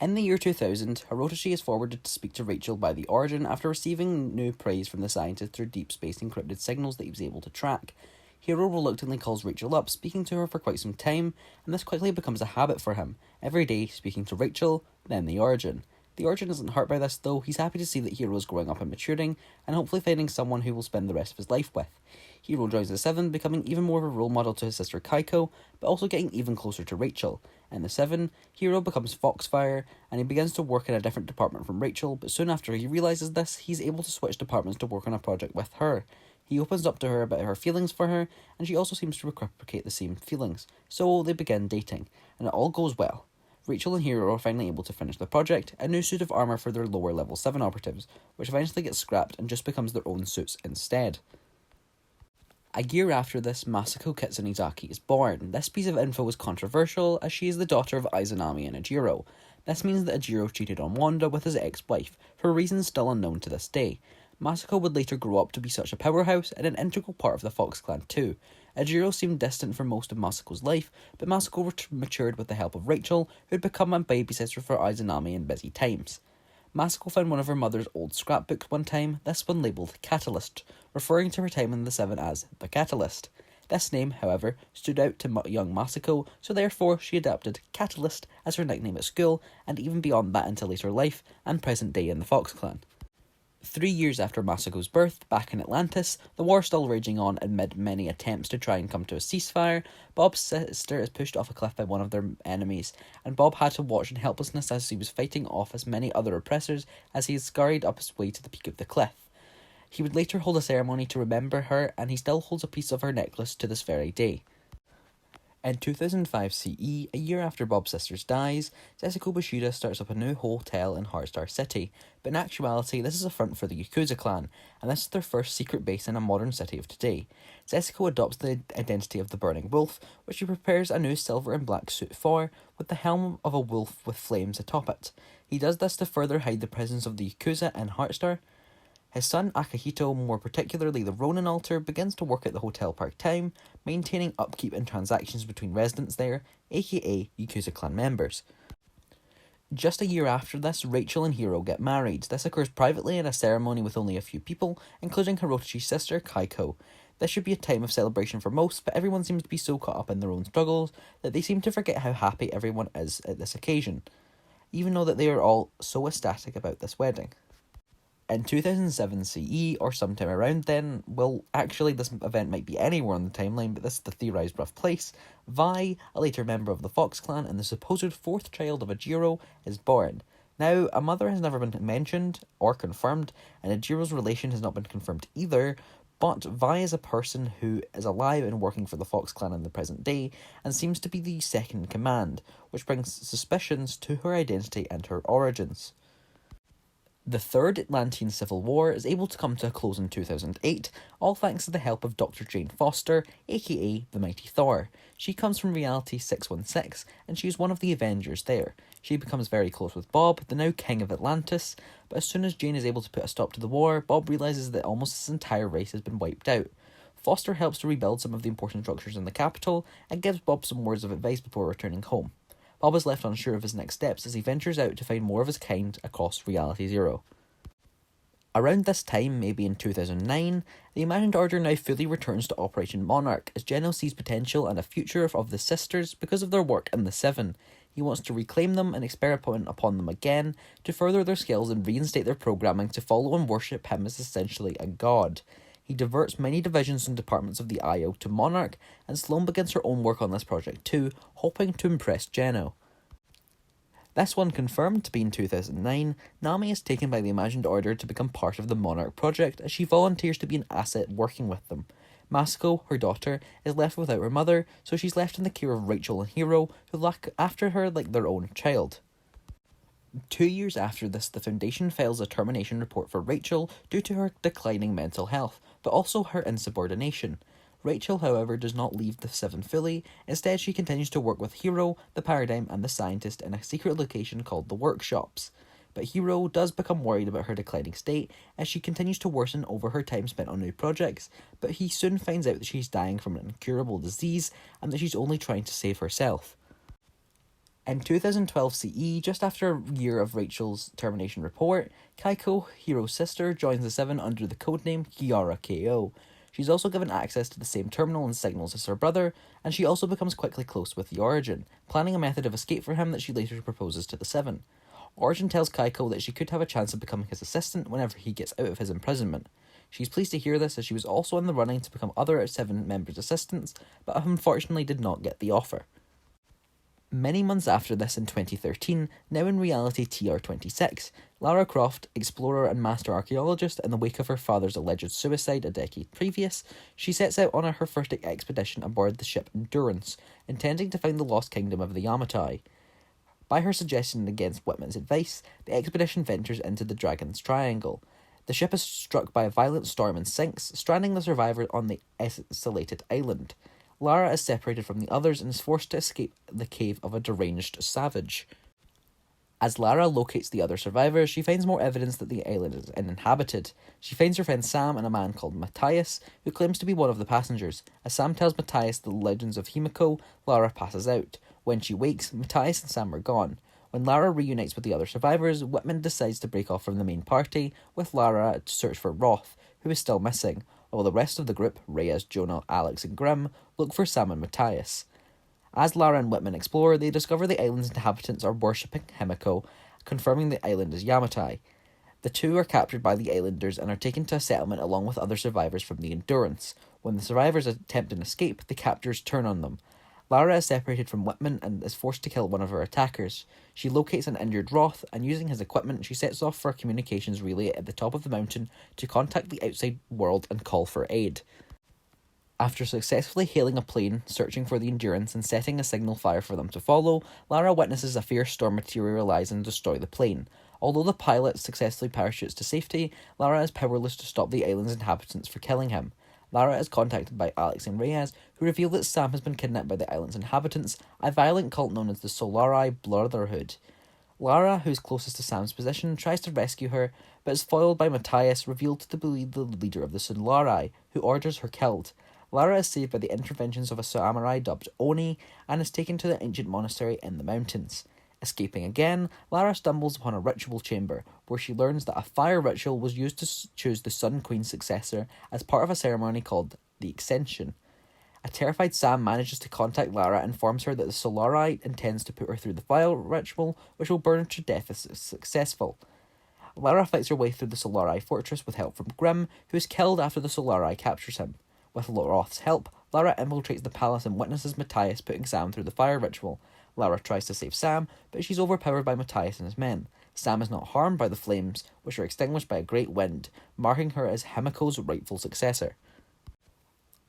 In the year 2000, Hirotoshi is forwarded to speak to Rachel by the Origin after receiving new praise from the scientist through deep space encrypted signals that he was able to track. Hiro reluctantly calls Rachel up, speaking to her for quite some time, and this quickly becomes a habit for him, every day speaking to Rachel, then the Origin. The Origin isn't hurt by this though. He's happy to see that Hiro is growing up and maturing, and hopefully finding someone who will spend the rest of his life with. Hiro joins the Seven, becoming even more of a role model to his sister Kaiko, but also getting even closer to Rachel. In the Seven, Hiro becomes Foxfire, and he begins to work in a different department from Rachel, but soon after he realises this, he's able to switch departments to work on a project with her. He opens up to her about her feelings for her, and she also seems to reciprocate the same feelings, so they begin dating, and it all goes well. Rachel and Hiro are finally able to finish the project, a new suit of armour for their lower level 7 operatives, which eventually gets scrapped and just becomes their own suits instead. A year after this, Masako Kitsunezaki is born. This piece of info is controversial, as she is the daughter of Izanami and Ejiro. This means that Ejiro cheated on Wanda with his ex-wife, for reasons still unknown to this day. Masako would later grow up to be such a powerhouse and an integral part of the Fox clan too. Ejiro seemed distant for most of Masako's life, but Masako matured with the help of Rachel, who had become a babysitter for Izanami in busy times. Masako found one of her mother's old scrapbooks one time, this one labelled Catalyst, referring to her time in the Seven as the Catalyst. This name, however, stood out to young Masako, so therefore she adopted Catalyst as her nickname at school, and even beyond that into later life and present day in the Fox clan. 3 years after Masako's birth, back in Atlantis, the war still raging on amid many attempts to try and come to a ceasefire, Bob's sister is pushed off a cliff by one of their enemies, and Bob had to watch in helplessness as he was fighting off as many other oppressors as he scurried up his way to the peak of the cliff. He would later hold a ceremony to remember her, and he still holds a piece of her necklace to this very day. In 2005 CE, a year after Bob's sister dies, Setsuko Bushido starts up a new hotel in Heartstar City, but in actuality this is a front for the Yakuza clan, and this is their first secret base in a modern city of today. Setsuko adopts the identity of the Burning Wolf, which he prepares a new silver and black suit for, with the helm of a wolf with flames atop it. He does this to further hide the presence of the Yakuza in Heartstar. His son Akihito, more particularly the Ronin altar, begins to work at the hotel part-time, maintaining upkeep and transactions between residents there, aka Yakuza clan members. Just a year after this, Rachel and Hiro get married. This occurs privately in a ceremony with only a few people, including Hirotoshi's sister, Kaiko. This should be a time of celebration for most, but everyone seems to be so caught up in their own struggles that they seem to forget how happy everyone is at this occasion, even though that they are all so ecstatic about this wedding. In 2007 CE, or sometime around then, well, actually this event might be anywhere on the timeline, but this is the theorised rough place, Vi, a later member of the Fox clan and the supposed fourth child of Ejiro, is born. Now, a mother has never been mentioned or confirmed, and Ejiro's relation has not been confirmed either, but Vi is a person who is alive and working for the Fox clan in the present day, and seems to be the second in command, which brings suspicions to her identity and her origins. The Third Atlantean Civil War is able to come to a close in 2008, all thanks to the help of Dr. Jane Foster, aka the Mighty Thor. She comes from Reality 616, and she is one of the Avengers there. She becomes very close with Bob, the now King of Atlantis, but as soon as Jane is able to put a stop to the war, Bob realises that almost his entire race has been wiped out. Foster helps to rebuild some of the important structures in the capital, and gives Bob some words of advice before returning home. Bob is left unsure of his next steps as he ventures out to find more of his kind across Reality Zero. Around this time, maybe in 2009, the Imagined Order now fully returns to Operation Monarch as Geno sees potential and a future of the sisters because of their work in the Seven. He wants to reclaim them and experiment upon them again to further their skills and reinstate their programming to follow and worship him as essentially a god. He diverts many divisions and departments of the IO to Monarch, and Sloane begins her own work on this project too, hoping to impress Geno. This one confirmed to be in 2009, Nami is taken by the Imagined Order to become part of the Monarch project as she volunteers to be an asset working with them. Masako, her daughter, is left without her mother, so she's left in the care of Rachel and Hiro, who look after her like their own child. 2 years after this, the Foundation files a termination report for Rachel due to her declining mental health, but also her insubordination. Rachel, however, does not leave the Seven fully. Instead, she continues to work with Hiro, the Paradigm, and the Scientist in a secret location called the Workshops. but Hiro does become worried about her declining state as she continues to worsen over her time spent on new projects, but he soon finds out that she's dying from an incurable disease and that she's only trying to save herself. In 2012 CE, just after a year of Rachel's termination report, Kaiko, Hiro's sister, joins the Seven under the codename Kiara KO. She's also given access to the same terminal and signals as her brother, and she also becomes quickly close with the Origin, planning a method of escape for him that she later proposes to the Seven. Origin tells Kaiko that she could have a chance of becoming his assistant whenever he gets out of his imprisonment. She's pleased to hear this as she was also in the running to become other Seven members' assistants, but unfortunately did not get the offer. Many months after this in 2013, now in reality TR26, Lara Croft, explorer and master archaeologist in the wake of her father's alleged suicide a decade previous, she sets out on her first expedition aboard the ship Endurance, intending to find the lost kingdom of the Yamatai. By her suggestion and against Whitman's advice, the expedition ventures into the Dragon's Triangle. The ship is struck by a violent storm and sinks, stranding the survivors on the isolated island. Lara is separated from the others and is forced to escape the cave of a deranged savage. As Lara locates the other survivors, she finds more evidence that the island is uninhabited. She finds her friend Sam and a man called Matthias, who claims to be one of the passengers. As Sam tells Matthias the legends of Himiko, Lara passes out. When she wakes, Matthias and Sam are gone. When Lara reunites with the other survivors, Whitman decides to break off from the main party, with Lara to search for Roth, who is still missing, while the rest of the group, Reyes, Jonah, Alex and Grimm, look for Sam and Matthias. As Lara and Whitman explore, they discover the island's inhabitants are worshipping Himiko, confirming the island is Yamatai. The two are captured by the islanders and are taken to a settlement along with other survivors from the Endurance. When the survivors attempt an escape, the captors turn on them. Lara is separated from Whitman and is forced to kill one of her attackers. She locates an injured Roth, and using his equipment, she sets off for a communications relay at the top of the mountain to contact the outside world and call for aid. After successfully hailing a plane, searching for the Endurance, and setting a signal fire for them to follow, Lara witnesses a fierce storm materialise and destroy the plane. Although the pilot successfully parachutes to safety, Lara is powerless to stop the island's inhabitants from killing him. Lara is contacted by Alex and Reyes, who reveal that Sam has been kidnapped by the island's inhabitants, a violent cult known as the Solari Brotherhood. Lara, who is closest to Sam's position, tries to rescue her, but is foiled by Matthias, revealed to be the leader of the Solari, who orders her killed. Lara is saved by the interventions of a samurai dubbed Oni, and is taken to the ancient monastery in the mountains. Escaping again, Lara stumbles upon a ritual chamber, where she learns that a fire ritual was used to choose the Sun Queen's successor as part of a ceremony called the Ascension. A terrified Sam manages to contact Lara and informs her that the Solari intends to put her through the fire ritual, which will burn her to death if successful. Lara fights her way through the Solari fortress with help from Grimm, who is killed after the Solari captures him. With Roth's help, Lara infiltrates the palace and witnesses Matthias putting Sam through the fire ritual. Lara tries to save Sam, but she's overpowered by Matthias and his men. Sam is not harmed by the flames, which are extinguished by a great wind, marking her as Himiko's rightful successor.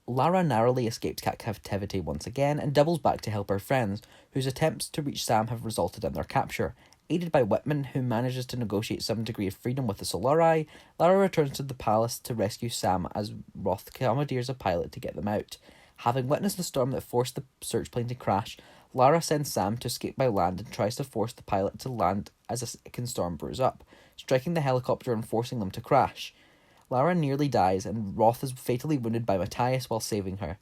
Lara narrowly escapes captivity once again and doubles back to help her friends, whose attempts to reach Sam have resulted in their capture. Aided by Whitman, who manages to negotiate some degree of freedom with the Solari, Lara returns to the palace to rescue Sam as Roth commandeers a pilot to get them out. Having witnessed the storm that forced the search plane to crash, Lara sends Sam to escape by land and tries to force the pilot to land as a second storm brews up, striking the helicopter and forcing them to crash. Lara nearly dies, and Roth is fatally wounded by Matthias while saving her.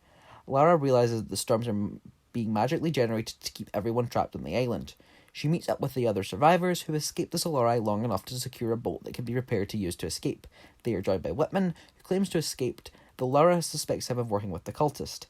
Lara realises that the storms are being magically generated to keep everyone trapped on the island. She meets up with the other survivors, who escaped the Solari long enough to secure a boat that can be repaired to use to escape. They are joined by Whitman, who claims to have escaped, though Lara suspects him of working with the cultist.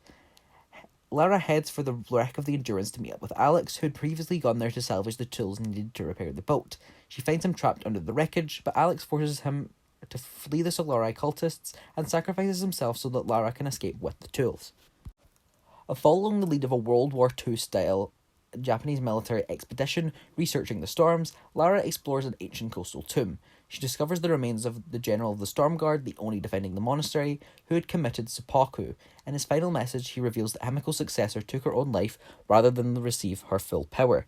Lara heads for the wreck of the Endurance to meet up with Alex, who had previously gone there to salvage the tools needed to repair the boat. She finds him trapped under the wreckage, but Alex forces him to flee the Solari cultists and sacrifices himself so that Lara can escape with the tools. Following the lead of a World War II-style Japanese military expedition researching the storms, Lara explores an ancient coastal tomb. She discovers the remains of the general of the Storm Guard, the Oni defending the monastery, who had committed seppuku. In his final message, he reveals that Himiko's successor took her own life rather than receive her full power,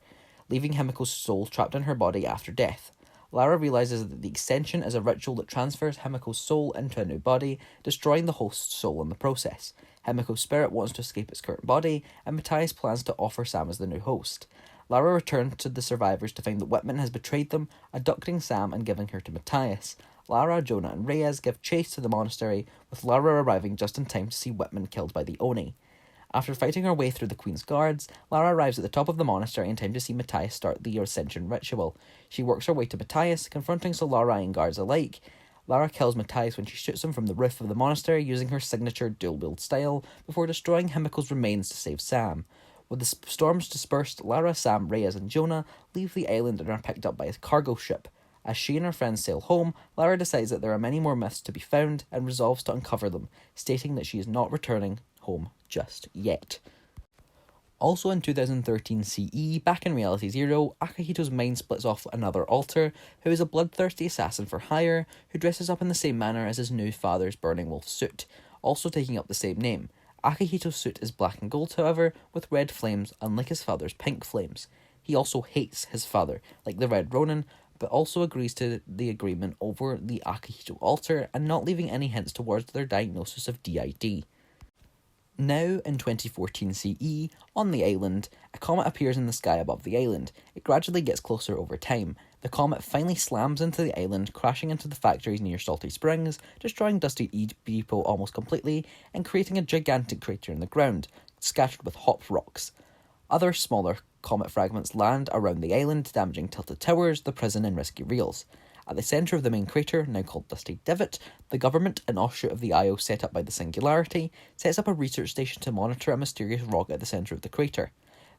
leaving Himiko's soul trapped in her body after death. Lara realises that the Ascension is a ritual that transfers Himiko's soul into a new body, destroying the host's soul in the process. Himiko's spirit wants to escape its current body, and Matthias plans to offer Sam as the new host. Lara returns to the survivors to find that Whitman has betrayed them, abducting Sam and giving her to Matthias. Lara, Jonah and Reyes give chase to the monastery, with Lara arriving just in time to see Whitman killed by the Oni. After fighting her way through the Queen's guards, Lara arrives at the top of the monastery in time to see Matthias start the ascension ritual. She works her way to Matthias, confronting Solari and guards alike. Lara kills Matthias when she shoots him from the roof of the monastery using her signature dual-wield style, before destroying Himiko's remains to save Sam. With the storms dispersed, Lara, Sam, Reyes and Jonah leave the island and are picked up by a cargo ship. As she and her friends sail home, Lara decides that there are many more myths to be found and resolves to uncover them, stating that she is not returning home just yet. Also in 2013 CE, back in Reality Zero, Akihito's mind splits off another alter, who is a bloodthirsty assassin for hire, who dresses up in the same manner as his new father's Burning Wolf suit, also taking up the same name. Akihito's suit is black and gold, however, with red flames, unlike his father's pink flames. He also hates his father, like the Red Ronin, but also agrees to the agreement over the Akihito altar and not leaving any hints towards their diagnosis of DID. Now, in 2014 CE, on the island, a comet appears in the sky above the island. It gradually gets closer over time. The comet finally slams into the island, crashing into the factories near Salty Springs, destroying Dusty Depot almost completely, and creating a gigantic crater in the ground, scattered with hop rocks. Other smaller comet fragments land around the island, damaging Tilted Towers, the prison and risky reels. At the centre of the main crater, now called Dusty Divot, the government, an offshoot of the IO set up by the Singularity, sets up a research station to monitor a mysterious rock at the centre of the crater.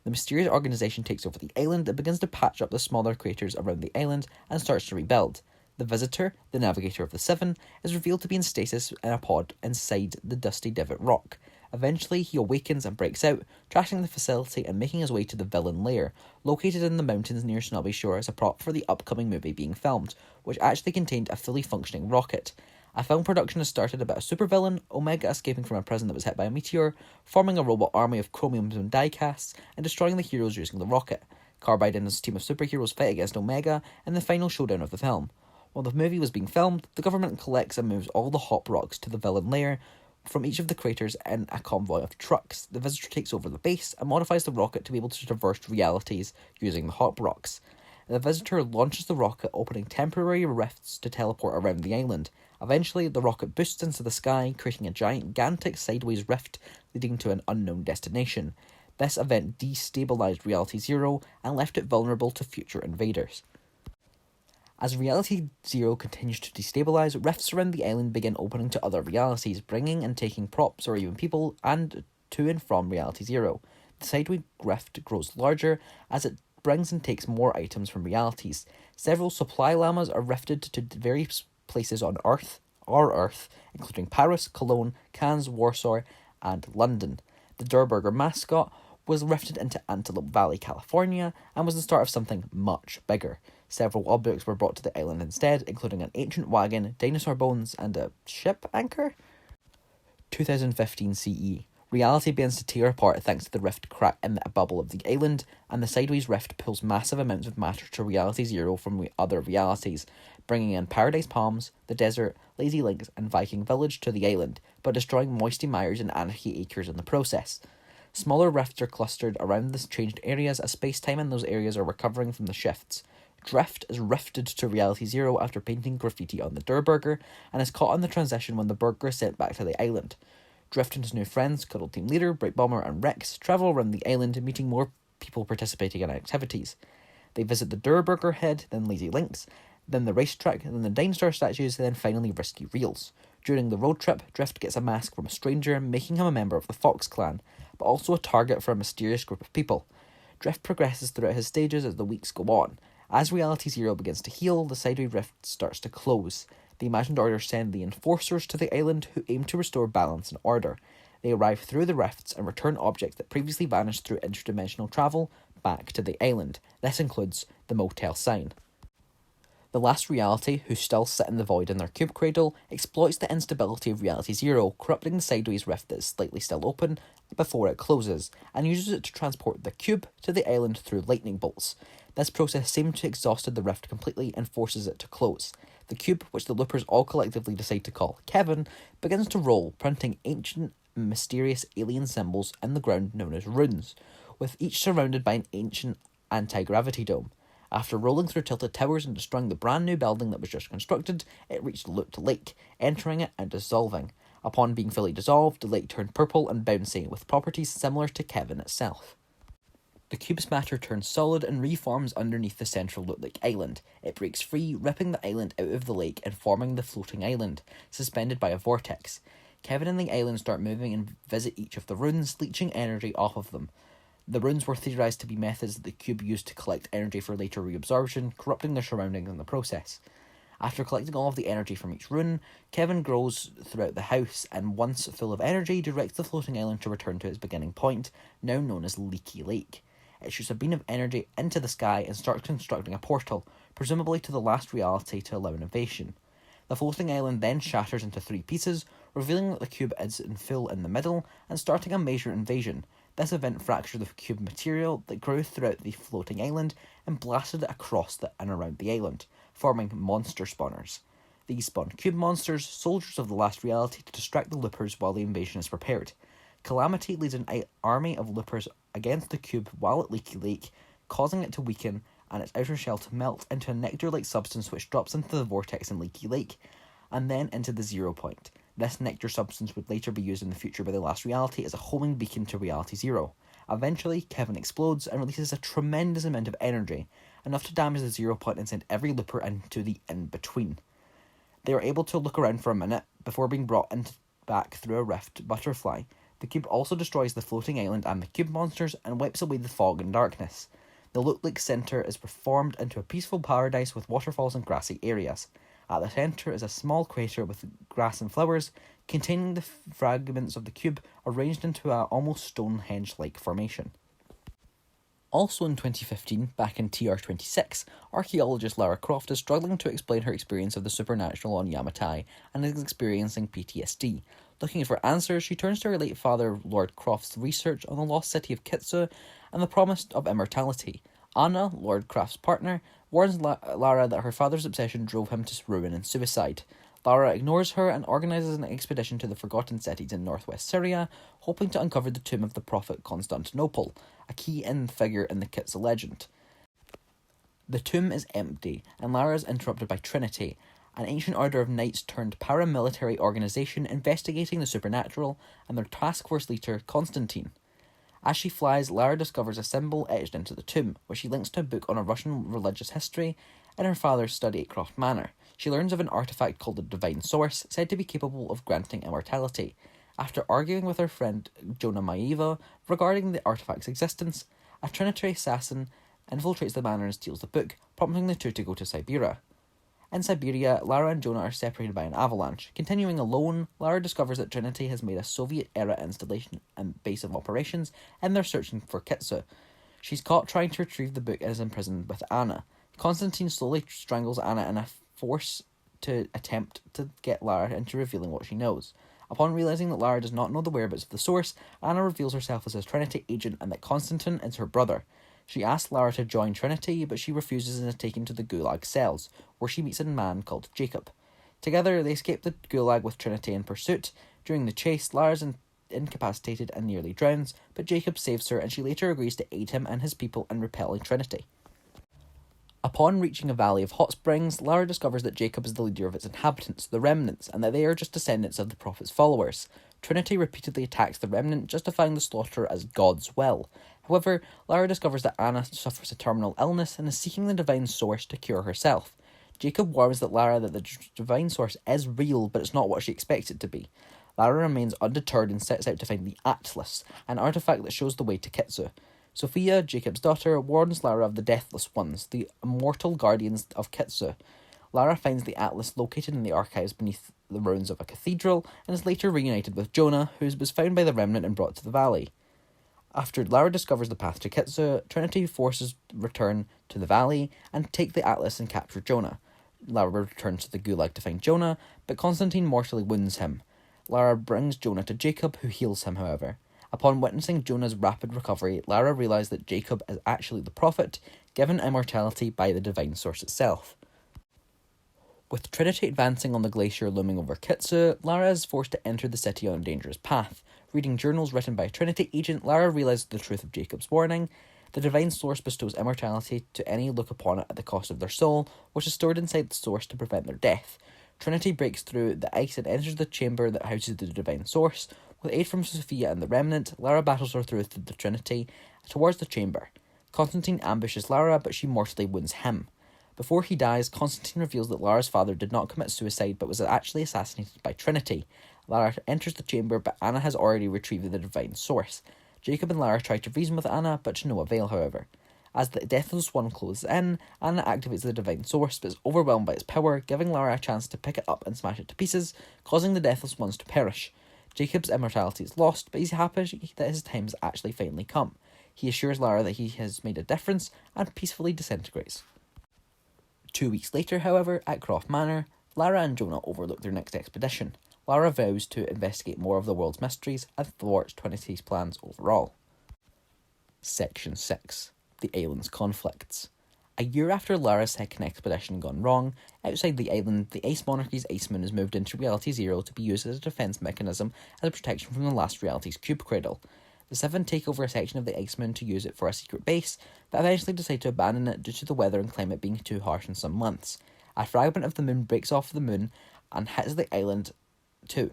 The mysterious organisation takes over the island and begins to patch up the smaller craters around the island and starts to rebuild. The Visitor, the navigator of the Seven, is revealed to be in stasis in a pod inside the Dusty Divot rock. Eventually, he awakens and breaks out, trashing the facility and making his way to the villain lair, located in the mountains near Snobby Shore as a prop for the upcoming movie being filmed, which actually contained a fully functioning rocket. A film production has started about a supervillain, Omega escaping from a prison that was hit by a meteor, forming a robot army of chromiums and die-casts, and destroying the heroes using the rocket. Carbide and his team of superheroes fight against Omega in the final showdown of the film. While the movie was being filmed, the government collects and moves all the hop rocks to the villain lair from each of the craters in a convoy of trucks. The Visitor takes over the base and modifies the rocket to be able to traverse realities using the hop rocks. The Visitor launches the rocket, opening temporary rifts to teleport around the island. Eventually, the rocket boosts into the sky, creating a gigantic sideways rift leading to an unknown destination. This event destabilized Reality Zero and left it vulnerable to future invaders. As Reality Zero continues to destabilize, rifts around the island begin opening to other realities, bringing and taking props or even people and to and from Reality Zero. The sideways rift grows larger as it brings and takes more items from realities. Several supply llamas are rifted to various places on Earth, our Earth, including Paris, Cologne, Cannes, Warsaw, and London. The Durburger mascot was rifted into Antelope Valley, California, and was the start of something much bigger. Several objects were brought to the island instead, including an ancient wagon, dinosaur bones, and a ship anchor. 2015 CE. Reality begins to tear apart thanks to the rift crack in the bubble of the island, and the sideways rift pulls massive amounts of matter to Reality Zero from other realities, bringing in Paradise Palms, the desert, Lazy Links, and Viking Village to the island, but destroying Moisty Mires and Anarchy Acres in the process. Smaller rifts are clustered around the changed areas as space-time in those areas are recovering from the shifts. Drift is rifted to Reality Zero after painting graffiti on the Durburger, and is caught on the transition when the burger is sent back to the island. Drift and his new friends, Cuddle Team Leader, Bright Bomber, and Rex, travel around the island, meeting more people participating in activities. They visit the Durburger head, then Lazy Links, then the racetrack, then the dinosaur statues, and then finally Risky Reels. During the road trip, Drift gets a mask from a stranger, making him a member of the Fox clan, but also a target for a mysterious group of people. Drift progresses throughout his stages as the weeks go on. As Reality Zero begins to heal, the sideways rift starts to close. The Imagined Order send the Enforcers to the island, who aim to restore balance and order. They arrive through the rifts and return objects that previously vanished through interdimensional travel back to the island. This includes the motel sign. The last reality, who still sit in the void in their cube cradle, exploits the instability of Reality Zero, corrupting the sideways rift that is slightly still open before it closes, and uses it to transport the cube to the island through lightning bolts. This process seems to have exhausted the rift completely and forces it to close. The cube, which the loopers all collectively decide to call Kevin, begins to roll, printing ancient, mysterious alien symbols in the ground known as runes, with each surrounded by an ancient anti-gravity dome. After rolling through tilted towers and destroying the brand new building that was just constructed, it reached Loot Lake, entering it and dissolving. Upon being fully dissolved, the lake turned purple and bouncy, with properties similar to Kevin itself. The cube's matter turns solid and reforms underneath the central Loot Lake island. It breaks free, ripping the island out of the lake and forming the floating island, suspended by a vortex. Kevin and the island start moving and visit each of the runes, leeching energy off of them. The runes were theorized to be methods that the cube used to collect energy for later reabsorption, corrupting their surroundings in the process. After collecting all of the energy from each rune, Kevin grows throughout the house and, once full of energy, directs the floating island to return to its beginning point, now known as Leaky Lake. It shoots a beam of energy into the sky and starts constructing a portal, presumably to the last reality to allow an invasion. The floating island then shatters into 3 pieces, revealing that the cube is in full in the middle and starting a major invasion. This event fractured the cube material that grew throughout the floating island and blasted it across and around the island, forming monster spawners. These spawn cube monsters, soldiers of the last reality, to distract the loopers while the invasion is prepared. Calamity leads an army of loopers against the cube while at Leaky Lake, causing it to weaken and its outer shell to melt into a nectar-like substance which drops into the vortex in Leaky Lake, and then into the 0 point. This nectar substance would later be used in the future by the last reality as a homing beacon to Reality Zero. Eventually, Kevin explodes and releases a tremendous amount of energy, enough to damage the 0 point and send every looper into the in-between. They are able to look around for a minute before being brought back through a rift butterfly. The cube also destroys the floating island and the cube monsters and wipes away the fog and darkness. The Loot Lake Centre is reformed into a peaceful paradise with waterfalls and grassy areas. At the centre is a small crater with grass and flowers, containing the fragments of the cube arranged into a almost Stonehenge-like formation. Also in 2015, back in TR26, archaeologist Lara Croft is struggling to explain her experience of the supernatural on Yamatai and is experiencing PTSD. Looking for answers, she turns to her late father, Lord Croft's research on the lost city of Kitsu and the promise of immortality. Anna, Lord Croft's partner, warns Lara that her father's obsession drove him to ruin and suicide. Lara ignores her and organises an expedition to the forgotten cities in northwest Syria, hoping to uncover the tomb of the prophet Constantinople, a key figure in the Kitsu legend. The tomb is empty, and Lara is interrupted by Trinity, an ancient order of knights turned paramilitary organisation investigating the supernatural, and their task force leader, Constantine. As she flies, Lara discovers a symbol etched into the tomb, which she links to a book on a Russian religious history in her father's study at Croft Manor. She learns of an artifact called the Divine Source, said to be capable of granting immortality. After arguing with her friend Jonah Maeva regarding the artifact's existence, a Trinity assassin infiltrates the manor and steals the book, prompting the two to go to Siberia. In Siberia, Lara and Jonah are separated by an avalanche. Continuing alone, Lara discovers that Trinity has made a Soviet-era installation and base of operations, and they're searching for Kitsu. She's caught trying to retrieve the book and is imprisoned with Anna. Constantine slowly strangles Anna in a force to attempt to get Lara into revealing what she knows. Upon realising that Lara does not know the whereabouts of the source, Anna reveals herself as a Trinity agent and that Constantine is her brother. She asks Lara to join Trinity, but she refuses and is taken to the Gulag cells, where she meets a man called Jacob. Together, they escape the Gulag with Trinity in pursuit. During the chase, Lara's incapacitated and nearly drowns, but Jacob saves her and she later agrees to aid him and his people in repelling Trinity. Upon reaching a valley of hot springs, Lara discovers that Jacob is the leader of its inhabitants, the Remnants, and that they are just descendants of the Prophet's followers. Trinity repeatedly attacks the Remnant, justifying the slaughter as God's will. However, Lara discovers that Anna suffers a terminal illness and is seeking the Divine Source to cure herself. Jacob warns Lara that the Divine Source is real, but it's not what she expects it to be. Lara remains undeterred and sets out to find the Atlas, an artifact that shows the way to Kitsu. Sophia, Jacob's daughter, warns Lara of the Deathless Ones, the immortal guardians of Kitsu. Lara finds the Atlas located in the archives beneath the ruins of a cathedral and is later reunited with Jonah, who was found by the Remnant and brought to the valley. After Lara discovers the path to Kitsu, Trinity forces return to the valley and take the Atlas and capture Jonah. Lara returns to the Gulag to find Jonah, but Constantine mortally wounds him. Lara brings Jonah to Jacob, who heals him, however. Upon witnessing Jonah's rapid recovery, Lara realised that Jacob is actually the Prophet, given immortality by the Divine Source itself. With Trinity advancing on the glacier looming over Kitsu, Lara is forced to enter the city on a dangerous path. Reading journals written by a Trinity agent, Lara realises the truth of Jacob's warning. The divine source bestows immortality to any who look upon it at the cost of their soul, which is stored inside the source to prevent their death. Trinity breaks through the ice and enters the chamber that houses the divine source. With aid from Sophia and the Remnant, Lara battles her through the Trinity towards the chamber. Constantine ambushes Lara, but she mortally wounds him. Before he dies, Constantine reveals that Lara's father did not commit suicide but was actually assassinated by Trinity. Lara enters the chamber, but Anna has already retrieved the divine source. Jacob and Lara try to reason with Anna, but to no avail, however. As the Deathless One closes in, Anna activates the divine source, but is overwhelmed by its power, giving Lara a chance to pick it up and smash it to pieces, causing the Deathless Ones to perish. Jacob's immortality is lost, but he's happy that his time has actually finally come. He assures Lara that he has made a difference, and peacefully disintegrates. 2 weeks later, however, at Croft Manor, Lara and Jonah overlook their next expedition. Lara vows to investigate more of the world's mysteries and thwarts Trinity's plans overall. Section 6. The Island's Conflicts. A year after Lara's second expedition gone wrong, outside the island, the Ice Monarchy's Iceman is moved into Reality Zero to be used as a defence mechanism as a protection from the last Reality's Cube Cradle. The Seven take over a section of the Iceman to use it for a secret base, but eventually decide to abandon it due to the weather and climate being too harsh in some months. A fragment of the moon breaks off the moon and hits the island too.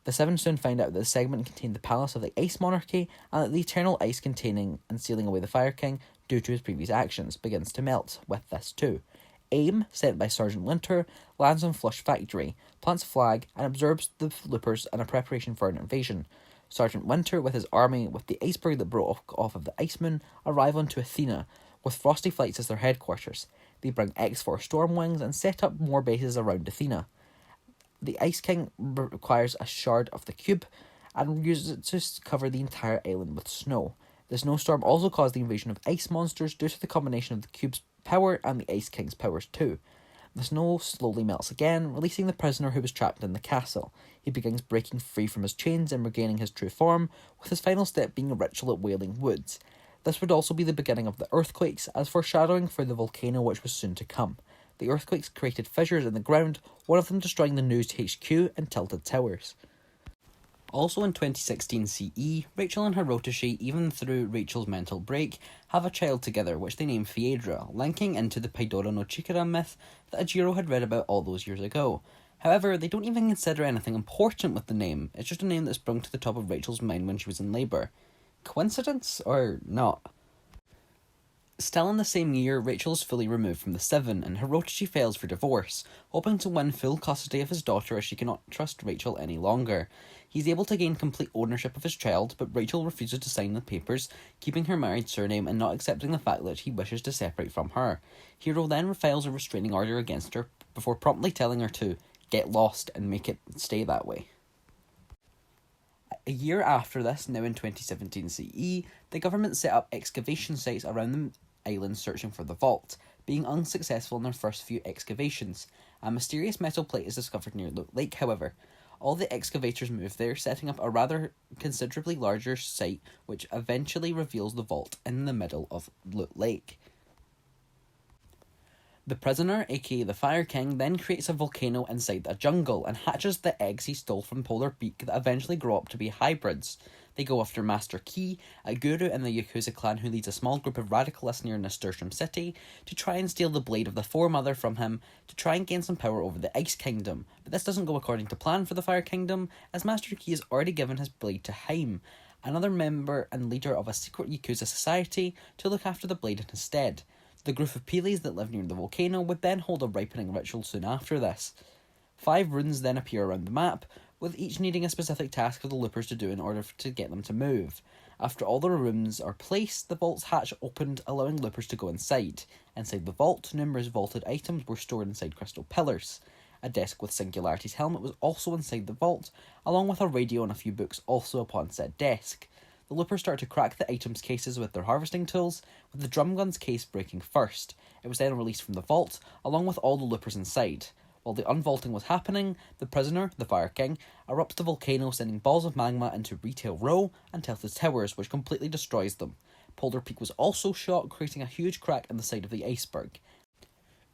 The Seven soon find out that the segment contained the palace of the Ice Monarchy, and that the eternal ice containing and sealing away the Fire King, due to his previous actions, begins to melt with this too. AIM, sent by Sergeant Winter, lands on Flush Factory, plants a flag, and observes the loopers in a preparation for an invasion. Sergeant Winter, with his army, with the iceberg that broke off of the Iceman, arrive onto Athena, with Frosty Flights as their headquarters. They bring X-4 Stormwings and set up more bases around Athena. The Ice King requires a shard of the cube and uses it to cover the entire island with snow. The snowstorm also caused the invasion of ice monsters due to the combination of the cube's power and the Ice King's powers too. The snow slowly melts again, releasing the prisoner who was trapped in the castle. He begins breaking free from his chains and regaining his true form, with his final step being a ritual at Wailing Woods. This would also be the beginning of the earthquakes, as foreshadowing for the volcano which was soon to come. The earthquakes created fissures in the ground, one of them destroying the News HQ and Tilted Towers. Also in 2016 CE, Rachel and Hirotoshi, even through Rachel's mental break, have a child together which they name Phaedra, linking into the Paidora no Chikara myth that Ajiro had read about all those years ago. However, they don't even consider anything important with the name, it's just a name that sprung to the top of Rachel's mind when she was in labour. Coincidence, or not? Still in the same year, Rachel is fully removed from the Seven, and Hirotoshi files for divorce, hoping to win full custody of his daughter as she cannot trust Rachel any longer. He's able to gain complete ownership of his child, but Rachel refuses to sign the papers, keeping her married surname and not accepting the fact that he wishes to separate from her. Hiro then files a restraining order against her, before promptly telling her to get lost and make it stay that way. A year after this, now in 2017 CE, the government set up excavation sites around the island searching for the vault, being unsuccessful in their first few excavations. A mysterious metal plate is discovered near Loot Lake, however. All the excavators move there, setting up a rather considerably larger site, which eventually reveals the vault in the middle of Loot Lake. The prisoner, aka the Fire King, then creates a volcano inside a jungle and hatches the eggs he stole from Polar Beak that eventually grow up to be hybrids. They go after Master Key, a guru in the Yakuza clan who leads a small group of radicalists near Nasturtium City, to try and steal the Blade of the Foremother from him to try and gain some power over the Ice Kingdom. But this doesn't go according to plan for the Fire Kingdom, as Master Key has already given his blade to Haim, another member and leader of a secret Yakuza society, to look after the blade in his stead. The group of Peelies that live near the volcano would then hold a ripening ritual soon after this. 5 runes then appear around the map, with each needing a specific task for the loopers to do in order to get them to move. After all the runes are placed, the vault's hatch opened, allowing loopers to go inside. Inside the vault, numerous vaulted items were stored inside crystal pillars. A desk with Singularity's helmet was also inside the vault, along with a radio and a few books also upon said desk. The loopers start to crack the items' cases with their harvesting tools, with the drum gun's case breaking first. It was then released from the vault, along with all the loopers inside. While the unvaulting was happening, the prisoner, the Fire King, erupts the volcano, sending balls of magma into Retail Row and Tilted Towers, which completely destroys them. Polar Peak was also shot, creating a huge crack in the side of the iceberg.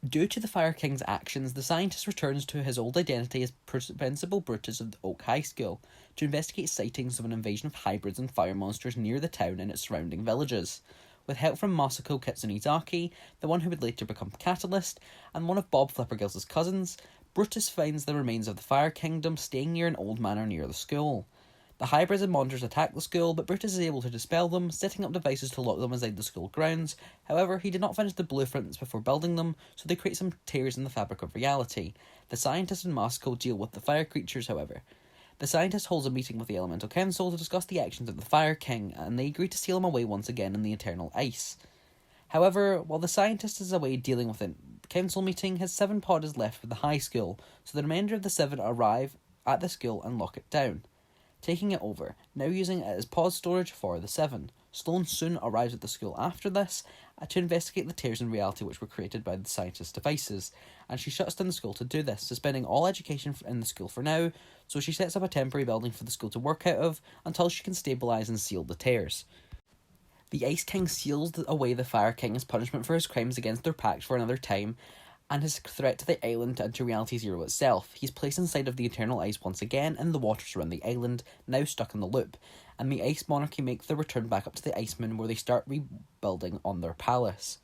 Due to the Fire King's actions, the scientist returns to his old identity as Principal Brutus of the Oak High School to investigate sightings of an invasion of hybrids and fire monsters near the town and its surrounding villages. With help from Masako Kitsunizaki, the one who would later become Catalyst, and one of Bob Flippergill's cousins, Brutus finds the remains of the Fire Kingdom staying near an old manor near the school. The hybrids and monsters attack the school, but Brutus is able to dispel them, setting up devices to lock them inside the school grounds. However, he did not finish the blueprints before building them, so they create some tears in the fabric of reality. The scientist and Masako deal with the fire creatures, however. The scientist holds a meeting with the Elemental Council to discuss the actions of the Fire King, and they agree to seal him away once again in the eternal ice. However, while the scientist is away dealing with the council meeting, his 7 pod is left with the high school, so the remainder of the 7 arrive at the school and lock it down, taking it over, now using it as pod storage for the 7. Sloane soon arrives at the school after this to investigate the tears in reality which were created by the scientist's devices, and she shuts down the school to do this, suspending all education in the school for now, so she sets up a temporary building for the school to work out of until she can stabilise and seal the tears. The Ice King seals away the Fire King as punishment for his crimes against their pact for another time, and his threat to the island and to Reality Zero itself. He's placed inside of the eternal ice once again in the waters around the island, now stuck in the loop, and the Ice Monarchy make their return back up to the Ice Moon where they start rebuilding on their palace.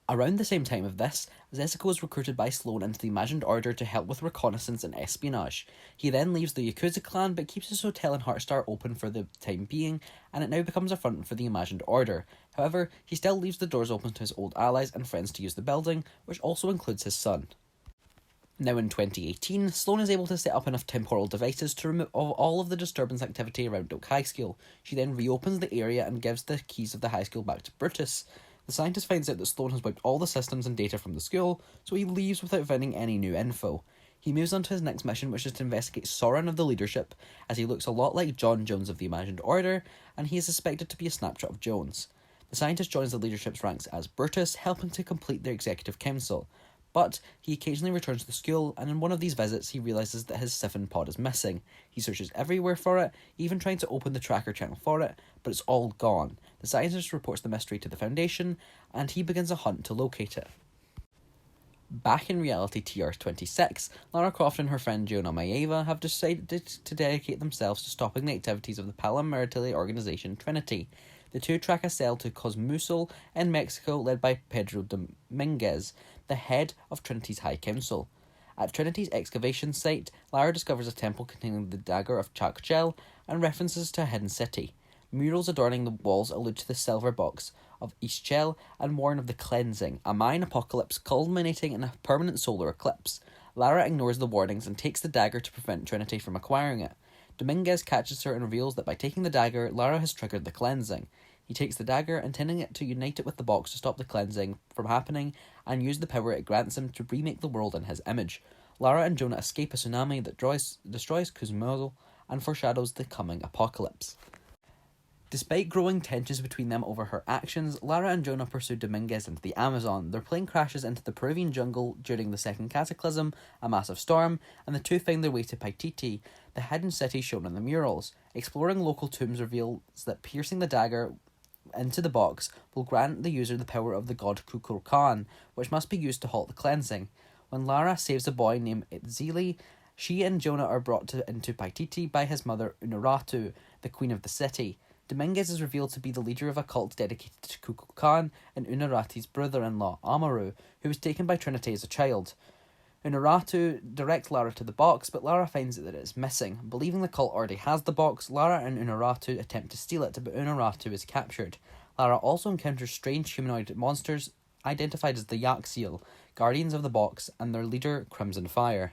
Around the same time of this, Zesico is recruited by Sloane into the Imagined Order to help with reconnaissance and espionage. He then leaves the Yakuza clan but keeps his hotel in Heartstar open for the time being, and it now becomes a front for the Imagined Order. However, he still leaves the doors open to his old allies and friends to use the building, which also includes his son. Now in 2018, Sloane is able to set up enough temporal devices to remove all of the disturbance activity around Oak High School. She then reopens the area and gives the keys of the high school back to Brutus. The scientist finds out that Sloane has wiped all the systems and data from the school, so he leaves without finding any new info. He moves on to his next mission, which is to investigate Soren of the leadership, as he looks a lot like John Jones of the Imagined Order, and he is suspected to be a snapshot of Jones. The scientist joins the leadership's ranks as Brutus, helping to complete their executive council. But he occasionally returns to the school, and in one of these visits he realises that his Siphon pod is missing. He searches everywhere for it, even trying to open the tracker channel for it, but it's all gone. The scientist reports the mystery to the Foundation, and he begins a hunt to locate it. Back in reality TR26, Lara Croft and her friend Jonah Maeva have decided to dedicate themselves to stopping the activities of the paramilitary organisation Trinity. The two track a cell to Cozumel in Mexico led by Pedro Dominguez, the head of Trinity's High Council. At Trinity's excavation site, Lara discovers a temple containing the dagger of Chakchel and references to a hidden city. Murals adorning the walls allude to the silver box of Ischel and warn of the cleansing, a Mayan apocalypse culminating in a permanent solar eclipse. Lara ignores the warnings and takes the dagger to prevent Trinity from acquiring it. Dominguez catches her and reveals that by taking the dagger, Lara has triggered the cleansing. He takes the dagger, intending it to unite it with the box to stop the cleansing from happening, and use the power it grants him to remake the world in his image. Lara and Jonah escape a tsunami that destroys Cozumel and foreshadows the coming apocalypse. Despite growing tensions between them over her actions, Lara and Jonah pursue Dominguez into the Amazon. Their plane crashes into the Peruvian jungle during the Second Cataclysm, a massive storm, and the two find their way to Paititi, the hidden city shown in the murals. Exploring local tombs reveals that piercing the dagger into the box will grant the user the power of the god Kukulkan, which must be used to halt the cleansing. When Lara saves a boy named Itzili, she and Jonah are brought into Paititi by his mother Unuratu, the queen of the city. Dominguez is revealed to be the leader of a cult dedicated to Kukulkan and Unuratu's brother-in-law, Amaru, who was taken by Trinity as a child. Unuratu directs Lara to the box, but Lara finds that it is missing. Believing the cult already has the box, Lara and Unuratu attempt to steal it, but Unuratu is captured. Lara also encounters strange humanoid monsters identified as the Yak Seal, guardians of the box, and their leader, Crimson Fire.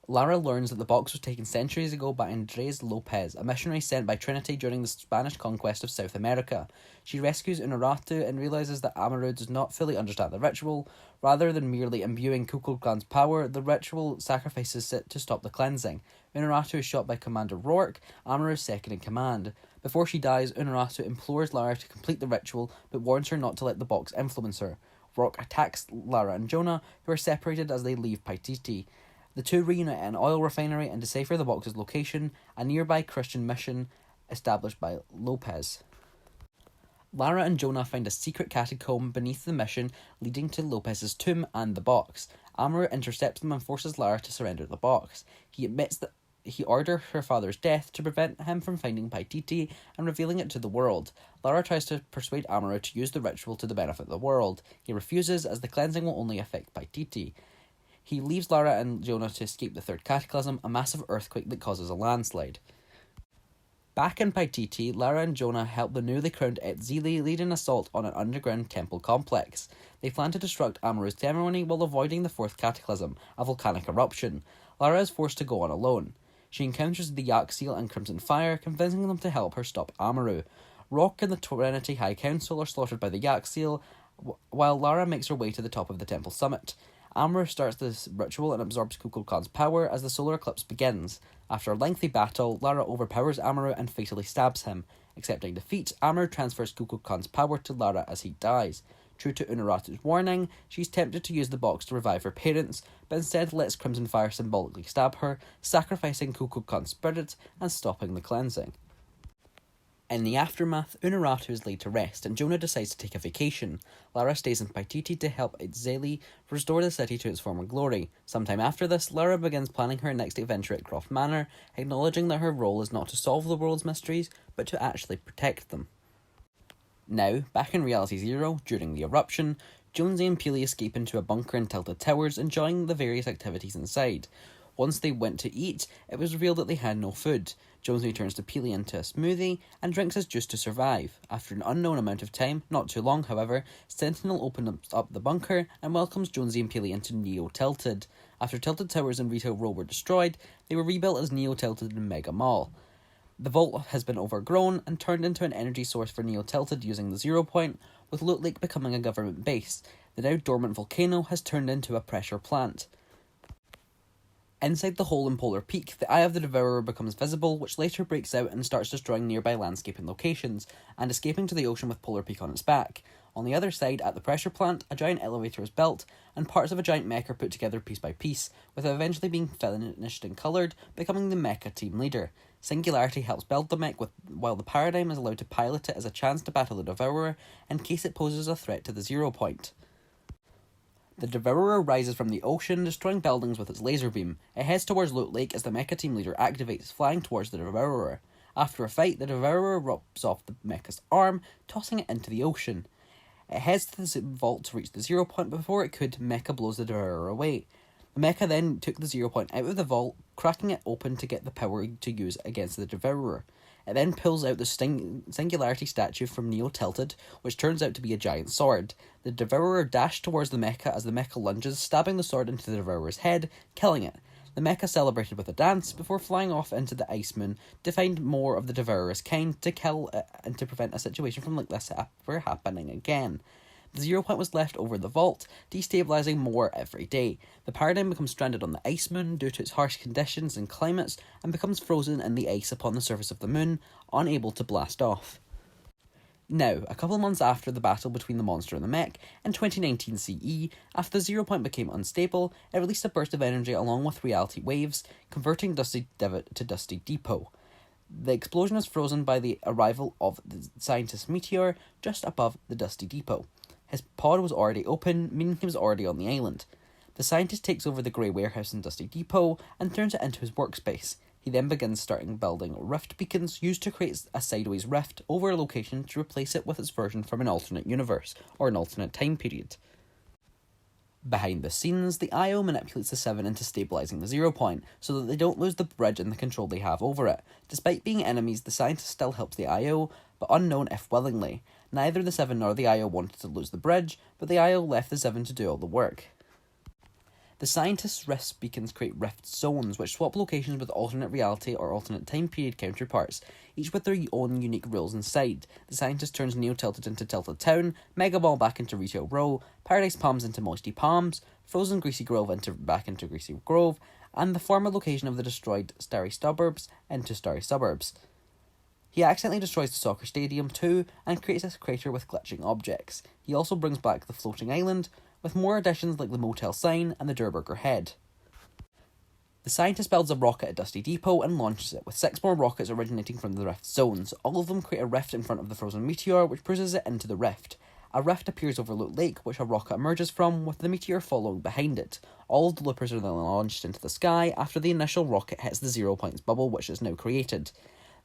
Lara learns that the box was taken centuries ago by Andres Lopez, a missionary sent by Trinity during the Spanish conquest of South America. She rescues Unuratu and realises that Amaru does not fully understand the ritual. Rather than merely imbuing Kukulkan's power, the ritual sacrifices it to stop the cleansing. Unuratu is shot by Commander Rourke, Amaru's second in command. Before she dies, Unuratu implores Lara to complete the ritual, but warns her not to let the box influence her. Rourke attacks Lara and Jonah, who are separated as they leave Paititi. The two reunite at an oil refinery and decipher the box's location, a nearby Christian mission established by Lopez. Lara and Jonah find a secret catacomb beneath the mission, leading to Lopez's tomb and the box. Amaru intercepts them and forces Lara to surrender the box. He admits that he ordered her father's death to prevent him from finding Paititi and revealing it to the world. Lara tries to persuade Amaru to use the ritual to the benefit of the world. He refuses, as the cleansing will only affect Paititi. He leaves Lara and Jonah to escape the third cataclysm, a massive earthquake that causes a landslide. Back in Paititi, Lara and Jonah help the newly crowned Etzili lead an assault on an underground temple complex. They plan to disrupt Amaru's ceremony while avoiding the fourth cataclysm, a volcanic eruption. Lara is forced to go on alone. She encounters the Yak Seal and Crimson Fire, convincing them to help her stop Amaru. Rock and the Trinity High Council are slaughtered by the Yak Seal, while Lara makes her way to the top of the temple summit. Amaru starts this ritual and absorbs Kukulkan's power as the solar eclipse begins. After a lengthy battle, Lara overpowers Amaru and fatally stabs him. Accepting defeat, Amaru transfers Kukulkan's power to Lara as he dies. True to Unuratu's warning, she's tempted to use the box to revive her parents, but instead lets Crimson Fire symbolically stab her, sacrificing Kukulkan's spirit and stopping the cleansing. In the aftermath, Unuratu is laid to rest, and Jonah decides to take a vacation. Lara stays in Paititi to help Etzili restore the city to its former glory. Sometime after this, Lara begins planning her next adventure at Croft Manor, acknowledging that her role is not to solve the world's mysteries, but to actually protect them. Now, back in Reality Zero, during the eruption, Jonesy and Peely escape into a bunker in Tilted Towers, enjoying the various activities inside. Once they went to eat, it was revealed that they had no food. Jonesy turns to Peely into a smoothie and drinks his juice to survive. After an unknown amount of time, not too long however, Sentinel opens up the bunker and welcomes Jonesy and Peely into Neo Tilted. After Tilted Towers and Retail Row were destroyed, they were rebuilt as Neo Tilted and Mega Mall. The vault has been overgrown and turned into an energy source for Neo Tilted using the 0 point, with Loot Lake becoming a government base. The now dormant volcano has turned into a pressure plant. Inside the hole in Polar Peak, the Eye of the Devourer becomes visible, which later breaks out and starts destroying nearby landscape and locations, and escaping to the ocean with Polar Peak on its back. On the other side, at the pressure plant, a giant elevator is built, and parts of a giant mech are put together piece by piece, with it eventually being finished and coloured, becoming the mecha team leader. Singularity helps build the mech, while the Paradigm is allowed to pilot it as a chance to battle the Devourer, in case it poses a threat to the 0 point. The Devourer rises from the ocean, destroying buildings with its laser beam. It heads towards Loot Lake as the mecha team leader activates, flying towards the Devourer. After a fight, the Devourer rips off the mecha's arm, tossing it into the ocean. It heads to the vault to reach the 0 point, but before it could, Mecha blows the Devourer away. The mecha then took the 0 point out of the vault, cracking it open to get the power to use against the Devourer. It then pulls out the Singularity statue from Neo Tilted, which turns out to be a giant sword. The Devourer dashed towards the mecha as the mecha lunges, stabbing the sword into the Devourer's head, killing it. The mecha celebrated with a dance before flying off into the Ice Moon to find more of the Devourer's kind to kill it and to prevent a situation from like this ever happening again. The 0 point was left over the vault, destabilising more every day. The Paradigm becomes stranded on the Ice Moon due to its harsh conditions and climates, and becomes frozen in the ice upon the surface of the moon, unable to blast off. Now, a couple of months after the battle between the monster and the mech, in 2019 CE, after the 0 point became unstable, it released a burst of energy along with reality waves, converting Dusty Divot to Dusty Depot. The explosion is frozen by the arrival of the scientist Meteor just above the Dusty Depot. His pod was already open, meaning he was already on the island. The scientist takes over the grey warehouse in Dusty Depot and turns it into his workspace. He then begins building rift beacons used to create a sideways rift over a location to replace it with its version from an alternate universe, or an alternate time period. Behind the scenes, the IO manipulates the Seven into stabilising the 0 point, so that they don't lose the bridge and the control they have over it. Despite being enemies, the scientist still helps the IO, but unknown if willingly. Neither the Seven nor the IO wanted to lose the bridge, but the IO left the Seven to do all the work. The scientist's rift beacons create rift zones, which swap locations with alternate reality or alternate time period counterparts, each with their own unique rules inside. The scientist turns Neo Tilted into Tilted Town, Mega Ball back into Retail Row, Paradise Palms into Moisty Palms, Frozen Greasy Grove back into Greasy Grove, and the former location of the destroyed Starry Suburbs into Starry Suburbs. He accidentally destroys the soccer stadium too, and creates a crater with glitching objects. He also brings back the floating island, with more additions like the motel sign and the Durburger head. The scientist builds a rocket at Dusty Depot and launches it, with 6 more rockets originating from the rift zones. All of them create a rift in front of the frozen meteor, which pushes it into the rift. A rift appears over Loot Lake, which a rocket emerges from, with the meteor following behind it. All of the loopers are then launched into the sky after the initial rocket hits the 0 points bubble, which is now created.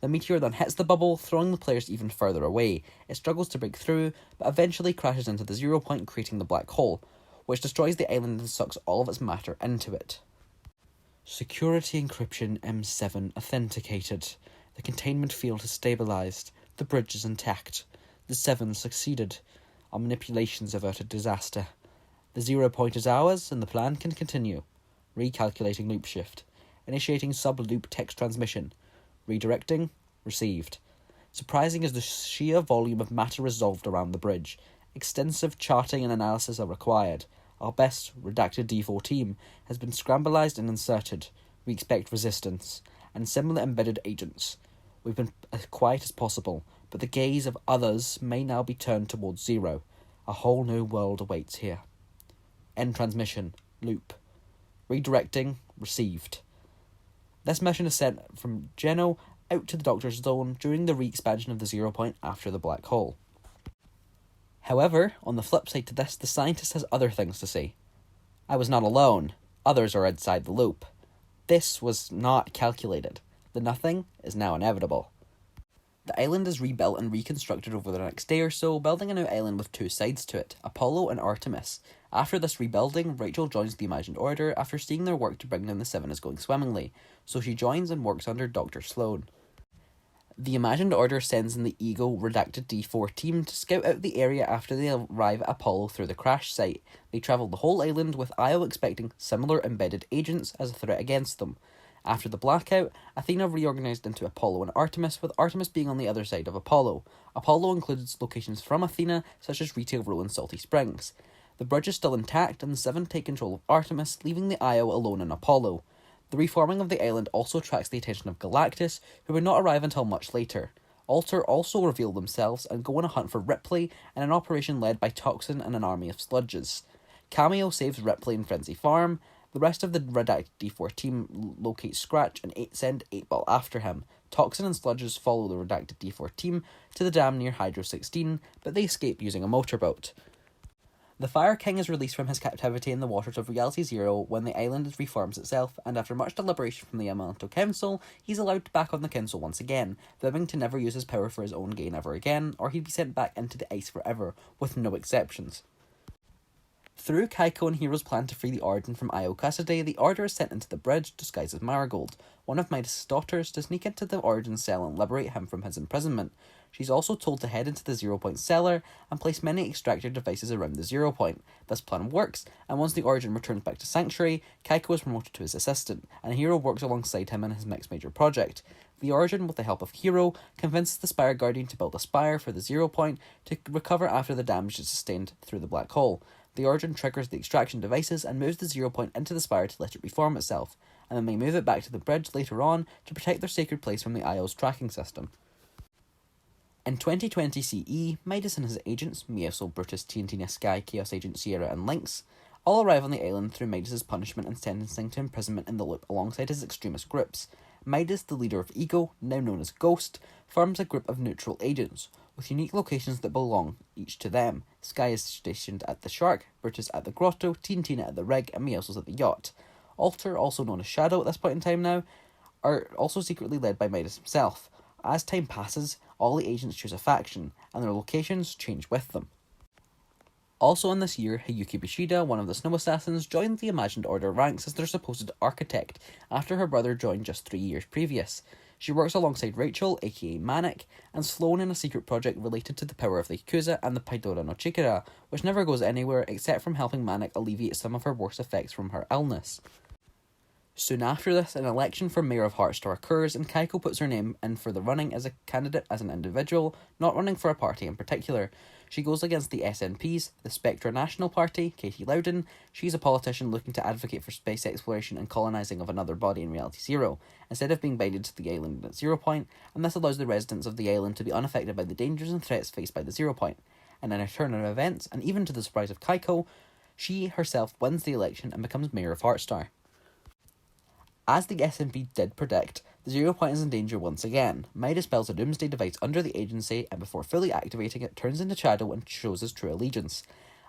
The meteor then hits the bubble, throwing the players even further away. It struggles to break through, but eventually crashes into the 0 point, creating the black hole, which destroys the island and sucks all of its matter into it. Security encryption M7 authenticated. The containment field is stabilised. The bridge is intact. The 7 succeeded. Our manipulations averted disaster. The 0 point is ours, and the plan can continue. Recalculating loop shift. Initiating sub-loop text transmission. Redirecting. Received. Surprising is the sheer volume of matter resolved around the bridge. Extensive charting and analysis are required. Our best, redacted D4 team, has been scramblized and inserted. We expect resistance. And similar embedded agents. We've been as quiet as possible, but the gaze of others may now be turned towards 0. A whole new world awaits here. End transmission. Loop. Redirecting. Received. This mission is sent from Geno out to the Doctor's Zone during the re-expansion of the 0 point after the black hole. However, on the flip side to this, the scientist has other things to say. I was not alone. Others are outside the loop. This was not calculated. The nothing is now inevitable. The island is rebuilt and reconstructed over the next day or so, building a new island with 2 sides to it, Apollo and Artemis. After this rebuilding, Rachel joins the Imagined Order after seeing their work to bring down the 7 is going swimmingly, so she joins and works under Dr. Sloan. The Imagined Order sends in the Ego redacted D4 team to scout out the area after they arrive at Apollo through the crash site. They travel the whole island, with Io expecting similar embedded agents as a threat against them. After the blackout, Athena reorganised into Apollo and Artemis, with Artemis being on the other side of Apollo. Apollo includes locations from Athena, such as Retail Row and Salty Springs. The bridge is still intact, and the 7 take control of Artemis, leaving the Io alone in Apollo. The reforming of the island also attracts the attention of Galactus, who would not arrive until much later. Alter also reveal themselves and go on a hunt for Ripley in an operation led by Toxin and an army of sludges. Cameo saves Ripley and Frenzy Farm. The rest of the redacted D4 team locate Scratch and send 8-Ball after him. Toxin and Sludges follow the redacted D4 team to the dam near Hydro 16, but they escape using a motorboat. The Fire King is released from his captivity in the waters of Reality Zero when the island reforms itself, and after much deliberation from the Elemental Council, he's allowed back on the council once again, vowing to never use his power for his own gain ever again, or he'd be sent back into the ice forever, with no exceptions. Through Kaiko and Hero's plan to free the Origin from Io custody, the Order is sent into the bridge disguised as Marigold, one of Midas' daughters, to sneak into the Origin's cell and liberate him from his imprisonment. She's also told to head into the 0 point cellar and place many extractor devices around the 0 point. This plan works, and once the Origin returns back to Sanctuary, Kaiko is promoted to his assistant, and Hero works alongside him in his next major project. The Origin, with the help of Hero, convinces the Spire Guardian to build a spire for the 0 point to recover after the damage is sustained through the black hole. The Origin triggers the extraction devices and moves the 0 point into the spire to let it reform itself, and then they move it back to the bridge later on to protect their sacred place from the Io's tracking system. In 2020 CE, Midas and his agents, Mioso, Brutus, Tiantina, Sky, Chaos Agent, Sierra, and Lynx, all arrive on the island through Midas' punishment and sentencing to imprisonment in the loop alongside his extremist groups. Midas, the leader of Ego, now known as Ghost, forms a group of neutral agents, with unique locations that belong each to them. Sky is stationed at the Shark, Brutus at the Grotto, Tiantina at the Rig, and Mioso's at the Yacht. Alter, also known as Shadow at this point in time now, are also secretly led by Midas himself. As time passes, all the agents choose a faction, and their locations change with them. Also in this year, Hiyuki Bishida, one of the Snow Assassins, joined the Imagined Order ranks as their supposed architect, after her brother joined just 3 years previous. She works alongside Rachel, aka Manic, and Sloan in a secret project related to the power of the Yakuza and the Paidora no Chikara, which never goes anywhere except from helping Manic alleviate some of her worst effects from her illness. Soon after this, an election for Mayor of Heartstar occurs, and Kaiko puts her name in for the running as a candidate as an individual, not running for a party in particular. She goes against the SNPs, the Spectra National Party, Katie Loudon. She's a politician looking to advocate for space exploration and colonising of another body in Reality Zero, instead of being binded to the island at 0 point, and this allows the residents of the island to be unaffected by the dangers and threats faced by the 0 point. And in a turn of events, and even to the surprise of Kaiko, she herself wins the election and becomes Mayor of Heartstar. As the SNP did predict, the 0 point is in danger once again. Midas builds a doomsday device under the agency, and before fully activating it, turns into shadow and shows his true allegiance.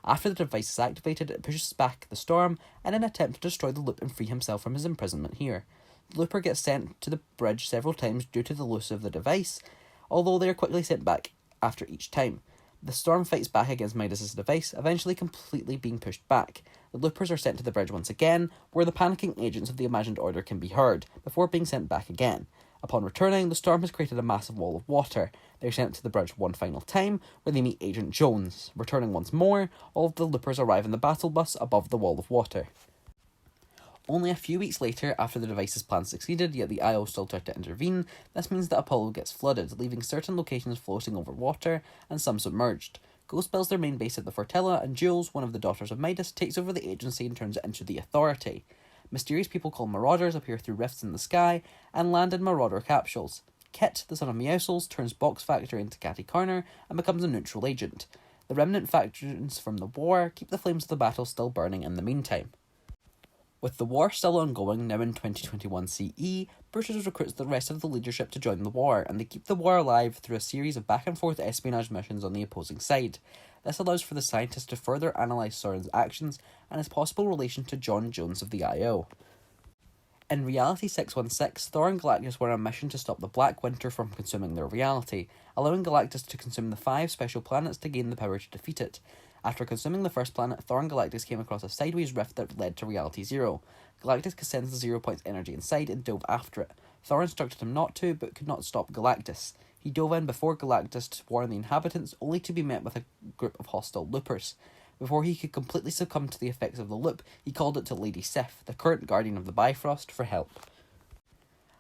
After the device is activated, it pushes back the storm in an attempt to destroy the loop and free himself from his imprisonment here. The looper gets sent to the bridge several times due to the loss of the device, although they are quickly sent back after each time. The storm fights back against Midas' device, eventually completely being pushed back. The loopers are sent to the bridge once again, where the panicking agents of the imagined order can be heard, before being sent back again. Upon returning, the storm has created a massive wall of water. They are sent to the bridge one final time, where they meet Agent Jones. Returning once more, all of the loopers arrive in the battle bus above the wall of water. Only a few weeks later, after the device's plan succeeded, yet the IO still tried to intervene, this means that Apollo gets flooded, leaving certain locations floating over water and some submerged. Ghost builds their main base at the Fortilla, and Jules, one of the daughters of Midas, takes over the agency and turns it into the Authority. Mysterious people called Marauders appear through rifts in the sky and land in Marauder capsules. Kit, the son of Meowscles, turns Box Factory into Catty Corner and becomes a neutral agent. The remnant factions from the war keep the flames of the battle still burning in the meantime. With the war still ongoing, now in 2021 CE, Brutus recruits the rest of the leadership to join the war, and they keep the war alive through a series of back-and-forth espionage missions on the opposing side. This allows for the scientists to further analyse Soren's actions and his possible relation to John Jones of the IO. In Reality 616, Thor and Galactus were on a mission to stop the Black Winter from consuming their reality, allowing Galactus to consume the 5 special planets to gain the power to defeat it. After consuming the first planet, Thor and Galactus came across a sideways rift that led to Reality Zero. Galactus sensed the 0 Point's energy inside and dove after it. Thor instructed him not to, but could not stop Galactus. He dove in before Galactus to warn the inhabitants, only to be met with a group of hostile loopers. Before he could completely succumb to the effects of the loop, he called it to Lady Sif, the current guardian of the Bifrost, for help.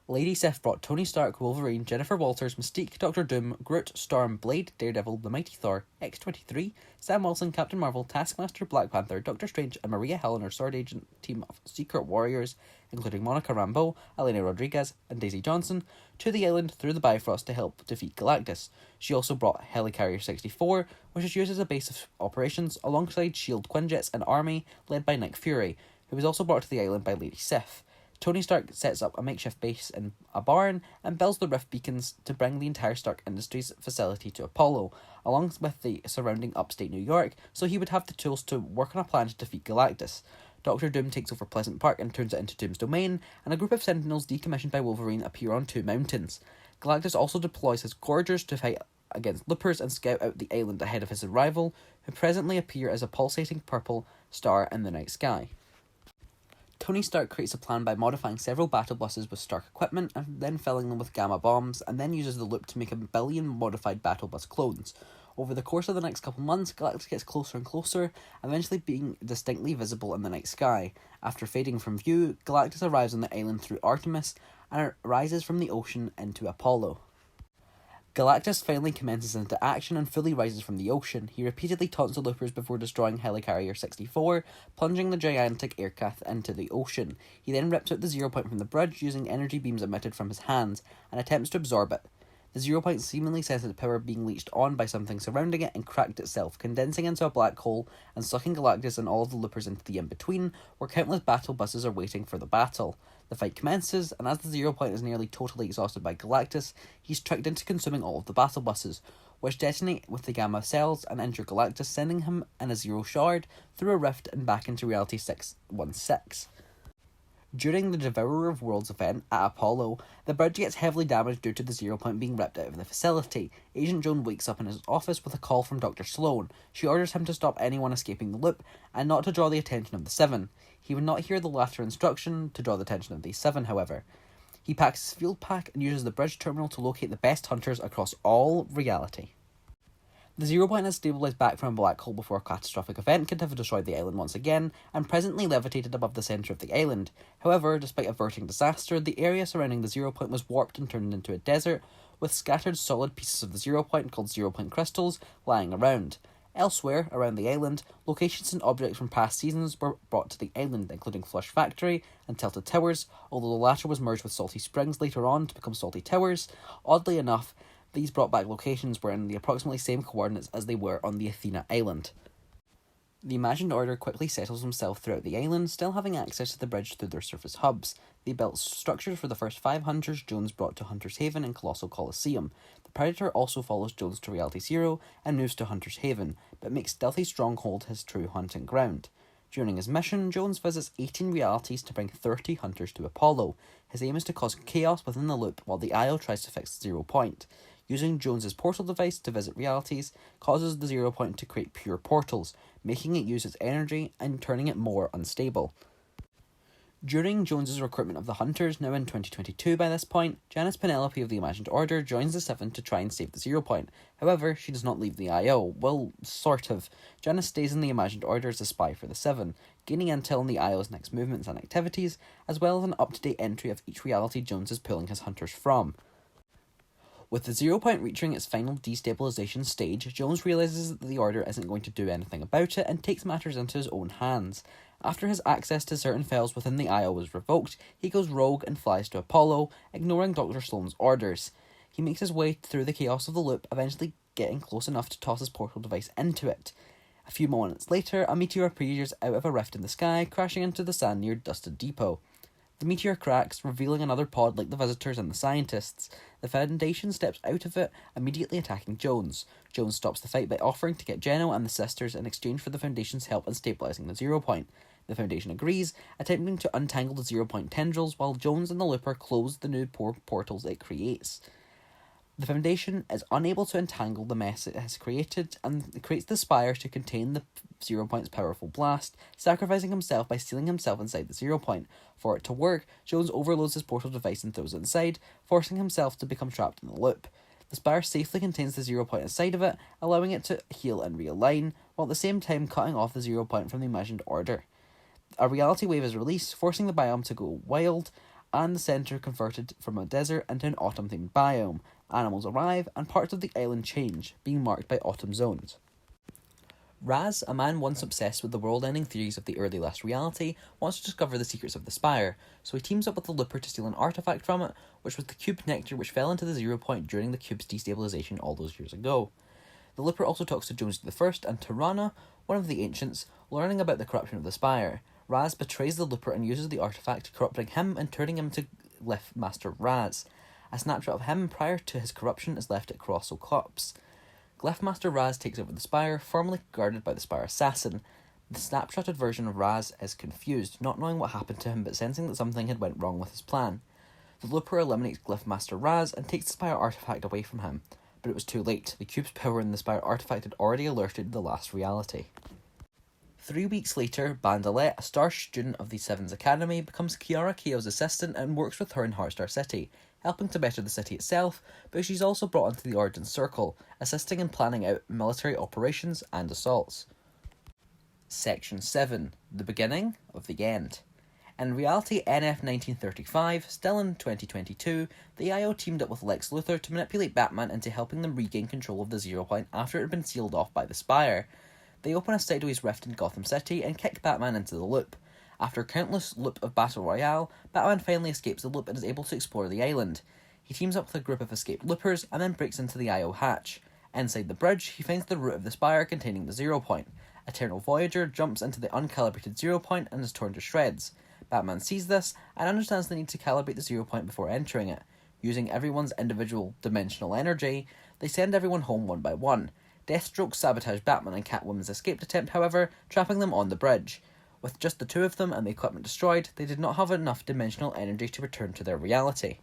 Lady Sif brought Tony Stark, Wolverine, Jennifer Walters, Mystique, Doctor Doom, Groot, Storm, Blade, Daredevil, the Mighty Thor, X-23, Sam Wilson, Captain Marvel, Taskmaster, Black Panther, Doctor Strange, and Maria Hill and her sword agent team of secret warriors, including Monica Rambeau, Elena Rodriguez, and Daisy Johnson, to the island through the Bifrost to help defeat Galactus. She also brought Helicarrier 64, which is used as a base of operations, alongside S.H.I.E.L.D. Quinjets and army, led by Nick Fury, who was also brought to the island by Lady Sif. Tony Stark sets up a makeshift base in a barn and builds the rift beacons to bring the entire Stark Industries facility to Apollo, along with the surrounding upstate New York, so he would have the tools to work on a plan to defeat Galactus. Doctor Doom takes over Pleasant Park and turns it into Doom's domain, and a group of Sentinels decommissioned by Wolverine appear on 2 mountains. Galactus also deploys his Gorgers to fight against loopers and scout out the island ahead of his arrival, who presently appear as a pulsating purple star in the night sky. Tony Stark creates a plan by modifying several battle buses with Stark equipment and then filling them with gamma bombs, and then uses the loop to make 1 billion modified battle bus clones. Over the course of the next couple months, Galactus gets closer and closer, eventually being distinctly visible in the night sky. After fading from view, Galactus arrives on the island through Artemis and rises from the ocean into Apollo. Galactus finally commences into action and fully rises from the ocean. He repeatedly taunts the loopers before destroying Helicarrier 64, plunging the gigantic aircraft into the ocean. He then rips out the 0 Point from the bridge using energy beams emitted from his hands and attempts to absorb it. The 0 Point seemingly senses power being leached on by something surrounding it and cracked itself, condensing into a black hole and sucking Galactus and all of the loopers into the in-between, where countless battle buses are waiting for the battle. The fight commences, and as the 0 Point is nearly totally exhausted by Galactus, he's tricked into consuming all of the battle buses, which detonate with the gamma cells and injure Galactus, sending him in a Zero Shard through a rift and back into Reality 616. During the Devourer of Worlds event at Apollo, the bridge gets heavily damaged due to the 0 Point being ripped out of the facility. Agent Jones wakes up in his office with a call from Dr. Sloan. She orders him to stop anyone escaping the loop, and not to draw the attention of the 7. He would not hear the latter instruction to draw the attention of the 7, however. He packs his field pack and uses the bridge terminal to locate the best hunters across all reality. The 0 Point has stabilised back from a black hole before a catastrophic event could have destroyed the island once again, and presently levitated above the centre of the island. However, despite averting disaster, the area surrounding the 0 Point was warped and turned into a desert, with scattered solid pieces of the 0 Point called 0 Point crystals lying around. Elsewhere, around the island, locations and objects from past seasons were brought to the island, including Flush Factory and Tilted Towers, although the latter was merged with Salty Springs later on to become Salty Towers. Oddly enough, these brought back locations were in the approximately same coordinates as they were on the Athena island. The imagined order quickly settles himself throughout the island, still having access to the bridge through their surface hubs. They built structures for the first 5 hunters Jones brought to Hunter's Haven and Colossal Coliseum. The Predator also follows Jones to Reality Zero and moves to Hunter's Haven, but makes Stealthy Stronghold his true hunting ground. During his mission, Jones visits 18 realities to bring 30 hunters to Apollo. His aim is to cause chaos within the loop while the IO tries to fix the 0 point. Using Jones's portal device to visit realities causes the 0 point to create pure portals, making it use its energy and turning it more unstable. During Jones's recruitment of the Hunters, now in 2022 by this point, Janice Penelope of the Imagined Order joins the Seven to try and save the 0 point. However, she does not leave the IO. Well, sort of. Janice stays in the Imagined Order as a spy for the Seven, gaining intel on the IO's next movements and activities, as well as an up-to-date entry of each reality Jones is pulling his hunters from. With the 0 point reaching its final destabilization stage, Jones realizes that the Order isn't going to do anything about it and takes matters into his own hands. After his access to certain files within the IO was revoked, he goes rogue and flies to Apollo, ignoring Dr. Sloan's orders. He makes his way through the chaos of the loop, eventually getting close enough to toss his portal device into it. A few moments later, a meteor appears out of a rift in the sky, crashing into the sand near Dusted Depot. The meteor cracks, revealing another pod like the visitors and the scientists. The Foundation steps out of it, immediately attacking Jones. Jones stops the fight by offering to get Geno and the sisters in exchange for the Foundation's help in stabilizing the 0 point. The Foundation agrees, attempting to untangle the 0 point tendrils while Jones and the Looper close the new portals it creates. The Foundation is unable to untangle the mess it has created and creates the Spire to contain the 0 point's powerful blast, sacrificing himself by sealing himself inside the 0 point. For it to work, Jones overloads his portal device and throws it inside, forcing himself to become trapped in the loop. The Spire safely contains the 0 point inside of it, allowing it to heal and realign, while at the same time cutting off the 0 point from the Imagined Order. A reality wave is released, forcing the biome to go wild, and the centre converted from a desert into an autumn-themed biome. Animals arrive, and parts of the island change, being marked by autumn zones. Raz, a man once obsessed with the world-ending theories of the early Last Reality, wants to discover the secrets of the Spire, so he teams up with the Looper to steal an artifact from it, which was the cube nectar which fell into the 0 point during the cube's destabilization all those years ago. The Looper also talks to Jones the First and Tirana, one of the Ancients, learning about the corruption of the Spire. Raz betrays the Looper and uses the artifact, corrupting him and turning him to Glyph Master Raz. A snapshot of him prior to his corruption is left at Colossal Corpse. Glyph Master Raz takes over the Spire, formerly guarded by the Spire Assassin. The snapshotted version of Raz is confused, not knowing what happened to him but sensing that something had went wrong with his plan. The Looper eliminates Glyph Master Raz and takes the Spire artifact away from him, but it was too late. The cube's power in the Spire artifact had already alerted the Last Reality. 3 weeks later, Bandalette, a star student of the Seven's Academy, becomes Kiara Keogh's assistant and works with her in Heartstar City, helping to better the city itself, but she's also brought into the Origin Circle, assisting in planning out military operations and assaults. Section 7. The Beginning of the End. In reality NF 1935, still in 2022, the IO teamed up with Lex Luthor to manipulate Batman into helping them regain control of the 0 point after it had been sealed off by the Spire. They open a sideways rift in Gotham City and kick Batman into the loop. After a countless loop of Battle Royale, Batman finally escapes the loop and is able to explore the island. He teams up with a group of escaped loopers and then breaks into the IO hatch. Inside the bridge, he finds the root of the Spire containing the 0 point. Eternal Voyager jumps into the uncalibrated 0 point and is torn to shreds. Batman sees this and understands the need to calibrate the 0 point before entering it. Using everyone's individual dimensional energy, they send everyone home one by one. Deathstroke sabotage Batman and Catwoman's escape attempt, however, trapping them on the bridge. With just the two of them and the equipment destroyed, they did not have enough dimensional energy to return to their reality.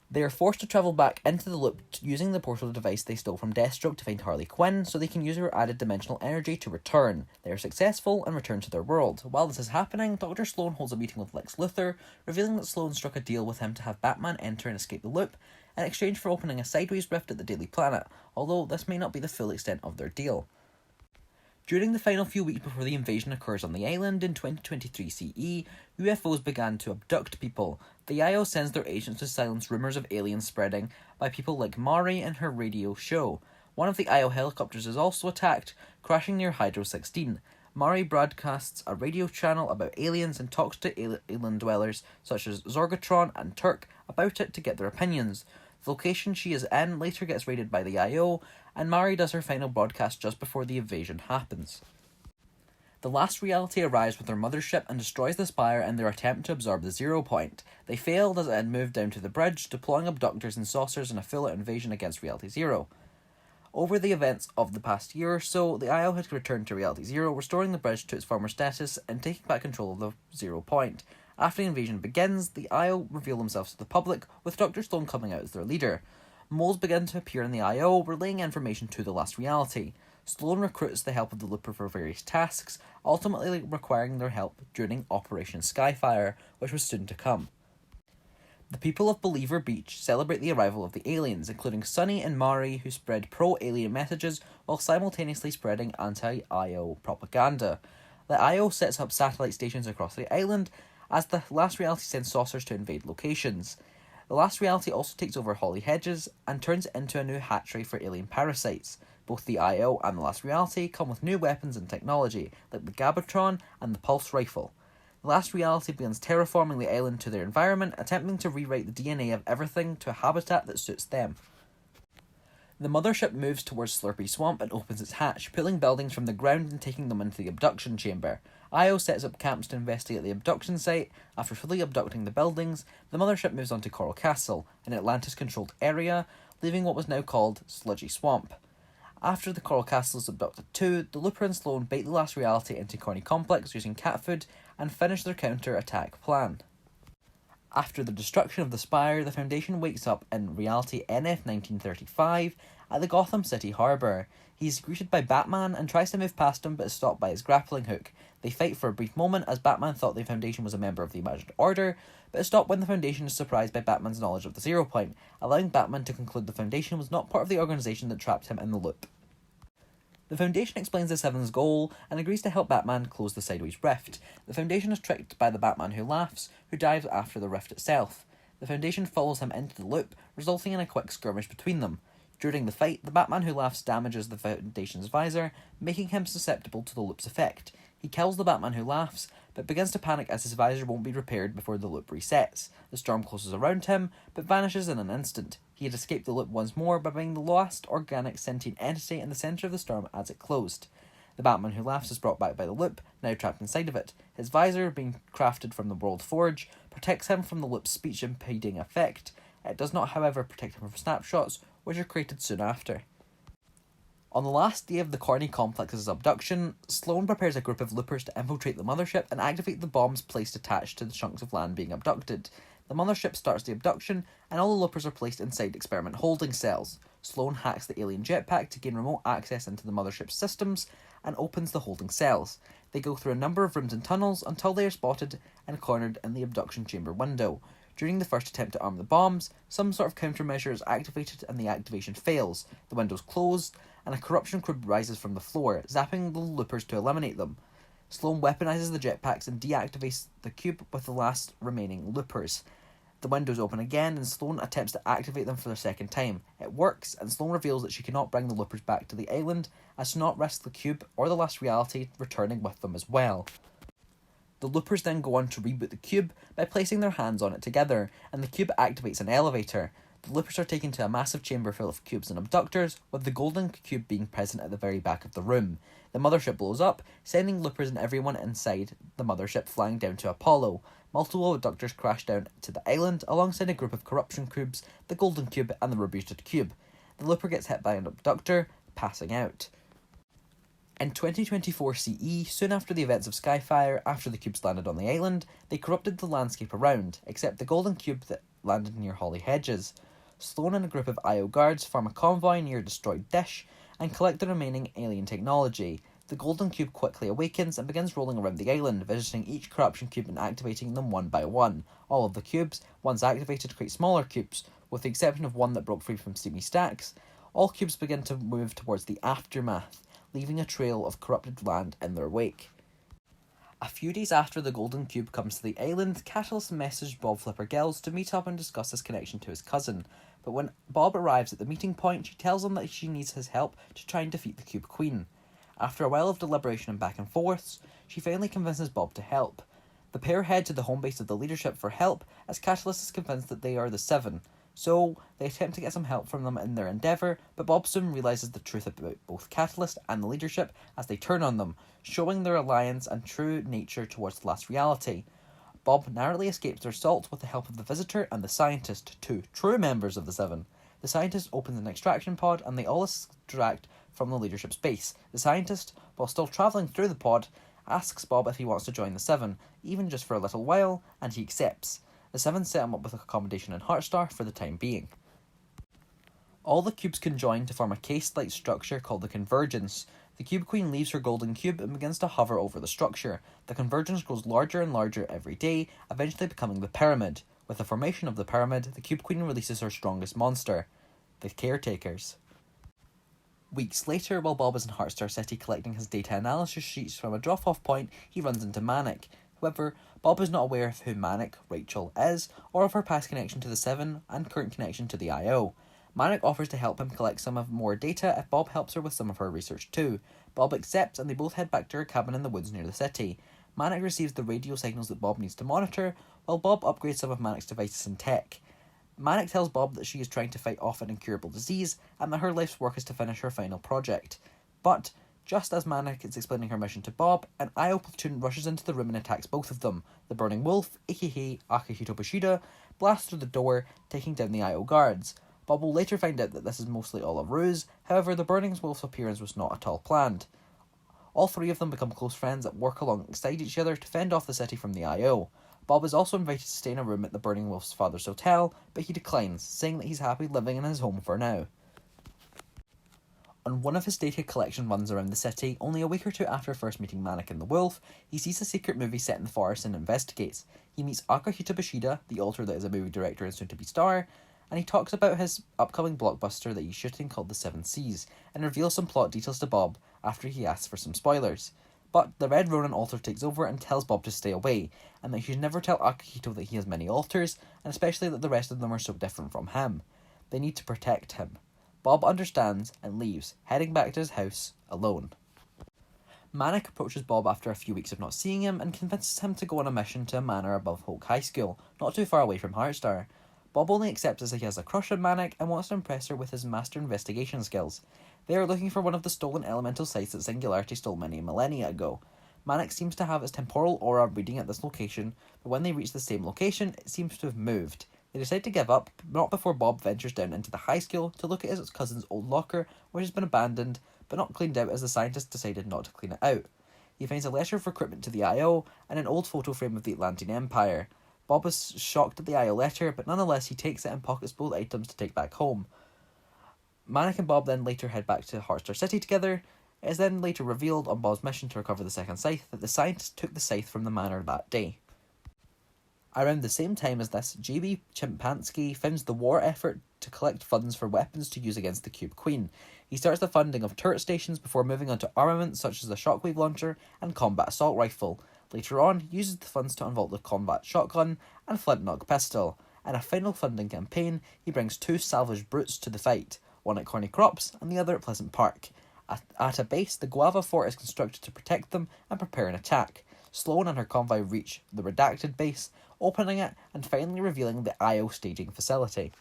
They are forced to travel back into the loop using the portal device they stole from Deathstroke to find Harley Quinn, so they can use her added dimensional energy to return. They are successful and return to their world. While this is happening, Dr. Sloan holds a meeting with Lex Luthor, revealing that Sloan struck a deal with him to have Batman enter and escape the loop, in exchange for opening a sideways rift at the Daily Planet, although this may not be the full extent of their deal. During the final few weeks before the invasion occurs on the island in 2023 CE, UFOs began to abduct people. The IO sends their agents to silence rumours of aliens spreading by people like Mari and her radio show. One of the IO helicopters is also attacked, crashing near Hydro 16. Mari broadcasts a radio channel about aliens and talks to alien dwellers such as Zorgatron and Turk about it to get their opinions. The location she is in later gets raided by the IO, and Mari does her final broadcast just before the invasion happens. The last reality arrives with their mothership and destroys the spire in their attempt to absorb the 0 point. They failed as it had moved down to the bridge, deploying abductors and saucers in a full-out invasion against Reality Zero. Over the events of the past year or so, the IO had returned to Reality Zero, restoring the bridge to its former status and taking back control of the 0 point. After the invasion begins, the IO reveal themselves to the public, with Dr. Sloan coming out as their leader. Moles begin to appear in the IO, relaying information to the last reality. Sloan recruits the help of the Looper for various tasks, ultimately requiring their help during Operation Skyfire, which was soon to come. The people of Believer Beach celebrate the arrival of the aliens, including Sunny and Mari, who spread pro-alien messages while simultaneously spreading anti-IO propaganda. The IO sets up satellite stations across the island, as the last reality sends saucers to invade locations. The last reality also takes over Holly Hedges and turns it into a new hatchery for alien parasites. Both the IO and the last reality come with new weapons and technology, like the Gabatron and the Pulse Rifle. The last reality begins terraforming the island to their environment, attempting to rewrite the DNA of everything to a habitat that suits them. The mothership moves towards Slurpy Swamp and opens its hatch, pulling buildings from the ground and taking them into the abduction chamber. IO sets up camps to investigate the abduction site. After fully abducting the buildings, the mothership moves on to Coral Castle, an Atlantis-controlled area, leaving what was now called Sludgy Swamp. After the Coral Castle is abducted too, the Looper and Sloan bait the last reality into Corny Complex using cat food and finish their counter-attack plan. After the destruction of the Spire, the Foundation wakes up in reality NF 1935 at the Gotham City Harbour. He is greeted by Batman and tries to move past him but is stopped by his grappling hook. They fight for a brief moment as Batman thought the Foundation was a member of the Imagined Order, but is stopped when the Foundation is surprised by Batman's knowledge of the 0 point, allowing Batman to conclude the Foundation was not part of the organisation that trapped him in the loop. The Foundation explains the Seven's goal and agrees to help Batman close the sideways rift. The Foundation is tricked by the Batman who laughs, who dives after the rift itself. The Foundation follows him into the loop, resulting in a quick skirmish between them. During the fight, the Batman who laughs damages the Foundation's visor, making him susceptible to the loop's effect. He kills the Batman who laughs, but begins to panic as his visor won't be repaired before the loop resets. The storm closes around him, but vanishes in an instant. He had escaped the loop once more by being the last organic sentient entity in the centre of the storm as it closed. The Batman who laughs is brought back by the loop, now trapped inside of it. His visor, being crafted from the World Forge, protects him from the loop's speech-impeding effect. It does not, however, protect him from snapshots, which are created soon after. On the last day of the Corny Complex's abduction, Sloan prepares a group of loopers to infiltrate the mothership and activate the bombs placed attached to the chunks of land being abducted. The mothership starts the abduction, and all the loopers are placed inside experiment holding cells. Sloan hacks the alien jetpack to gain remote access into the mothership's systems, and opens the holding cells. They go through a number of rooms and tunnels until they are spotted and cornered in the abduction chamber window. During the first attempt to arm the bombs, some sort of countermeasure is activated and the activation fails. The windows close, and a corruption cube rises from the floor, zapping the loopers to eliminate them. Sloan weaponizes the jetpacks and deactivates the cube with the last remaining loopers. The windows open again, and Sloan attempts to activate them for the second time. It works, and Sloan reveals that she cannot bring the loopers back to the island, as to not risk the cube or the last reality returning with them as well. The loopers then go on to reboot the cube by placing their hands on it together, and the cube activates an elevator. The loopers are taken to a massive chamber full of cubes and abductors, with the golden cube being present at the very back of the room. The mothership blows up, sending loopers and everyone inside the mothership flying down to Apollo. Multiple abductors crash down to the island, alongside a group of corruption cubes, the golden cube and the rebooted cube. The looper gets hit by an abductor, passing out. In 2024 CE, soon after the events of Skyfire, after the cubes landed on the island, they corrupted the landscape around, except the golden cube that landed near Holly Hedges. Sloan and a group of IO guards form a convoy near a destroyed dish and collect the remaining alien technology. The golden cube quickly awakens and begins rolling around the island, visiting each corruption cube and activating them one by one. All of the cubes, once activated, create smaller cubes, with the exception of one that broke free from steamy stacks. All cubes begin to move towards the aftermath, leaving a trail of corrupted land in their wake. A few days after the golden cube comes to the island, Catalyst messaged Bob Flipper Gills to meet up and discuss his connection to his cousin. But when Bob arrives at the meeting point, she tells him that she needs his help to try and defeat the Cube Queen. After a while of deliberation and back and forths, she finally convinces Bob to help. The pair head to the home base of the leadership for help, as Catalyst is convinced that they are the Seven. So they attempt to get some help from them in their endeavour, but Bob soon realises the truth about both Catalyst and the leadership as they turn on them, showing their alliance and true nature towards the last reality. Bob narrowly escapes their assault with the help of the Visitor and the Scientist, two true members of the Seven. The Scientist opens an extraction pod and they all extract from the leadership's base. The Scientist, while still travelling through the pod, asks Bob if he wants to join the Seven, even just for a little while, and he accepts. The Seven set him up with accommodation in Heartstar for the time being. All the cubes conjoin to form a case-like structure called the Convergence. The Cube Queen leaves her golden cube and begins to hover over the structure. The Convergence grows larger and larger every day, eventually becoming the Pyramid. With the formation of the Pyramid, the Cube Queen releases her strongest monster, the Caretakers. Weeks later, while Bob is in Heartstar City collecting his data analysis sheets from a drop-off point, he runs into Manic. However, Bob is not aware of who Manic, Rachel, is, or of her past connection to the Seven and current connection to the IO. Manic offers to help him collect some of more data if Bob helps her with some of her research too. Bob accepts and they both head back to her cabin in the woods near the city. Manic receives the radio signals that Bob needs to monitor, while Bob upgrades some of Manic's devices and tech. Manic tells Bob that she is trying to fight off an incurable disease and that her life's work is to finish her final project. But just as Manic is explaining her mission to Bob, an IO platoon rushes into the room and attacks both of them. The Burning Wolf, aka Akihito Bushida, blasts through the door, taking down the IO guards. Bob will later find out that this is mostly all a ruse, however the Burning Wolf's appearance was not at all planned. All three of them become close friends that work alongside each other to fend off the city from the IO. Bob is also invited to stay in a room at the Burning Wolf's father's hotel, but he declines, saying that he's happy living in his home for now. On one of his data collection runs around the city, only a week or two after first meeting Manic and the Wolf, he sees a secret movie set in the forest and investigates. He meets Akihito Bushida, the alter that is a movie director and soon-to-be star, and he talks about his upcoming blockbuster that he's shooting called The Seven Seas, and reveals some plot details to Bob after he asks for some spoilers. But the Red Ronin alter takes over and tells Bob to stay away, and that he should never tell Akihito that he has many alters, and especially that the rest of them are so different from him. They need to protect him. Bob understands and leaves, heading back to his house alone. Manic approaches Bob after a few weeks of not seeing him and convinces him to go on a mission to a manor above Hoke High School, not too far away from Heartstar. Bob only accepts as he has a crush on Manic and wants to impress her with his master investigation skills. They are looking for one of the stolen elemental sites that Singularity stole many millennia ago. Manic seems to have its temporal aura reading at this location, but when they reach the same location, it seems to have moved. They decide to give up, not before Bob ventures down into the high school to look at his cousin's old locker, which has been abandoned, but not cleaned out as the scientist decided not to clean it out. He finds a letter of recruitment to the IO and an old photo frame of the Atlantean Empire. Bob is shocked at the IO letter, but nonetheless he takes it and pockets both items to take back home. Manic and Bob then later head back to Heartstar City together. It is then later revealed on Bob's mission to recover the second scythe that the scientist took the scythe from the manor that day. Around the same time as this, J.B. Chimpanski founds the war effort to collect funds for weapons to use against the Cube Queen. He starts the funding of turret stations before moving on to armaments such as the shockwave launcher and combat assault rifle. Later on, he uses the funds to unvault the combat shotgun and flintlock pistol. In a final funding campaign, he brings two salvaged brutes to the fight, one at Corny Crops and the other at Pleasant Park. At a base, the Guava Fort is constructed to protect them and prepare an attack. Sloan and her convoy reach the Redacted base, opening it and finally revealing the IO staging facility.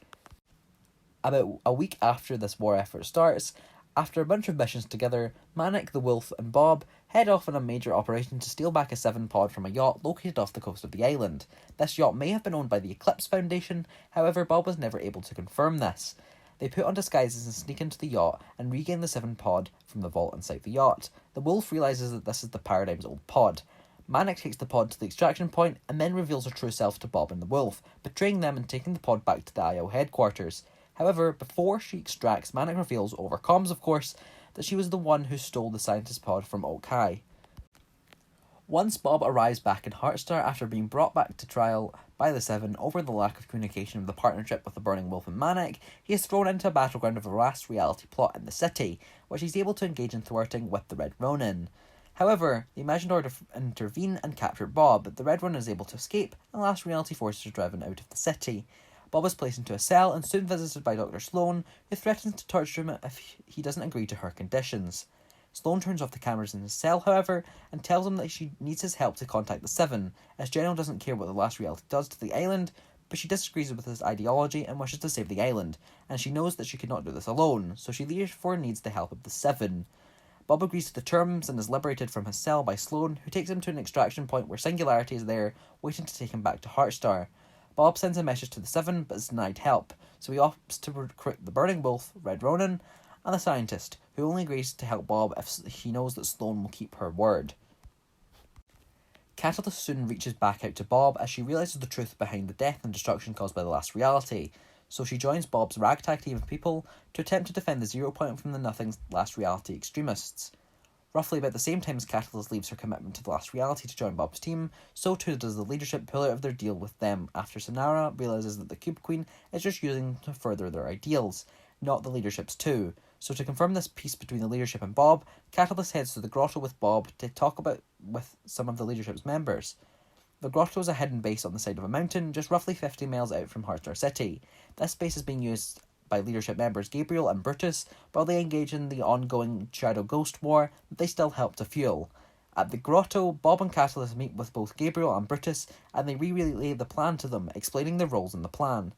About a week after this war effort starts, after a bunch of missions together, Manic, the Wolf and Bob head off on a major operation to steal back a 7 pod from a yacht located off the coast of the island. This yacht may have been owned by the Eclipse Foundation, however Bob was never able to confirm this. They put on disguises and sneak into the yacht and regain the 7 pod from the vault inside the yacht. The Wolf realises that this is the Paradigm's old pod. Manic takes the pod to the extraction point and then reveals her true self to Bob and the Wolf, betraying them and taking the pod back to the IO headquarters. However, before she extracts, Manic reveals, over comms of course, that she was the one who stole the scientist pod from Oak High. Once Bob arrives back in Heartstar after being brought back to trial by the Seven over the lack of communication of the partnership with the Burning Wolf and Manic, he is thrown into a battleground of a vast reality plot in the city, which he's able to engage in thwarting with the Red Ronin. However, the Imagined Order intervene and capture Bob, but the Red Ronin is able to escape, and last reality forces are driven out of the city. Bob is placed into a cell and soon visited by Dr. Sloan, who threatens to torture him if he doesn't agree to her conditions. Sloan turns off the cameras in his cell, however, and tells him that she needs his help to contact the Seven, as General doesn't care what the last reality does to the island, but she disagrees with his ideology and wishes to save the island, and she knows that she could not do this alone, so she therefore needs the help of the Seven. Bob agrees to the terms and is liberated from his cell by Sloane, who takes him to an extraction point where Singularity is there, waiting to take him back to Heartstar. Bob sends a message to the Seven, but is denied help, so he opts to recruit the Burning Wolf, Red Ronin, and the Scientist, who only agrees to help Bob if he knows that Sloane will keep her word. Catalyst soon reaches back out to Bob as she realises the truth behind the death and destruction caused by the last reality, so she joins Bob's ragtag team of people to attempt to defend the 0 Point from the Nothing's last reality extremists. Roughly about the same time as Catalyst leaves her commitment to the last reality to join Bob's team, so too does the leadership pull out of their deal with them after Sonara realises that the Cube Queen is just using to further their ideals, not the leadership's too. So to confirm this peace between the leadership and Bob, Catalyst heads to the grotto with Bob to talk with some of the leadership's members. The grotto is a hidden base on the side of a mountain, just roughly 50 miles out from Heartstar City. This space is being used by leadership members Gabriel and Brutus while they engage in the ongoing Shadow Ghost War that they still help to fuel. At the grotto, Bob and Catalyst meet with both Gabriel and Brutus and they relay the plan to them, explaining their roles in the plan.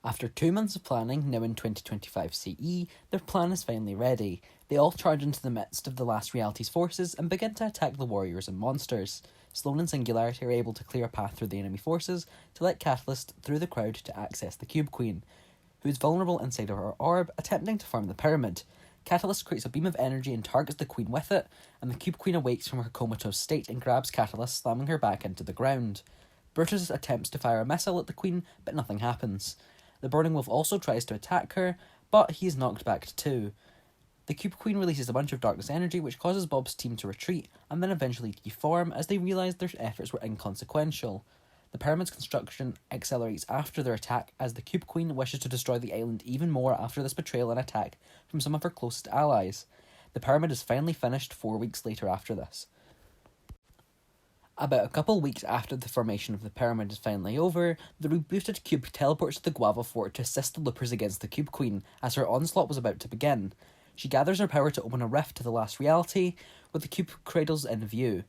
After 2 months of planning, now in 2025 CE, their plan is finally ready. They all charge into the midst of the last reality's forces and begin to attack the warriors and monsters. Sloane and Singularity are able to clear a path through the enemy forces to let Catalyst through the crowd to access the Cube Queen, who is vulnerable inside of her orb, attempting to form the pyramid. Catalyst creates a beam of energy and targets the Queen with it, and the Cube Queen awakes from her comatose state and grabs Catalyst, slamming her back into the ground. Brutus attempts to fire a missile at the Queen, but nothing happens. The Burning Wolf also tries to attack her, but he is knocked back to 2. The Cube Queen releases a bunch of darkness energy which causes Bob's team to retreat and then eventually deform as they realise their efforts were inconsequential. The pyramid's construction accelerates after their attack as the Cube Queen wishes to destroy the island even more after this betrayal and attack from some of her closest allies. The pyramid is finally finished 4 weeks later after this. About a couple weeks after the formation of the pyramid is finally over, the rebooted Cube teleports to the Guava Fort to assist the Loopers against the Cube Queen as her onslaught was about to begin. She gathers her power to open a rift to the last reality, with the Cube cradles in view.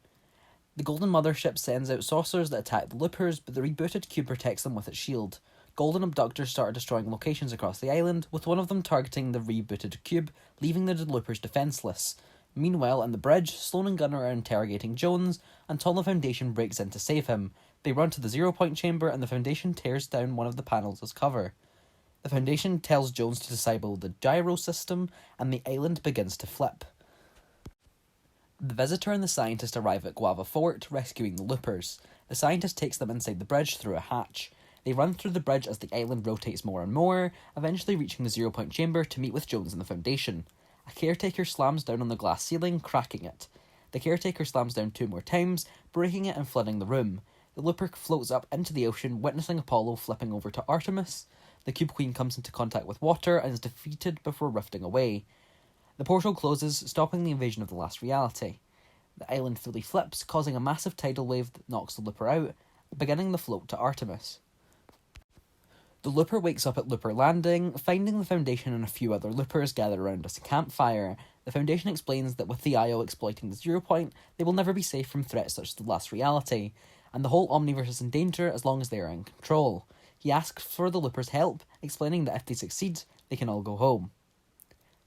The Golden Mothership sends out saucers that attack the Loopers, but the rebooted Cube protects them with its shield. Golden Abductors start destroying locations across the island, with one of them targeting the rebooted Cube, leaving the Loopers defenceless. Meanwhile, on the bridge, Sloane and Gunnar are interrogating Jones, until the Foundation breaks in to save him. They run to the 0 Point chamber, and the Foundation tears down one of the panels as cover. The Foundation tells Jones to disable the gyro system, and the island begins to flip. The Visitor and the Scientist arrive at Guava Fort, rescuing the Loopers. The Scientist takes them inside the bridge through a hatch. They run through the bridge as the island rotates more and more, eventually reaching the 0 Point chamber to meet with Jones and the Foundation. A caretaker slams down on the glass ceiling, cracking it. The caretaker slams down 2 more times, breaking it and flooding the room. The Looper floats up into the ocean, witnessing Apollo flipping over to Artemis. The Cube Queen comes into contact with water and is defeated before rifting away. The portal closes, stopping the invasion of the last reality. The island fully flips, causing a massive tidal wave that knocks the Looper out, beginning the float to Artemis. The Looper wakes up at Looper Landing, finding the Foundation and a few other Loopers gathered around a campfire. The Foundation explains that with the IO exploiting the 0 Point, they will never be safe from threats such as the last reality, and the whole Omniverse is in danger as long as they are in control. He asks for the Loopers' help, explaining that if they succeed, they can all go home.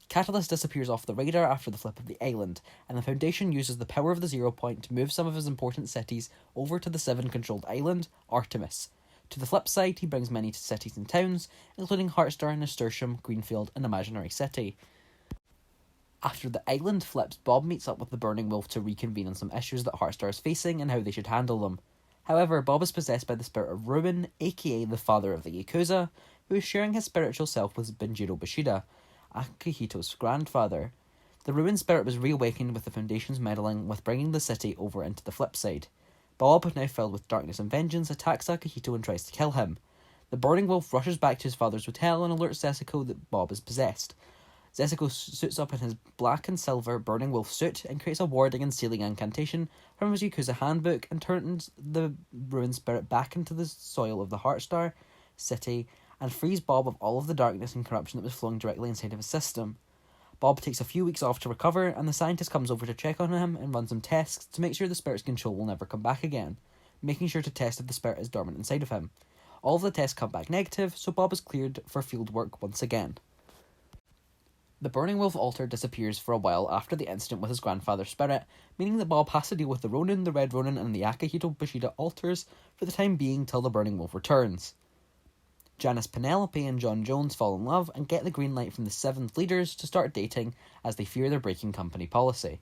Catalyst disappears off the radar after the flip of the island, and the Foundation uses the power of the 0 Point to move some of his important cities over to the 7-controlled island, Artemis. To the flip side, he brings many cities and towns, including Heartstar, Nasturtium, Greenfield, and Imaginary City. After the island flips, Bob meets up with the Burning Wolf to reconvene on some issues that Heartstar is facing and how they should handle them. However, Bob is possessed by the spirit of Ruin, aka the father of the Yakuza, who is sharing his spiritual self with Benjiro Bushido, Akihito's grandfather. The Ruin spirit was reawakened with the Foundation's meddling with bringing the city over into the flip side. Bob, now filled with darkness and vengeance, attacks Akihito and tries to kill him. The Burning Wolf rushes back to his father's hotel and alerts Zesico that Bob is possessed. Zesico suits up in his black and silver Burning Wolf suit and creates a warding and sealing incantation from his Yakuza handbook and turns the Ruin spirit back into the soil of the Heartstar city and frees Bob of all of the darkness and corruption that was flowing directly inside of his system. Bob takes a few weeks off to recover, and the Scientist comes over to check on him and run some tests to make sure the spirit's control will never come back again. making sure to test if the spirit is dormant inside of him. All of the tests come back negative, so Bob is cleared for field work once again. The Burning Wolf altar disappears for a while after the incident with his grandfather's spirit, meaning that Bob has to deal with the Ronin, the Red Ronin, and the Akihito Bushido altars for the time being till the Burning Wolf returns. Janice Penelope and John Jones fall in love and get the green light from the 7 leaders to start dating as they fear they're breaking company policy.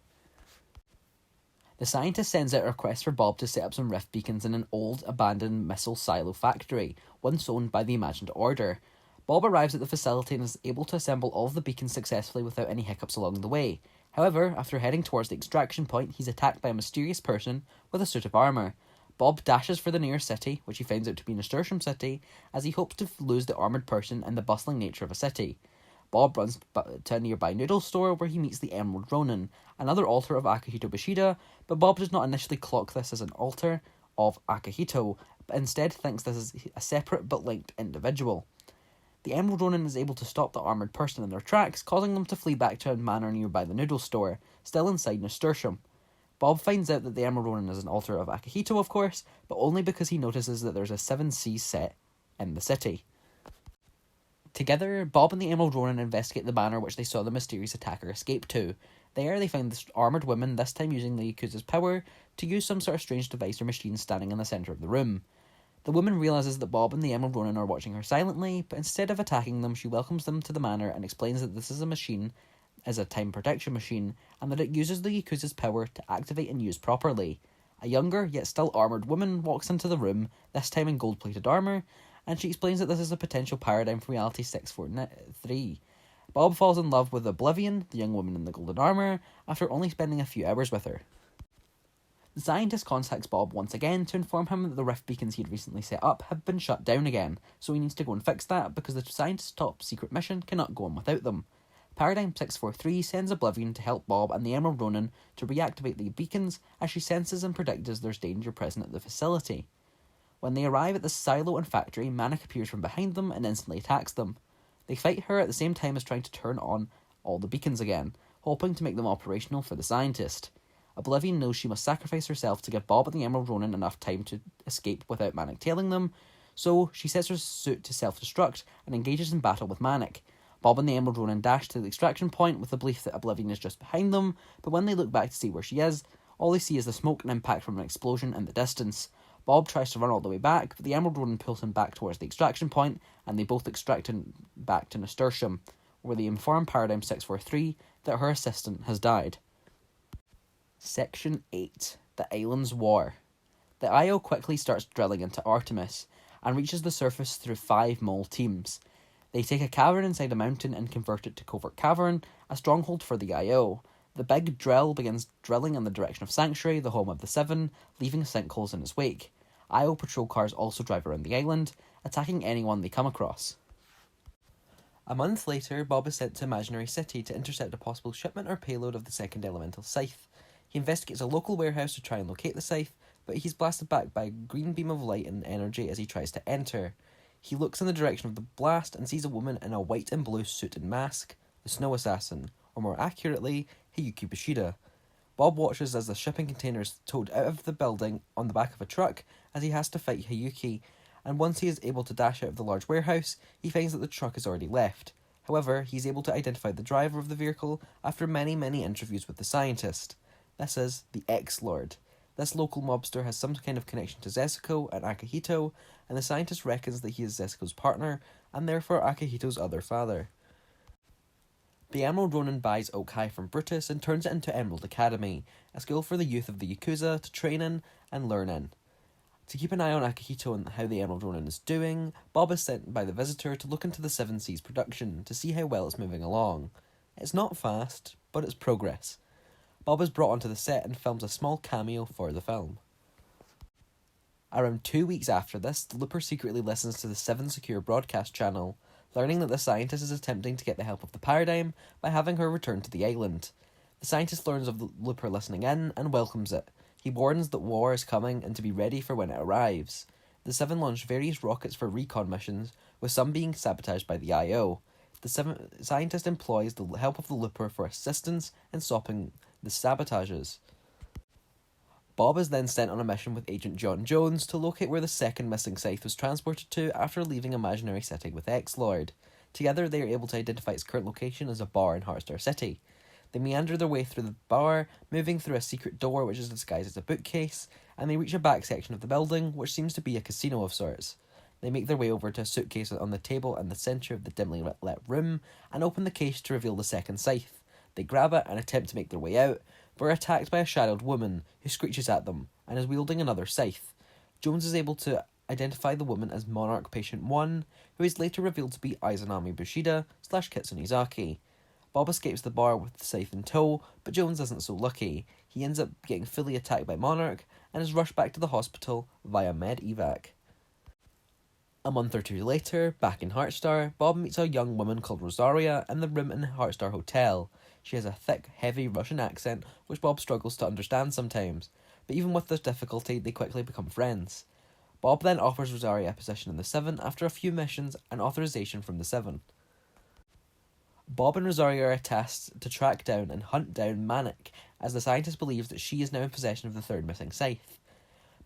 The scientist sends out a request for Bob to set up some rift beacons in an old, abandoned missile silo factory, once owned by the Imagined Order. Bob arrives at the facility and is able to assemble all of the beacons successfully without any hiccups along the way. However, after heading towards the extraction point, he's attacked by a mysterious person with a suit of armour. Bob dashes for the nearest city, which he finds out to be Nasturtium City, as he hopes to lose the armoured person and the bustling nature of a city. Bob runs to a nearby noodle store where he meets the Emerald Ronin, another altar of Akihito Bushido, but Bob does not initially clock this as an altar of Akihito, but instead thinks this is a separate but linked individual. The Emerald Ronin is able to stop the armoured person in their tracks, causing them to flee back to a manor nearby the noodle store, still inside Nasturtium. Bob finds out that the Emerald Ronin is an altar of Akihito, of course, but only because he notices that there's a 7 Seas set in the city. Together, Bob and the Emerald Ronin investigate the manor which they saw the mysterious attacker escape to. There, they find this armoured woman, this time using the Yakuza's power to use some sort of strange device or machine standing in the centre of the room. The woman realises that Bob and the Emerald Ronin are watching her silently, but instead of attacking them, she welcomes them to the manor and explains that this is a time protection machine, and that it uses the Yakuza's power to activate and use properly. A younger, yet still armoured woman walks into the room, this time in gold-plated armour, and she explains that this is a potential paradigm for Reality 643. Bob falls in love with Oblivion, the young woman in the golden armour, after only spending a few hours with her. The scientist contacts Bob once again to inform him that the rift beacons he had recently set up have been shut down again, so he needs to go and fix that because the scientist's top secret mission cannot go on without them. Paradigm 643 sends Oblivion to help Bob and the Emerald Ronin to reactivate the beacons as she senses and predicts there's danger present at the facility. When they arrive at the silo and factory, Manic appears from behind them and instantly attacks them. They fight her at the same time as trying to turn on all the beacons again, hoping to make them operational for the scientist. Oblivion knows she must sacrifice herself to give Bob and the Emerald Ronin enough time to escape without Manic tailing them, so she sets her suit to self-destruct and engages in battle with Manic. Bob and the Emerald Ronin dash to the extraction point with the belief that Oblivion is just behind them, but when they look back to see where she is, all they see is the smoke and impact from an explosion in the distance. Bob tries to run all the way back, but the Emerald Ronin pulls him back towards the extraction point, and they both extract him back to Nasturtium, where they inform Paradigm 643 that her assistant has died. Section 8. The Island's War. The IO quickly starts drilling into Artemis, and reaches the surface through 5 mole teams. They take a cavern inside a mountain and convert it to Covert Cavern, a stronghold for the IO. The big drill begins drilling in the direction of Sanctuary, the home of the 7, leaving sinkholes in its wake. IO patrol cars also drive around the island, attacking anyone they come across. A month later, Bob is sent to Imaginary City to intercept a possible shipment or payload of the second elemental scythe. He investigates a local warehouse to try and locate the scythe, but he's blasted back by a green beam of light and energy as he tries to enter. He looks in the direction of the blast and sees a woman in a white and blue suit and mask, the Snow Assassin, or more accurately, Hiyuki Bushido. Bob watches as the shipping container is towed out of the building on the back of a truck as he has to fight Hiyuki, and once he is able to dash out of the large warehouse, he finds that the truck is already left. However, he's able to identify the driver of the vehicle after many interviews with the scientist. This is the X-Lord. This local mobster has some kind of connection to Zesiko and Akihito, and the scientist reckons that he is Zesiko's partner, and therefore Akihito's other father. The Emerald Ronin buys Oak High from Brutus and turns it into Emerald Academy, a school for the youth of the Yakuza to train in and learn in. To keep an eye on Akihito and how the Emerald Ronin is doing, Bob is sent by the Visitor to look into the 7 Seas production to see how well it's moving along. It's not fast, but it's progress. Bob is brought onto the set and films a small cameo for the film. Around 2 weeks after this, the Looper secretly listens to the 7 Secure broadcast channel, learning that the scientist is attempting to get the help of the Paradigm by having her return to the island. The scientist learns of the Looper listening in and welcomes it. He warns that war is coming and to be ready for when it arrives. The 7 launch various rockets for recon missions, with some being sabotaged by the IO. The scientist employs the help of the Looper for assistance in stopping the sabotages. Bob is then sent on a mission with Agent John Jones to locate where the second missing scythe was transported to after leaving Imaginary City with X-Lord. Together, they are able to identify its current location as a bar in Heartstar City. They meander their way through the bar, moving through a secret door which is disguised as a bookcase, and they reach a back section of the building, which seems to be a casino of sorts. They make their way over to a suitcase on the table in the centre of the dimly lit room, and open the case to reveal the second scythe. They grab it and attempt to make their way out, but are attacked by a shadowed woman, who screeches at them, and is wielding another scythe. Jones is able to identify the woman as Monarch Patient 1, who is later revealed to be Izanami Bushida / Kitsune Izaki. Bob escapes the bar with the scythe in tow, but Jones isn't so lucky. He ends up getting fully attacked by Monarch, and is rushed back to the hospital via med-evac. A month or two later, back in Heartstar, Bob meets a young woman called Rosaria in the room in the Heartstar Hotel. She has a thick, heavy Russian accent, which Bob struggles to understand sometimes, but even with this difficulty, they quickly become friends. Bob then offers Rosaria a position in the Seven after a few missions and authorization from the Seven. Bob and Rosaria are tasked to track down and hunt down Manic, as the scientist believes that she is now in possession of the third missing scythe.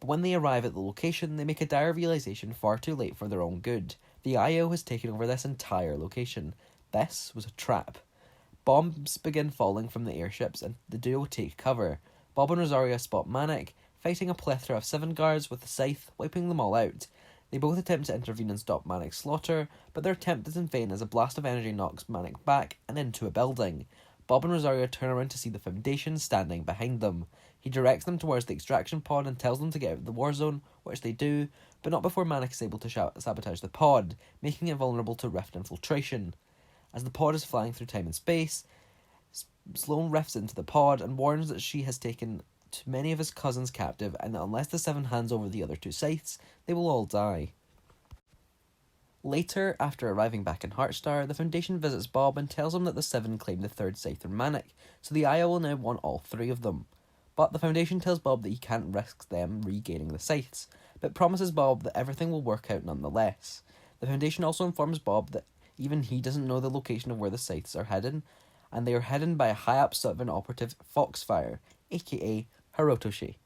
But when they arrive at the location, they make a dire realization far too late for their own good. The IO has taken over this entire location. This was a trap. Bombs begin falling from the airships and the duo take cover. Bob and Rosaria spot Manic, fighting a plethora of Seven guards with the scythe, wiping them all out. They both attempt to intervene and stop Manic's slaughter, but their attempt is in vain as a blast of energy knocks Manic back and into a building. Bob and Rosaria turn around to see the Foundation standing behind them. He directs them towards the extraction pod and tells them to get out of the war zone, which they do, but not before Manic is able to sabotage the pod, making it vulnerable to rift infiltration. As the pod is flying through time and space, Sloane rifts into the pod and warns that she has taken too many of his cousins captive, and that unless the Seven hands over the other two scythes, they will all die. Later, after arriving back in Heartstar, the Foundation visits Bob and tells him that the Seven claimed the third scythe from Manic, so the IO will now want all three of them. But the Foundation tells Bob that he can't risk them regaining the scythes, but promises Bob that everything will work out nonetheless. The Foundation also informs Bob that even he doesn't know the location of where the scythes are hidden, and they are hidden by a high-up Seven operative Foxfire, aka Hirotoshi.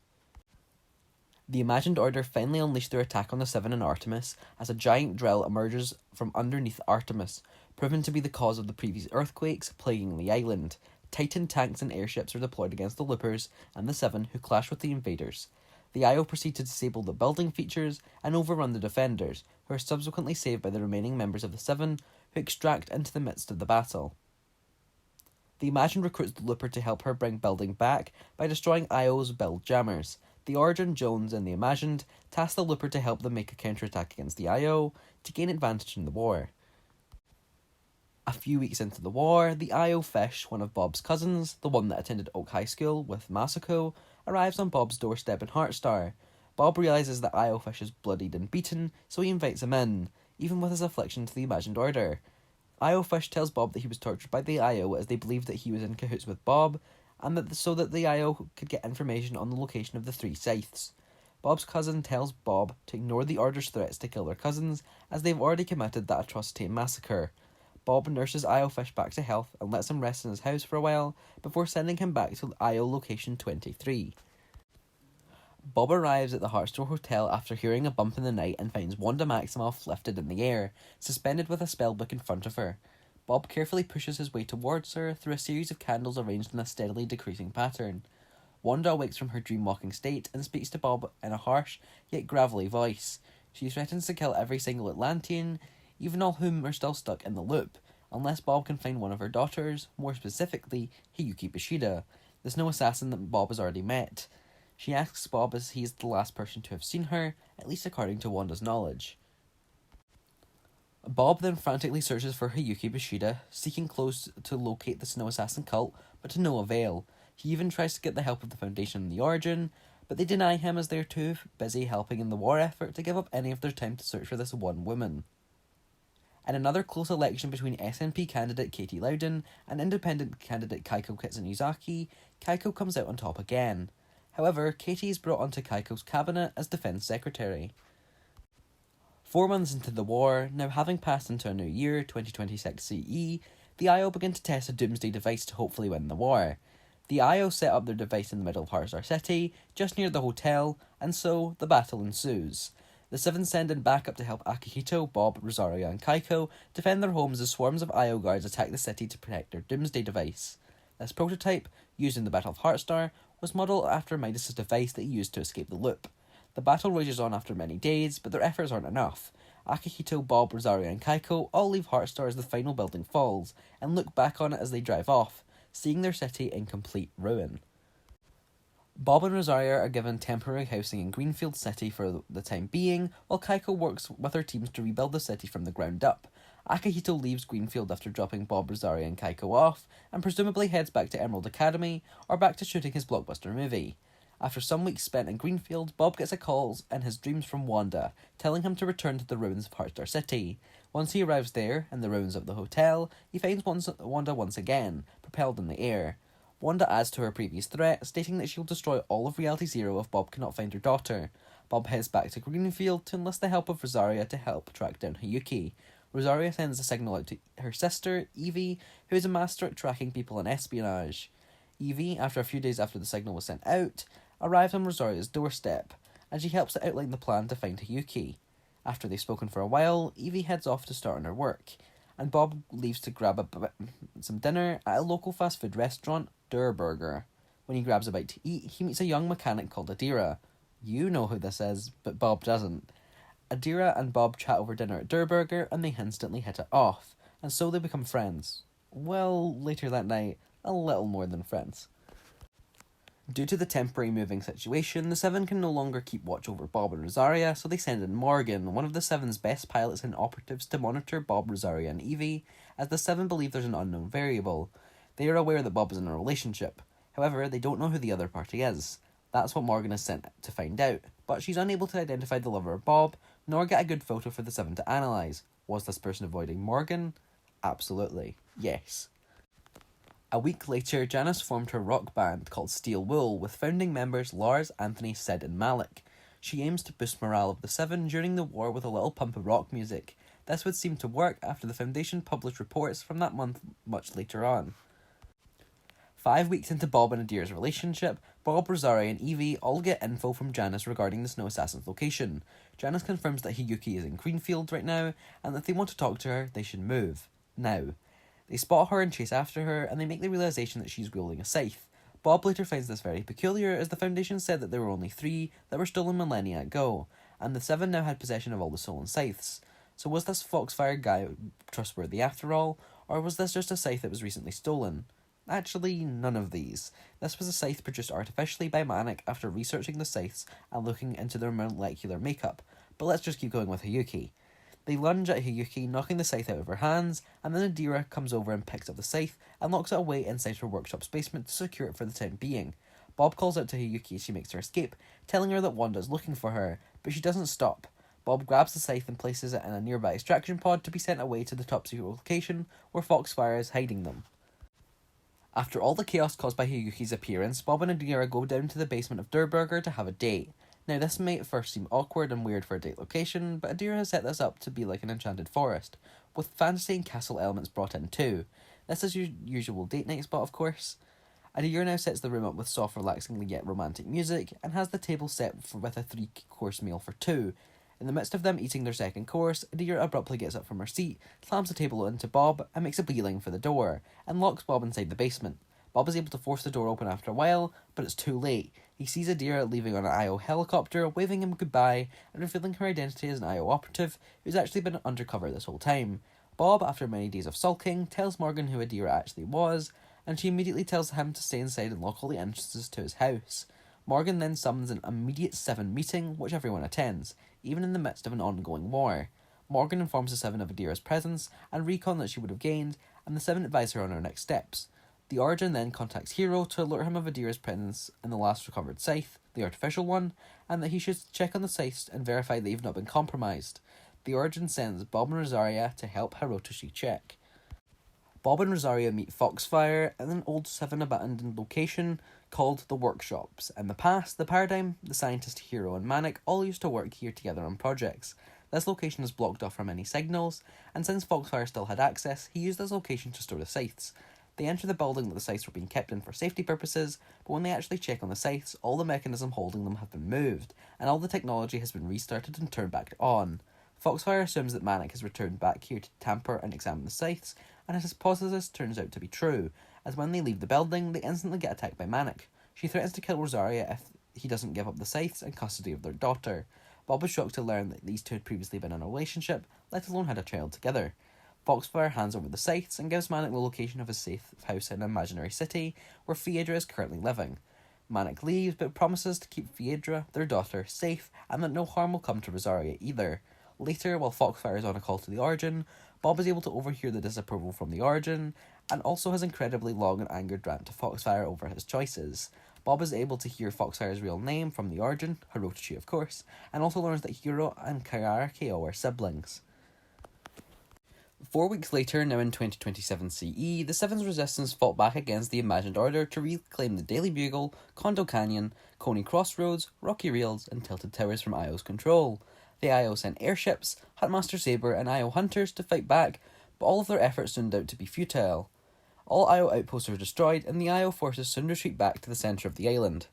The Imagined Order finally unleash their attack on the Seven and Artemis as a giant drill emerges from underneath Artemis, proven to be the cause of the previous earthquakes plaguing the island. Titan tanks and airships are deployed against the Loopers and the Seven, who clash with the invaders. The IO proceed to disable the building features and overrun the defenders, who are subsequently saved by the remaining members of the Seven, who extract into the midst of the battle. The Imagined recruits the Looper to help her bring building back by destroying IO's build jammers. The Origin, Jones, and the Imagined task the Looper to help them make a counterattack against the IO to gain advantage in the war. A few weeks into the war, the IO Fish, one of Bob's cousins, the one that attended Oak High School with Masako, arrives on Bob's doorstep in Heartstar. Bob realises that IO Fish is bloodied and beaten, so he invites him in, even with his affliction to the Imagined Order. IO Fish tells Bob that he was tortured by the IO as they believed that he was in cahoots with Bob, and that so that the IO could get information on the location of the three scythes. Bob's cousin tells Bob to ignore the Order's threats to kill their cousins, as they've already committed that atrocity and massacre. Bob nurses IO Fish back to health and lets him rest in his house for a while, before sending him back to IO Location 23. Bob arrives at the Heartstar Hotel after hearing a bump in the night and finds Wanda Maximoff lifted in the air, suspended with a spellbook in front of her. Bob carefully pushes his way towards her through a series of candles arranged in a steadily decreasing pattern. Wanda awakes from her dream-walking state and speaks to Bob in a harsh yet gravelly voice. She threatens to kill every single Atlantean, even all whom are still stuck in the loop, unless Bob can find one of her daughters, more specifically Hiyuki Bushida, the snow assassin that Bob has already met. She asks Bob as he is the last person to have seen her, at least according to Wanda's knowledge. Bob then frantically searches for Hiyuki Bushida, seeking clues to locate the Snow Assassin cult, but to no avail. He even tries to get the help of the Foundation and the Origin, but they deny him as they're too busy helping in the war effort to give up any of their time to search for this one woman. In another close election between SNP candidate Katie Loudon and independent candidate Kaiko Kitsunizaki, Kaiko comes out on top again. However, Katie is brought onto Kaiko's cabinet as Defense Secretary. 4 months into the war, now having passed into a new year, 2026 CE, the IO begin to test a doomsday device to hopefully win the war. The IO set up their device in the middle of Heartstar City, just near the hotel, and so the battle ensues. The Seven send in backup to help Akihito, Bob, Rosario, and Kaiko defend their homes as swarms of IO guards attack the city to protect their Doomsday device. This prototype, used in the Battle of Heartstar, was modelled after Midas's device that he used to escape the loop. The battle rages on after many days, but their efforts aren't enough. Akihito, Bob, Rosario, and Kaiko all leave Heartstar as the final building falls, and look back on it as they drive off, seeing their city in complete ruin. Bob and Rosario are given temporary housing in Greenfield City for the time being, while Kaiko works with her teams to rebuild the city from the ground up. Akihito leaves Greenfield after dropping Bob, Rosario, and Kaiko off, and presumably heads back to Emerald Academy, or back to shooting his blockbuster movie. After some weeks spent in Greenfield, Bob gets a call in his dreams from Wanda, telling him to return to the ruins of Heartstar City. Once he arrives there, in the ruins of the hotel, he finds Wanda once again, propelled in the air. Wanda adds to her previous threat, stating that she'll destroy all of Reality Zero if Bob cannot find her daughter. Bob heads back to Greenfield to enlist the help of Rosario to help track down Hayuki. Rosario sends a signal out to her sister, Evie, who is a master at tracking people and espionage. Evie, after a few days after the signal was sent out, arrives on Rosario's doorstep, and she helps to outline the plan to find Hayuki. After they've spoken for a while, Evie heads off to start on her work, and Bob leaves to grab some dinner at a local fast food restaurant, Der Burger. When he grabs a bite to eat, he meets a young mechanic called Adira. You know who this is, but Bob doesn't. Adira and Bob chat over dinner at Der Burger, and they instantly hit it off, and so they become friends. Well, later that night, a little more than friends. Due to the temporary moving situation, the Seven can no longer keep watch over Bob and Rosaria, so they send in Morgan, one of the Seven's best pilots and operatives, to monitor Bob, Rosaria, and Evie, as the Seven believe there's an unknown variable. They are aware that Bob is in a relationship. However, they don't know who the other party is. That's what Morgan is sent to find out, but she's unable to identify the lover of Bob, nor get a good photo for the Seven to analyse. Was this person avoiding Morgan? Absolutely. Yes. A week later, Janice formed her rock band called Steel Wool with founding members Lars, Anthony, Sid and Malik. She aims to boost morale of the Seven during the war with a little pump of rock music. This would seem to work after the Foundation published reports from that month much later on. 5 weeks into Bob and Adira's relationship, Bob, Rosario and Evie all get info from Janice regarding the Snow Assassin's location. Janice confirms that Hayuki is in Greenfield right now, and that if they want to talk to her, they should move. Now. They spot her and chase after her, and they make the realization that she's wielding a scythe. Bob later finds this very peculiar, as the Foundation said that there were only 3 that were stolen millennia ago, and the 7 now had possession of all the stolen scythes. So was this Foxfire guy trustworthy after all, or was this just a scythe that was recently stolen? Actually, none of these. This was a scythe produced artificially by Manic after researching the scythes and looking into their molecular makeup, but let's just keep going with Hayuki. They lunge at Hayuki, knocking the scythe out of her hands, and then Adira comes over and picks up the scythe and locks it away inside her workshop's basement to secure it for the time being. Bob calls out to Hayuki as she makes her escape, telling her that Wanda's looking for her, but she doesn't stop. Bob grabs the scythe and places it in a nearby extraction pod to be sent away to the top secret location where Foxfire is hiding them. After all the chaos caused by Hayuki's appearance, Bob and Adira go down to the basement of Der Burger to have a date. Now, this may at first seem awkward and weird for a date location, but Adira has set this up to be like an enchanted forest, with fantasy and castle elements brought in too. This is your usual date night spot, of course. Adira now sets the room up with soft, relaxing yet romantic music, and has the table set with a 3-course meal for 2. In the midst of them eating their second course, Adira abruptly gets up from her seat, slams the table into Bob, and makes a beeline for the door, and locks Bob inside the basement. Bob is able to force the door open after a while, but it's too late. He sees Adira leaving on an IO helicopter, waving him goodbye, and revealing her identity as an IO operative who's actually been undercover this whole time. Bob, after many days of sulking, tells Morgan who Adira actually was, and she immediately tells him to stay inside and lock all the entrances to his house. Morgan then summons an immediate 7 meeting, which everyone attends, even in the midst of an ongoing war. Morgan informs the 7 of Adira's presence and recon that she would have gained, and the 7 advise her on her next steps. The Origin then contacts Hero to alert him of Adira's presence in the last recovered scythe, the artificial one, and that he should check on the scythes and verify they've not been compromised. The Origin sends Bob and Rosaria to help Hirotoshi check. Bob and Rosaria meet Foxfire in an old 7 abandoned location called the Workshops. In the past, the Paradigm, the Scientist, Hero and Manic all used to work here together on projects. This location is blocked off from any signals, and since Foxfire still had access, he used this location to store the scythes. They enter the building that the scythes were being kept in for safety purposes, but when they actually check on the scythes, all the mechanism holding them have been moved, and all the technology has been restarted and turned back on. Foxfire assumes that Manic has returned back here to tamper and examine the scythes, and his hypothesis turns out to be true, as when they leave the building, they instantly get attacked by Manic. She threatens to kill Rosaria if he doesn't give up the scythes and custody of their daughter. Bob is shocked to learn that these two had previously been in a relationship, let alone had a child together. Foxfire hands over the scythes and gives Manic the location of his safe house in an imaginary city where Phaedra is currently living. Manic leaves but promises to keep Phaedra, their daughter, safe and that no harm will come to Rosaria either. Later, while Foxfire is on a call to the Origin, Bob is able to overhear the disapproval from the Origin and also has incredibly long and angered rant to Foxfire over his choices. Bob is able to hear Foxfire's real name from the Origin, Hirotoshi of course, and also learns that Hiro and Kayarakeo are siblings. 4 weeks later, now in 2027 CE, the Seven's Resistance fought back against the Imagined Order to reclaim the Daily Bugle, Kondo Canyon, Coney Crossroads, Rocky Rails, and Tilted Towers from IO's control. The IO sent airships, Huntmaster Saber, and IO hunters to fight back, but all of their efforts turned out to be futile. All IO outposts are destroyed, and the IO forces soon retreat back to the centre of the island.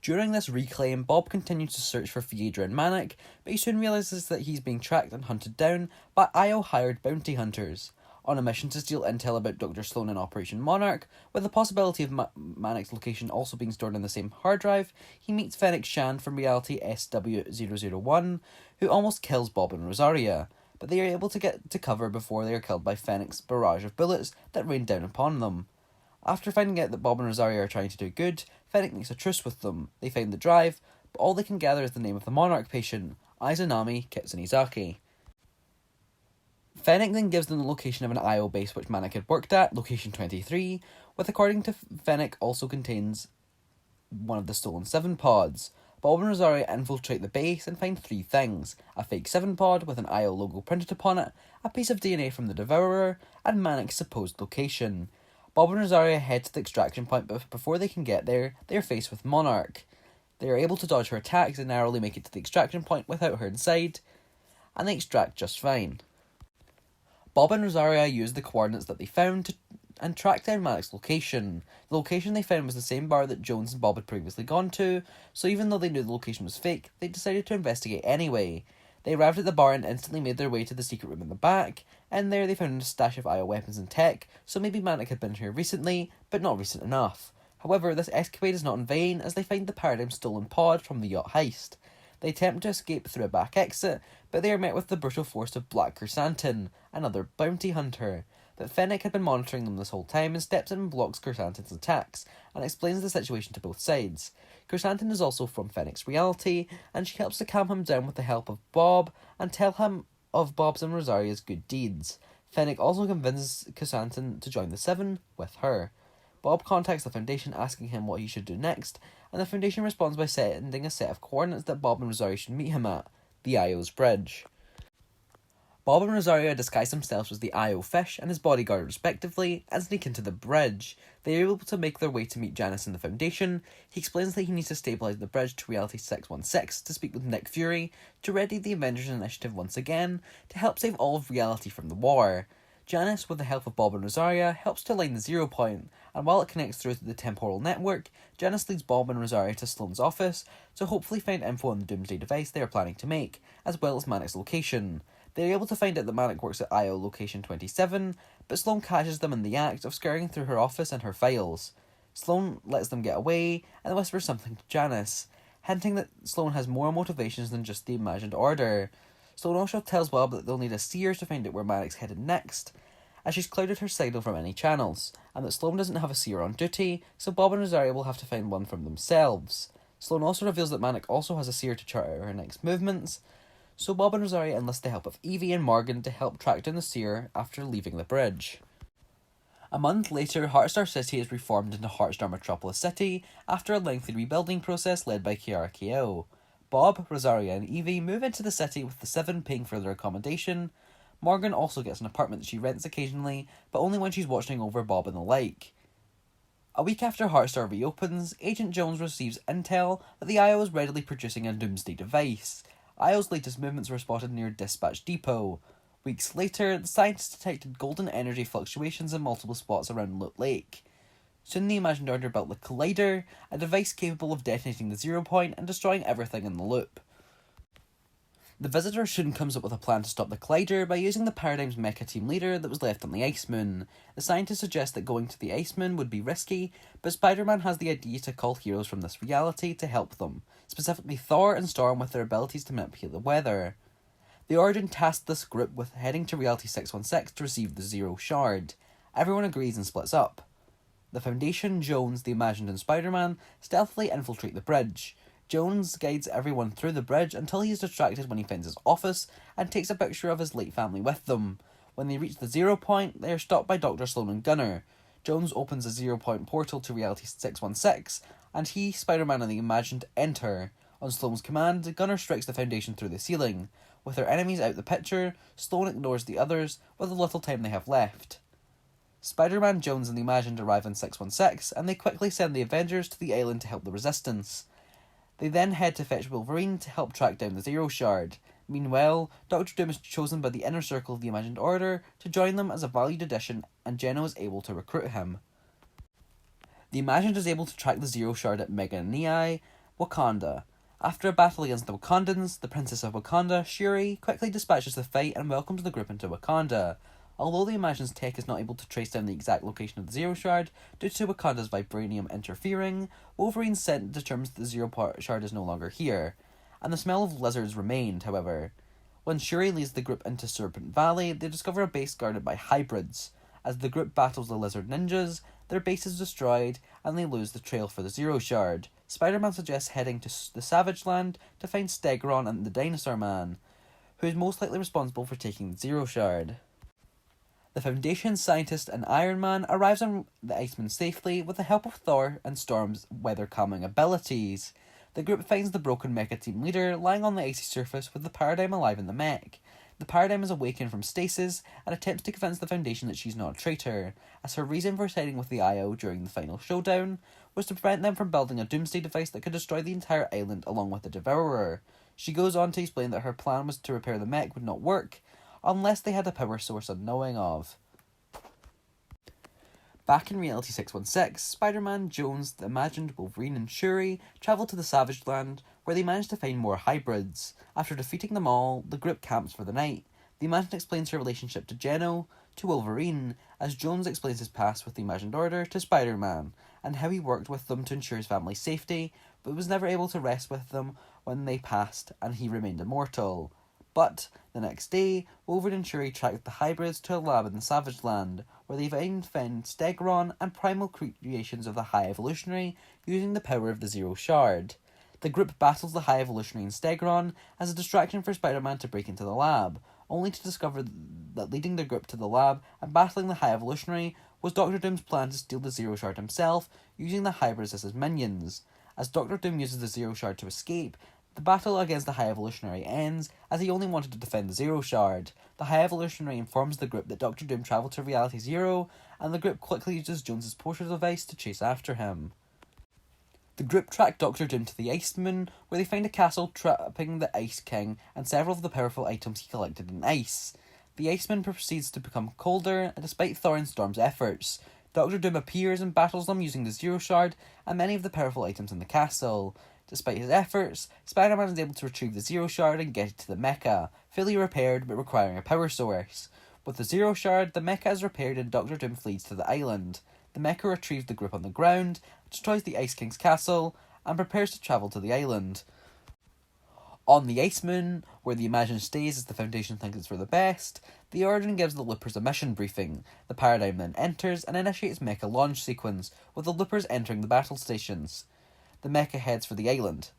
During this reclaim, Bob continues to search for Phaedra and Manic, but he soon realises that he's being tracked and hunted down by IO-hired bounty hunters. On a mission to steal intel about Dr. Sloan and Operation Monarch, with the possibility of Manic's location also being stored on the same hard drive, he meets Fennec Shand from Reality SW001, who almost kills Bob and Rosaria, but they are able to get to cover before they are killed by Fennec's barrage of bullets that rain down upon them. After finding out that Bob and Rosaria are trying to do good, Fennec makes a truce with them. They find the drive, but all they can gather is the name of the Monarch patient, Izanami Kitsunizaki. Fennec then gives them the location of an IO base which Manic had worked at, location 23, which according to Fennec also contains one of the stolen 7 pods. Bob and Rosaria infiltrate the base and find 3 things: a fake 7 pod with an IO logo printed upon it, a piece of DNA from the Devourer, and Manic's supposed location. Bob and Rosaria head to the extraction point, but before they can get there, they are faced with Monarch. They are able to dodge her attacks and narrowly make it to the extraction point without her inside, and they extract just fine. Bob and Rosaria use the coordinates that they found and track down Manic's location. The location they found was the same bar that Jones and Bob had previously gone to, so even though they knew the location was fake, they decided to investigate anyway. They arrived at the bar and instantly made their way to the secret room in the back, and there they found a stash of IO weapons and tech, so maybe Manic had been here recently, but not recent enough. However, this escapade is not in vain, as they find the Paradigm stolen pod from the yacht heist. They attempt to escape through a back exit, but they are met with the brutal force of Black Chrysanthemum, another bounty hunter. But Fennec had been monitoring them this whole time and steps in and blocks Chrysanthemum's attacks, and explains the situation to both sides. Chrysanthemum is also from Fennec's reality, and she helps to calm him down with the help of Bob, and tell him of Bob's and Rosaria's good deeds. Fennec also convinces Chrysanthemum to join the 7 with her. Bob contacts the Foundation asking him what he should do next, and the Foundation responds by sending a set of coordinates that Bob and Rosaria should meet him at, the IO's bridge. Bob and Rosaria disguise themselves as the IO fish and his bodyguard respectively and sneak into the bridge. They are able to make their way to meet Janice in the Foundation. He explains that he needs to stabilise the bridge to Reality 616 to speak with Nick Fury to ready the Avengers Initiative once again to help save all of reality from the war. Janice, with the help of Bob and Rosaria, helps to align the 0 point, and while it connects through to the temporal network, Janice leads Bob and Rosaria to Sloan's office to hopefully find info on the Doomsday device they are planning to make, as well as Manic's location. They are able to find out that Manic works at IO location 27, but Sloan catches them in the act of scurrying through her office and her files. Sloan lets them get away and whispers something to Janice, hinting that Sloan has more motivations than just the Imagined Order. Sloan also tells Bob that they'll need a seer to find out where Manic's headed next, as she's clouded her signal from any channels, and that Sloan doesn't have a seer on duty, so Bob and Rosaria will have to find one from themselves. Sloan also reveals that Manic also has a seer to chart out her next movements, so Bob and Rosaria enlist the help of Evie and Morgan to help track down the seer after leaving the bridge. A month later, Heartstar City is reformed into Heartstar Metropolis City after a lengthy rebuilding process led by Kiara Ko. Bob, Rosaria and Evie move into the city with the 7 paying for their accommodation. Morgan also gets an apartment that she rents occasionally, but only when she's watching over Bob and the like. A week after Heartstar reopens, Agent Jones receives intel that the IO is readily producing a Doomsday device. IO's latest movements were spotted near Dispatch Depot. Weeks later, the scientists detected golden energy fluctuations in multiple spots around Loot Lake. Soon the Imagined Order built the Collider, a device capable of detonating the 0 point and destroying everything in the loop. The Visitor soon comes up with a plan to stop the Collider by using the Paradigm's mecha team leader that was left on the Ice Moon. The scientists suggest that going to the Ice Moon would be risky, but Spider-Man has the idea to call heroes from this reality to help them, specifically Thor and Storm with their abilities to manipulate the weather. The Origin tasked this group with heading to Reality 616 to receive the Zero Shard. Everyone agrees and splits up. The Foundation, Jones, the Imagined, and Spider-Man stealthily infiltrate the bridge. Jones guides everyone through the bridge until he is distracted when he finds his office and takes a picture of his late family with them. When they reach the 0 point, they are stopped by Dr. Sloan and Gunner. Jones opens a 0 point portal to Reality 616, and he, Spider-Man, and the Imagined enter. On Sloan's command, Gunner strikes the Foundation through the ceiling. With their enemies out the picture, Sloan ignores the others with the little time they have left. Spider-Man, Jones, and the Imagined arrive in 616, and they quickly send the Avengers to the island to help the Resistance. They then head to fetch Wolverine to help track down the Zero Shard. Meanwhile, Doctor Doom is chosen by the inner circle of the Imagined Order to join them as a valued addition, and Jenna is able to recruit him. The Imagined is able to track the Zero Shard at Meganei, Wakanda. After a battle against the Wakandans, the Princess of Wakanda, Shuri, quickly dispatches the fight and welcomes the group into Wakanda. Although the Imagine's tech is not able to trace down the exact location of the Zero Shard due to Wakanda's vibranium interfering, Wolverine's scent determines that the Zero Shard is no longer here, and the smell of lizards remained, however. When Shuri leads the group into Serpent Valley, they discover a base guarded by hybrids. As the group battles the lizard ninjas, their base is destroyed, and they lose the trail for the Zero Shard. Spider-Man suggests heading to the Savage Land to find Stegron and the Dinosaur Man, who is most likely responsible for taking the Zero Shard. The Foundation scientist and Iron Man arrives on the Iceman safely with the help of Thor and Storm's weather-calming abilities. The group finds the broken mecha team leader lying on the icy surface with the Paradigm alive in the mech. The Paradigm is awakened from stasis and attempts to convince the Foundation that she's not a traitor, as her reason for siding with the IO during the final showdown was to prevent them from building a doomsday device that could destroy the entire island along with the Devourer. She goes on to explain that her plan was to repair the mech would not work, unless they had a power source unknowing of. Back in Reality 616, Spider-Man, Jones, the Imagined, Wolverine, and Shuri travel to the Savage Land, where they manage to find more hybrids. After defeating them all, the group camps for the night. The Imagined explains her relationship to Geno, to Wolverine, as Jones explains his past with the Imagined Order to Spider-Man, and how he worked with them to ensure his family's safety, but was never able to rest with them when they passed, and he remained immortal. But, the next day, Wolverine and Shuri tracked the hybrids to a lab in the Savage Land, where they found Stegron and primal creations of the High Evolutionary using the power of the Zero Shard. The group battles the High Evolutionary and Stegron as a distraction for Spider-Man to break into the lab, only to discover that leading the group to the lab and battling the High Evolutionary was Doctor Doom's plan to steal the Zero Shard himself, using the hybrids as his minions. As Doctor Doom uses the Zero Shard to escape, the battle against the High Evolutionary ends, as he only wanted to defend the Zero Shard. The High Evolutionary informs the group that Doctor Doom travelled to Reality Zero, and the group quickly uses Jones's portal device to chase after him. The group track Doctor Doom to the Ice Moon, where they find a castle trapping the Ice King and several of the powerful items he collected in ice. The Iceman proceeds to become colder, despite Thor and Storm's efforts. Doctor Doom appears and battles them using the Zero Shard and many of the powerful items in the castle. Despite his efforts, Spider-Man is able to retrieve the Zero Shard and get it to the mecha, fully repaired but requiring a power source. With the Zero Shard, the mecha is repaired and Doctor Doom flees to the island. The mecha retrieves the group on the ground, destroys the Ice King's castle, and prepares to travel to the island. On the Ice Moon, where the Imagined stays as the Foundation thinks it's for the best, the Origin gives the Loopers a mission briefing. The Paradigm then enters and initiates mecha launch sequence, with the Loopers entering the battle stations. The mecha heads for the island.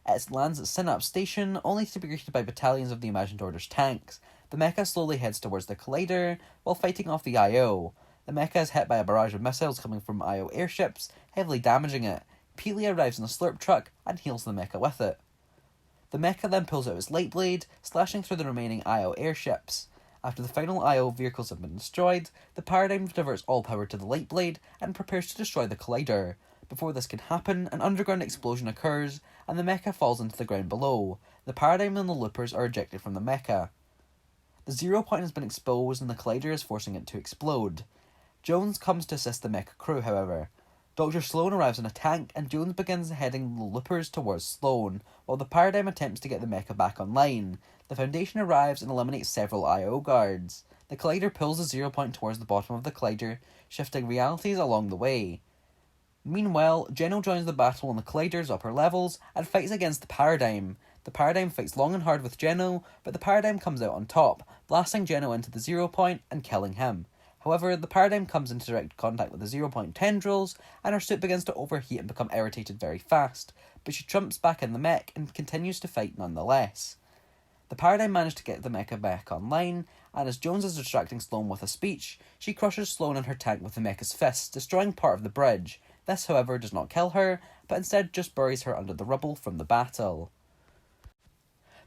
It lands at Synapse Station, only to be greeted by battalions of the Imagined Order's tanks. The mecha slowly heads towards the Collider, while fighting off the IO. The mecha is hit by a barrage of missiles coming from IO airships, heavily damaging it. Peely arrives in a slurp truck and heals the mecha with it. The mecha then pulls out its light blade, slashing through the remaining IO airships. After the final IO vehicles have been destroyed, the Paradigm diverts all power to the light blade and prepares to destroy the Collider. Before this can happen, an underground explosion occurs, and the mecha falls into the ground below. The Paradigm and the Loopers are ejected from the mecha. The 0 point has been exposed and the collider is forcing it to explode. Jones comes to assist the mecha crew, however. Dr. Sloan arrives in a tank and Jones begins heading the loopers towards Sloan, while the Paradigm attempts to get the mecha back online. The Foundation arrives and eliminates several IO guards. The collider pulls the 0 point towards the bottom of the collider, shifting realities along the way. Meanwhile, Geno joins the battle on the collider's upper levels and fights against the Paradigm. The Paradigm fights long and hard with Geno, but the Paradigm comes out on top, blasting Geno into the 0 point and killing him. However, the Paradigm comes into direct contact with the 0 point tendrils, and her suit begins to overheat and become irritated very fast, but she jumps back in the mech and continues to fight nonetheless. The Paradigm managed to get the mecha back online, and as Jones is distracting Sloan with a speech, she crushes Sloan in her tank with the mecha's fists, destroying part of the bridge. This, however, does not kill her, but instead just buries her under the rubble from the battle.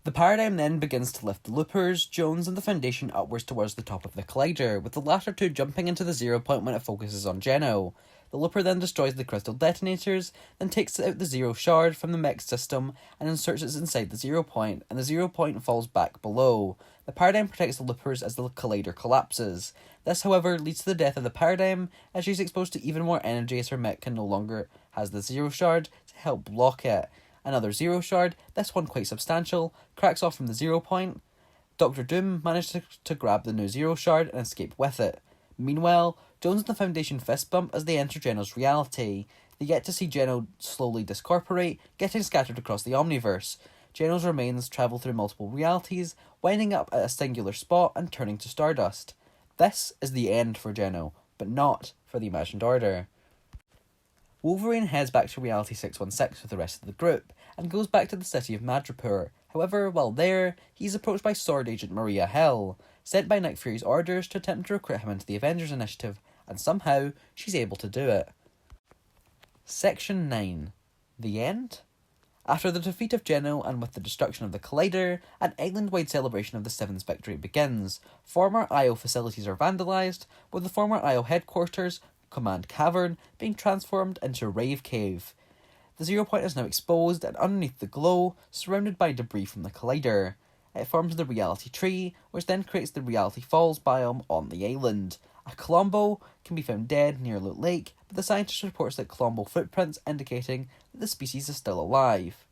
The Paradigm then begins to lift the loopers, Jones and the Foundation upwards towards the top of the collider, with the latter two jumping into the 0 point when it focuses on Geno. The looper then destroys the crystal detonators, then takes out the 0 shard from the mech system and inserts it inside the 0 point, and the 0 point falls back below. The Paradigm protects the loopers as the collider collapses. This, however, leads to the death of the Paradigm, as she's exposed to even more energy as her mech can no longer has the 0 shard to help block it. Another 0 shard, this one quite substantial, cracks off from the 0 point. Dr. Doom managed to grab the new 0 shard and escape with it. Meanwhile, Jones and the Foundation fist bump as they enter Geno's reality. They get to see Geno slowly discorporate, getting scattered across the Omniverse. Geno's remains travel through multiple realities, winding up at a singular spot and turning to stardust. This is the end for Geno, but not for the Imagined Order. Wolverine heads back to Reality 616 with the rest of the group, and goes back to the city of Madripoor. However, while there, he's approached by Sword Agent Maria Hill, sent by Nick Fury's orders to attempt to recruit him into the Avengers Initiative, and somehow, she's able to do it. Section 9. The End? After the defeat of Geno and with the destruction of the Collider, an island-wide celebration of the Seven's victory begins. Former IO facilities are vandalised, with the former IO headquarters, Command Cavern, being transformed into Rave Cave. The 0 point is now exposed, and underneath the glow, surrounded by debris from the Collider. It forms the Reality Tree, which then creates the Reality Falls biome on the island. A Colombo can be found dead near Loot Lake, but the scientist reports that Colombo footprints indicating that the species is still alive.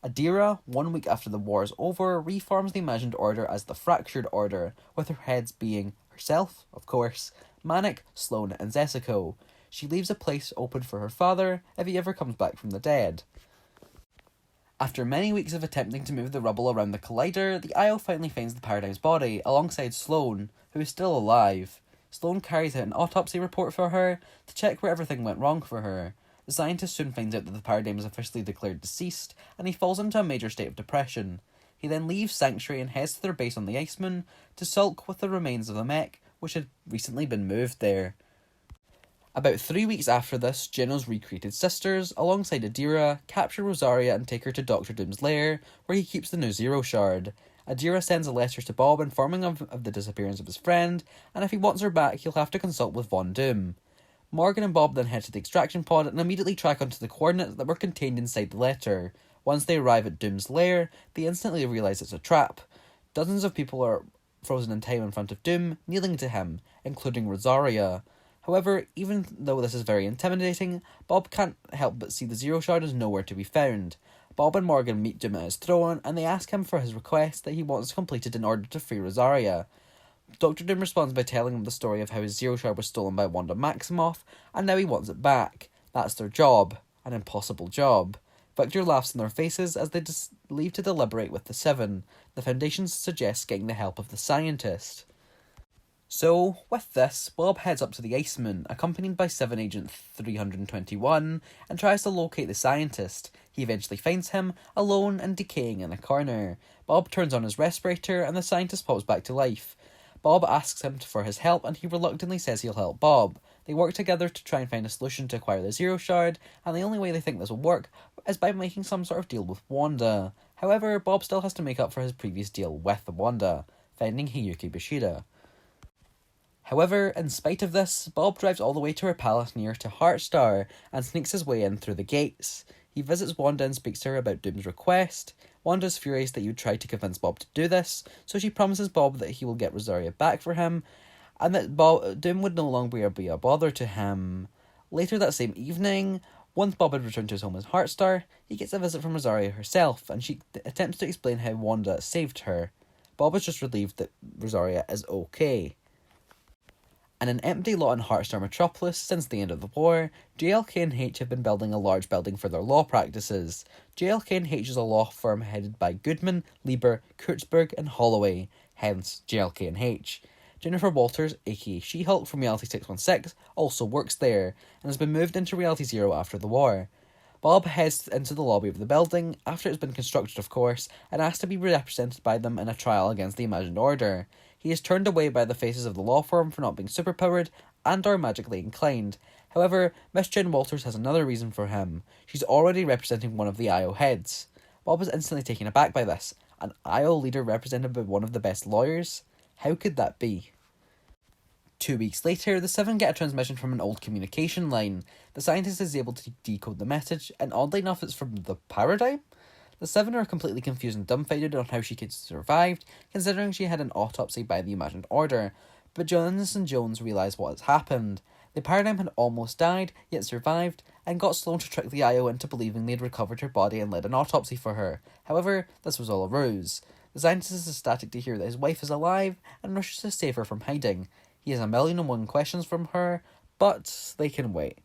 Adira, 1 week after the war is over, reforms the Imagined Order as the Fractured Order, with her heads being herself, of course, Manic, Sloan, and Zessico. She leaves a place open for her father if he ever comes back from the dead. After many weeks of attempting to move the rubble around the Collider, the IO finally finds the Paradigm's body, alongside Sloan, who is still alive. Sloan carries out an autopsy report for her, to check where everything went wrong for her. The scientist soon finds out that the Paradigm is officially declared deceased, and he falls into a major state of depression. He then leaves Sanctuary and heads to their base on the Icemoon, to sulk with the remains of the mech, which had recently been moved there. About 3 weeks after this, Geno's recreated sisters, alongside Adira, capture Rosaria and take her to Dr. Doom's lair, where he keeps the new 0 shard. Adira sends a letter to Bob informing him of the disappearance of his friend, and if he wants her back, he'll have to consult with Von Doom. Morgan and Bob then head to the extraction pod and immediately track onto the coordinates that were contained inside the letter. Once they arrive at Doom's lair, they instantly realise it's a trap. Dozens of people are frozen in time in front of Doom, kneeling to him, including Rosaria. However, even though this is very intimidating, Bob can't help but see the 0 shard is nowhere to be found. Bob and Morgan meet Doom at his throne, and they ask him for his request that he wants completed in order to free Rosaria. Dr. Doom responds by telling him the story of how his 0 shard was stolen by Wanda Maximoff, and now he wants it back. That's their job. An impossible job. Victor laughs in their faces as they leave to deliberate with the Seven. The Foundation suggests getting the help of the scientist. So, with this, Bob heads up to the Icemoon, accompanied by 7 Agent 321, and tries to locate the scientist. He eventually finds him, alone and decaying in a corner. Bob turns on his respirator, and the scientist pops back to life. Bob asks him for his help, and he reluctantly says he'll help Bob. They work together to try and find a solution to acquire the 0 shard, and the only way they think this will work is by making some sort of deal with Wanda. However, Bob still has to make up for his previous deal with Wanda, finding Hiyuki Bishida. However, in spite of this, Bob drives all the way to her palace near to Heartstar and sneaks his way in through the gates. He visits Wanda and speaks to her about Doom's request. Wanda's furious that he would try to convince Bob to do this, so she promises Bob that he will get Rosaria back for him, and that Doom would no longer be a bother to him. Later that same evening, once Bob had returned to his home in Heartstar, he gets a visit from Rosaria herself, and she attempts to explain how Wanda saved her. Bob is just relieved that Rosaria is okay. In an empty lot in Heartstar Metropolis since the end of the war, JLK and H have been building a large building for their law practices. JLK and H is a law firm headed by Goodman, Lieber, Kurtzberg and Holloway, hence JLK and H. Jennifer Walters, aka She-Hulk from Reality 616, also works there, and has been moved into Reality Zero after the war. Bob heads into the lobby of the building, after it's been constructed of course, and asks to be represented by them in a trial against the Imagined Order. He is turned away by the faces of the law firm for not being superpowered and or magically inclined. However, Miss Jen Walters has another reason for him. She's already representing one of the IO heads. Bob is instantly taken aback by this. An IO leader represented by one of the best lawyers? How could that be? 2 weeks later, the Seven get a transmission from an old communication line. The scientist is able to decode the message, and oddly enough it's from the Paradigm? The Seven are completely confused and dumbfounded on how she could have survived, considering she had an autopsy by the Imagined Order, but Janice and Jones realise what has happened. The Paradigm had almost died, yet survived, and got Sloane to trick the IO into believing they had recovered her body and led an autopsy for her. However, this was all a ruse. The scientist is ecstatic to hear that his wife is alive, and rushes to save her from hiding. He has 1,000,001 questions from her, but they can wait.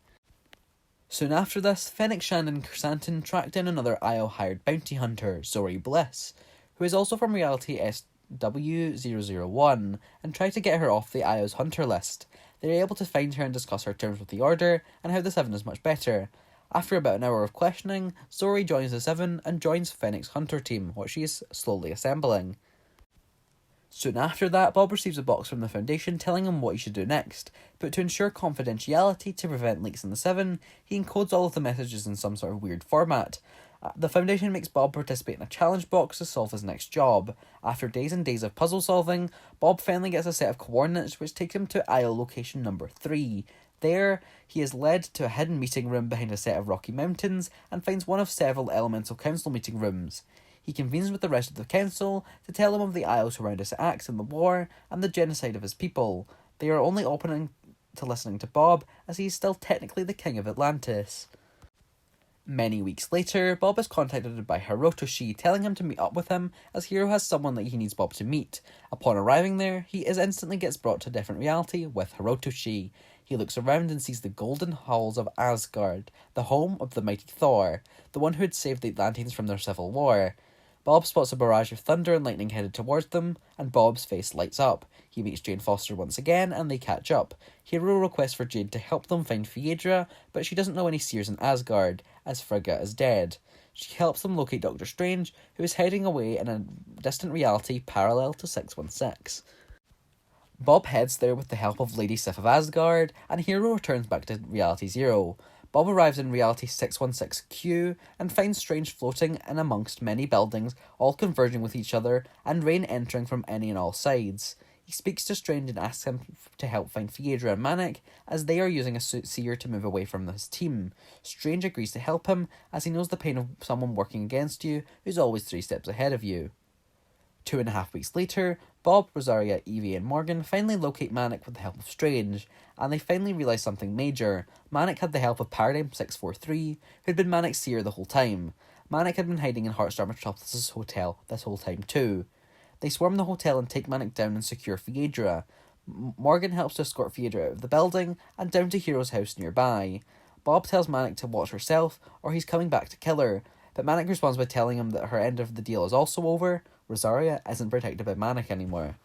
Soon after this, Fennec, Shand and Chrysanthemum track down another IO-hired bounty hunter, Zori Bliss, who is also from Reality SW001, and try to get her off the IO's hunter list. They are able to find her and discuss her terms with the Order, and how the Seven is much better. After about an hour of questioning, Zori joins the Seven and joins Fennec's hunter team, which she is slowly assembling. Soon after that, Bob receives a box from the Foundation telling him what he should do next, but to ensure confidentiality to prevent leaks in the Seven, he encodes all of the messages in some sort of weird format. The Foundation makes Bob participate in a challenge box to solve his next job. After days and days of puzzle solving, Bob finally gets a set of coordinates which take him to IO location number 3. There, he is led to a hidden meeting room behind a set of rocky mountains and finds one of several elemental council meeting rooms. He convenes with the rest of the council to tell him of the IO's horrendous acts in the war and the genocide of his people. They are only open to listening to Bob, as he is still technically the king of Atlantis. Many weeks later, Bob is contacted by Hirotoshi, telling him to meet up with him, as Hiro has someone that he needs Bob to meet. Upon arriving there, he instantly gets brought to a different reality with Hirotoshi. He looks around and sees the golden halls of Asgard, the home of the mighty Thor, the one who had saved the Atlanteans from their civil war. Bob spots a barrage of thunder and lightning headed towards them, and Bob's face lights up. He meets Jane Foster once again, and they catch up. Hero requests for Jade to help them find Phaedra, but she doesn't know any seers in Asgard, as Frigga is dead. She helps them locate Doctor Strange, who is hiding away in a distant reality parallel to 616. Bob heads there with the help of Lady Sif of Asgard, and Hero returns back to Reality Zero. Bob arrives in Reality 616Q and finds Strange floating in amongst many buildings, all converging with each other, and rain entering from any and all sides. He speaks to Strange and asks him to help find Phaedra and Manic, as they are using a seer to move away from his team. Strange agrees to help him, as he knows the pain of someone working against you, who's always 3 steps ahead of you. 2.5 weeks later, Bob, Rosaria, Evie and Morgan finally locate Manic with the help of Strange, and they finally realise something major. Manic had the help of Paradigm 643, who had been Manic's seer the whole time. Manic had been hiding in Heartstar Metropolis' hotel this whole time too. They swarm the hotel and take Manic down and secure Phaedra. Morgan helps to escort Phaedra out of the building and down to Hero's house nearby. Bob tells Manic to watch herself, or he's coming back to kill her, but Manic responds by telling him that her end of the deal is also over. Rosaria isn't protected by Manic anymore.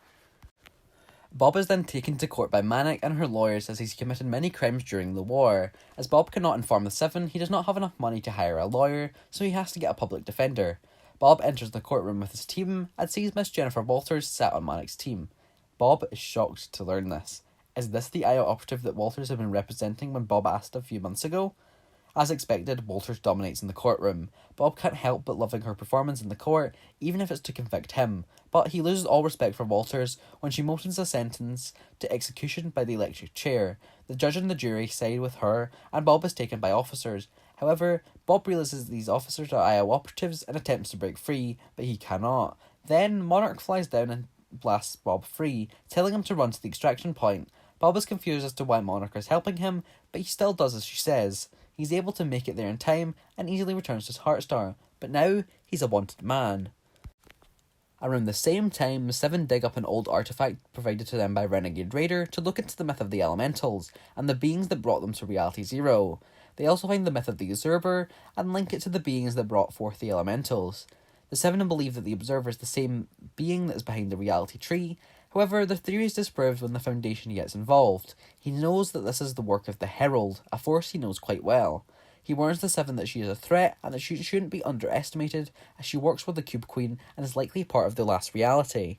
Bob is then taken to court by Manic and her lawyers, as he's committed many crimes during the war. As Bob cannot inform the Seven, he does not have enough money to hire a lawyer, so he has to get a public defender. Bob enters the courtroom with his team and sees Miss Jennifer Walters sat on Manic's team. Bob is shocked to learn this. Is this the IO operative that Walters had been representing when Bob asked a few months ago? As expected, Walters dominates in the courtroom. Bob can't help but loving her performance in the court, even if it's to convict him, but he loses all respect for Walters when she motions a sentence to execution by the electric chair. The judge and the jury side with her, and Bob is taken by officers. However, Bob realizes that these officers are IO operatives and attempts to break free, but he cannot. Then, Monarch flies down and blasts Bob free, telling him to run to the extraction point. Bob is confused as to why Monarch is helping him, but he still does as she says. He's able to make it there in time and easily returns to his Heartstar, but now he's a wanted man. Around the same time, the Seven dig up an old artifact provided to them by Renegade Raider to look into the myth of the elementals and the beings that brought them to Reality Zero. They also find the myth of the Observer and link it to the beings that brought forth the elementals. The Seven believe that the Observer is the same being that is behind the Reality Tree. However, the theory is disproved when the Foundation gets involved. He knows that this is the work of the Herald, a force he knows quite well. He warns the Seven that she is a threat and that she shouldn't be underestimated, as she works with the Cube Queen and is likely part of the last reality.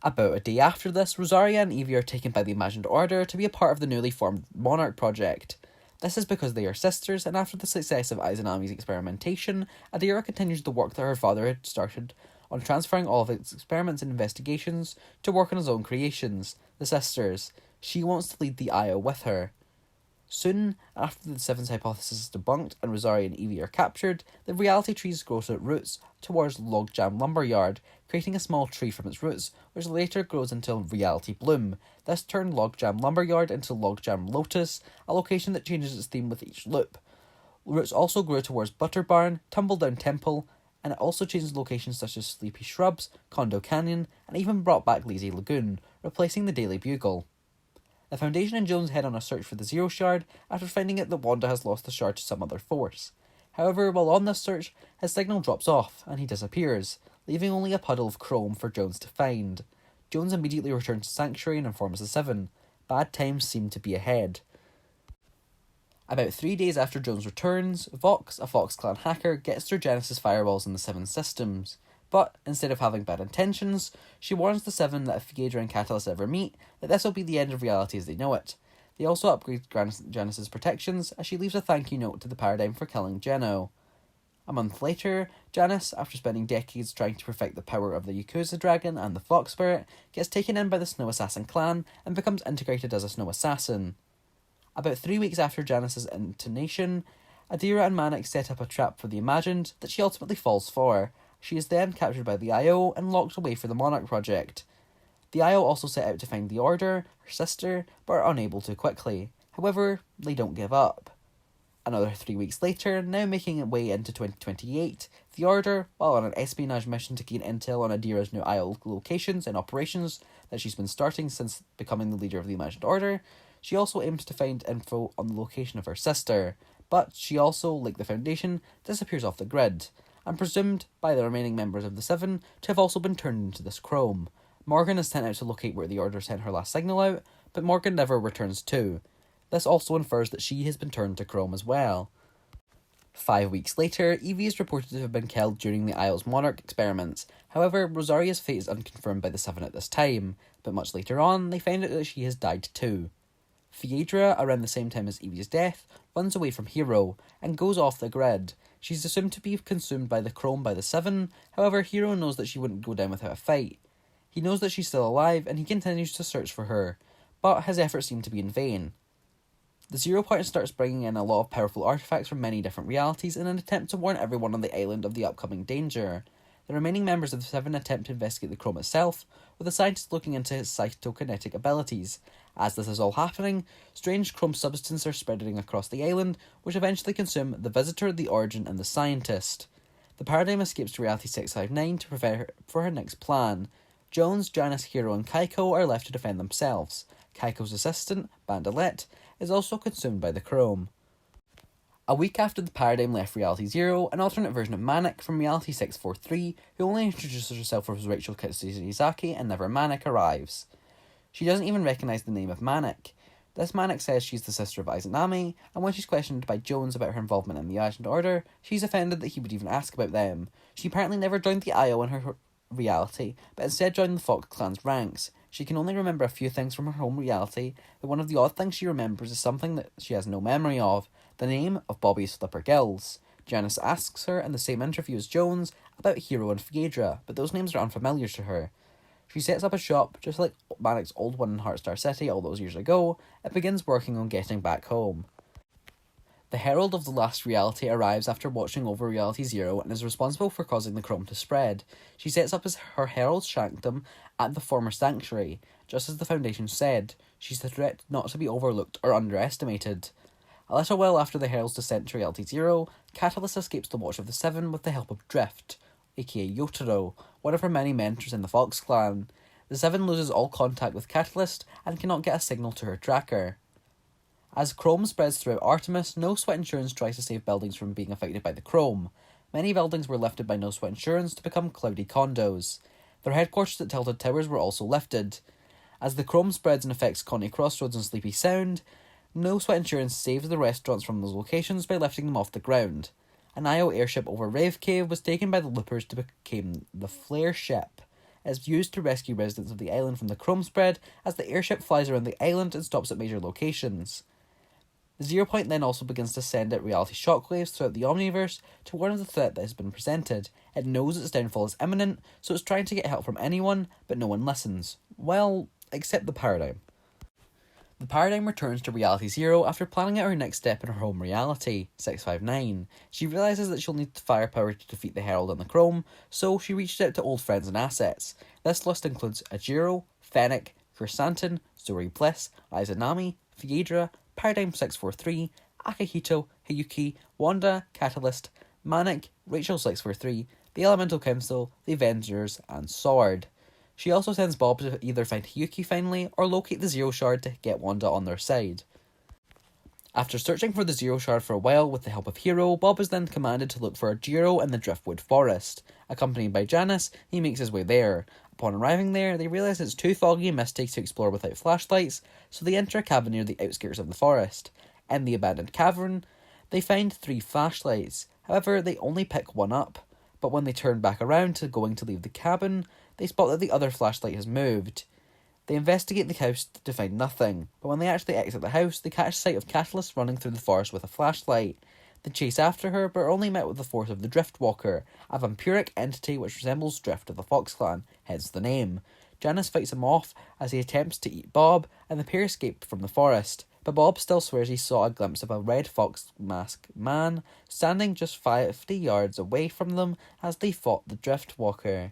About a day after this, Rosaria and Evie are taken by the Imagined Order to be a part of the newly formed Monarch project. This is because they are sisters, and after the success of Izanami's experimentation, Adira continues the work that her father had started on transferring all of its experiments and investigations to work on his own creations, the sisters. She wants to lead the IO with her. Soon, after the Seven's hypothesis is debunked and Rosaria and Evie are captured, the reality trees grow to its roots towards Logjam Lumberyard, creating a small tree from its roots, which later grows into Reality Bloom. This turned Logjam Lumberyard into Logjam Lotus, a location that changes its theme with each loop. Roots also grew towards Butterbarn, Tumbledown Temple, and it also changed locations such as Sleepy Shrubs, Condo Canyon, and even brought back Lazy Lagoon, replacing the Daily Bugle. The Foundation and Jones head on a search for the Zero Shard after finding out that Wanda has lost the shard to some other force. However, while on this search, his signal drops off and he disappears, leaving only a puddle of chrome for Jones to find. Jones immediately returns to Sanctuary and informs the Seven. Bad times seem to be ahead. About 3 days after Jones returns, Vox, a Fox Clan hacker, gets through Janice's firewalls in the Seven systems. But, instead of having bad intentions, she warns the Seven that if Phaedra and Catalyst ever meet, that this will be the end of reality as they know it. They also upgrade Janice's protections, as she leaves a thank you note to the Paradigm for killing Geno. A month later, Janice, after spending decades trying to perfect the power of the Yakuza Dragon and the Fox Spirit, gets taken in by the Snow Assassin clan and becomes integrated as a Snow Assassin. About 3 weeks after Janice's intonation, Adira and Manic set up a trap for the Imagined that she ultimately falls for. She is then captured by the IO and locked away for the Monarch project. The IO also set out to find the Order, her sister, but are unable to quickly. However, they don't give up. Another 3 weeks later, now making its way into 2028, the Order, while on an espionage mission to gain intel on Adira's new IO locations and operations that she's been starting since becoming the leader of the Imagined Order, she also aims to find info on the location of her sister, but she also, like the Foundation, disappears off the grid, and presumed by the remaining members of the Seven to have also been turned into this chrome. Morgan is sent out to locate where the Order sent her last signal out, but Morgan never returns too. This also infers that she has been turned to chrome as well. 5 weeks later, Evie is reported to have been killed during the IO's Monarch experiments. However, Rosaria's fate is unconfirmed by the Seven at this time, but much later on, they find out that she has died too. Phaedra, around the same time as Evie's death, runs away from Hero and goes off the grid. She's assumed to be consumed by the chrome by the Seven, however Hero knows that she wouldn't go down without a fight. He knows that she's still alive and he continues to search for her, but his efforts seem to be in vain. The Zero Point starts bringing in a lot of powerful artifacts from many different realities in an attempt to warn everyone on the island of the upcoming danger. The remaining members of the Seven attempt to investigate the chrome itself, with the scientists looking into its cytokinetic abilities. As this is all happening, strange chrome substances are spreading across the island, which eventually consume the Visitor, the Origin, and the Scientist. The Paradigm escapes to Reality 659 to prepare her for her next plan. Jones, Janice, Hero, and Kaiko are left to defend themselves. Kaiko's assistant, Bandolette, is also consumed by the chrome. A week after the Paradigm left Reality Zero, an alternate version of Manic from Reality 643, who only introduces herself as Rachel Kitsuzaki and never Manic, arrives. She doesn't even recognise the name of Manic. This Manic says she's the sister of Izanami, and when she's questioned by Jones about her involvement in the Imagined Order, she's offended that he would even ask about them. She apparently never joined the IO in her reality, but instead joined the Fox clan's ranks. She can only remember a few things from her home reality, but one of the odd things she remembers is something that she has no memory of, the name of Bobby's Flipper Gills. Janice asks her in the same interview as Jones about Hero and Phaedra, but those names are unfamiliar to her. She sets up a shop, just like Manic's old one in Heartstar City all those years ago. It begins working on getting back home. The Herald of the Last Reality arrives after watching over Reality Zero and is responsible for causing the chrome to spread. She sets up her Herald's sanctum at the former sanctuary. Just as the Foundation said, she's a threat not to be overlooked or underestimated. A little while after the Herald's descent to Reality Zero, Catalyst escapes the Watch of the Seven with the help of Drift, aka Yotaro, one of her many mentors in the Fox clan. The Seven loses all contact with Catalyst and cannot get a signal to her tracker. As chrome spreads throughout Artemis, No Sweat Insurance tries to save buildings from being affected by the chrome. Many buildings were lifted by No Sweat Insurance to become cloudy condos. Their headquarters at Tilted Towers were also lifted. As the chrome spreads and affects Coney Crossroads and Sleepy Sound, No Sweat Insurance saves the restaurants from those locations by lifting them off the ground. An IO airship over Rave Cave was taken by the loopers to become the Flare Ship. It is used to rescue residents of the island from the chrome spread as the airship flies around the island and stops at major locations. The Zero Point then also begins to send out reality shockwaves throughout the Omniverse to warn of the threat that has been presented. It knows its downfall is imminent, so it's trying to get help from anyone, but no one listens. Well, except the Paradigm. The Paradigm returns to Reality Zero after planning out her next step in her home reality, 659. She realises that she'll need firepower to defeat the Herald and the Chrome, so she reaches out to old friends and assets. This list includes Ajiro, Fennec, Chrysanthemum, Zuri Bliss, Izanami, Phaedra, Paradigm 643, Akihito, Hiyuki, Wanda, Catalyst, Manic, Rachel 643, the Elemental Council, the Avengers, and Sword. She also sends Bob to either find Hiyuki finally, or locate the Zero Shard to get Wanda on their side. After searching for the Zero Shard for a while with the help of Hero, Bob is then commanded to look for Ajiro in the Driftwood Forest. Accompanied by Janice, he makes his way there. Upon arriving there, they realise it's too foggy and misty to explore without flashlights, so they enter a cavern near the outskirts of the forest. In the abandoned cavern, they find 3 flashlights. However, they only pick one up. But when they turn back around to leave the cabin, they spot that the other flashlight has moved. They investigate the house to find nothing, but when they actually exit the house, they catch sight of Catalyst running through the forest with a flashlight. They chase after her, but are only met with the force of the Driftwalker, a vampiric entity which resembles Drift of the Fox clan, hence the name. Janice fights him off as he attempts to eat Bob, and the pair escape from the forest. But Bob still swears he saw a glimpse of a red fox masked man standing just 50 yards away from them as they fought the Driftwalker.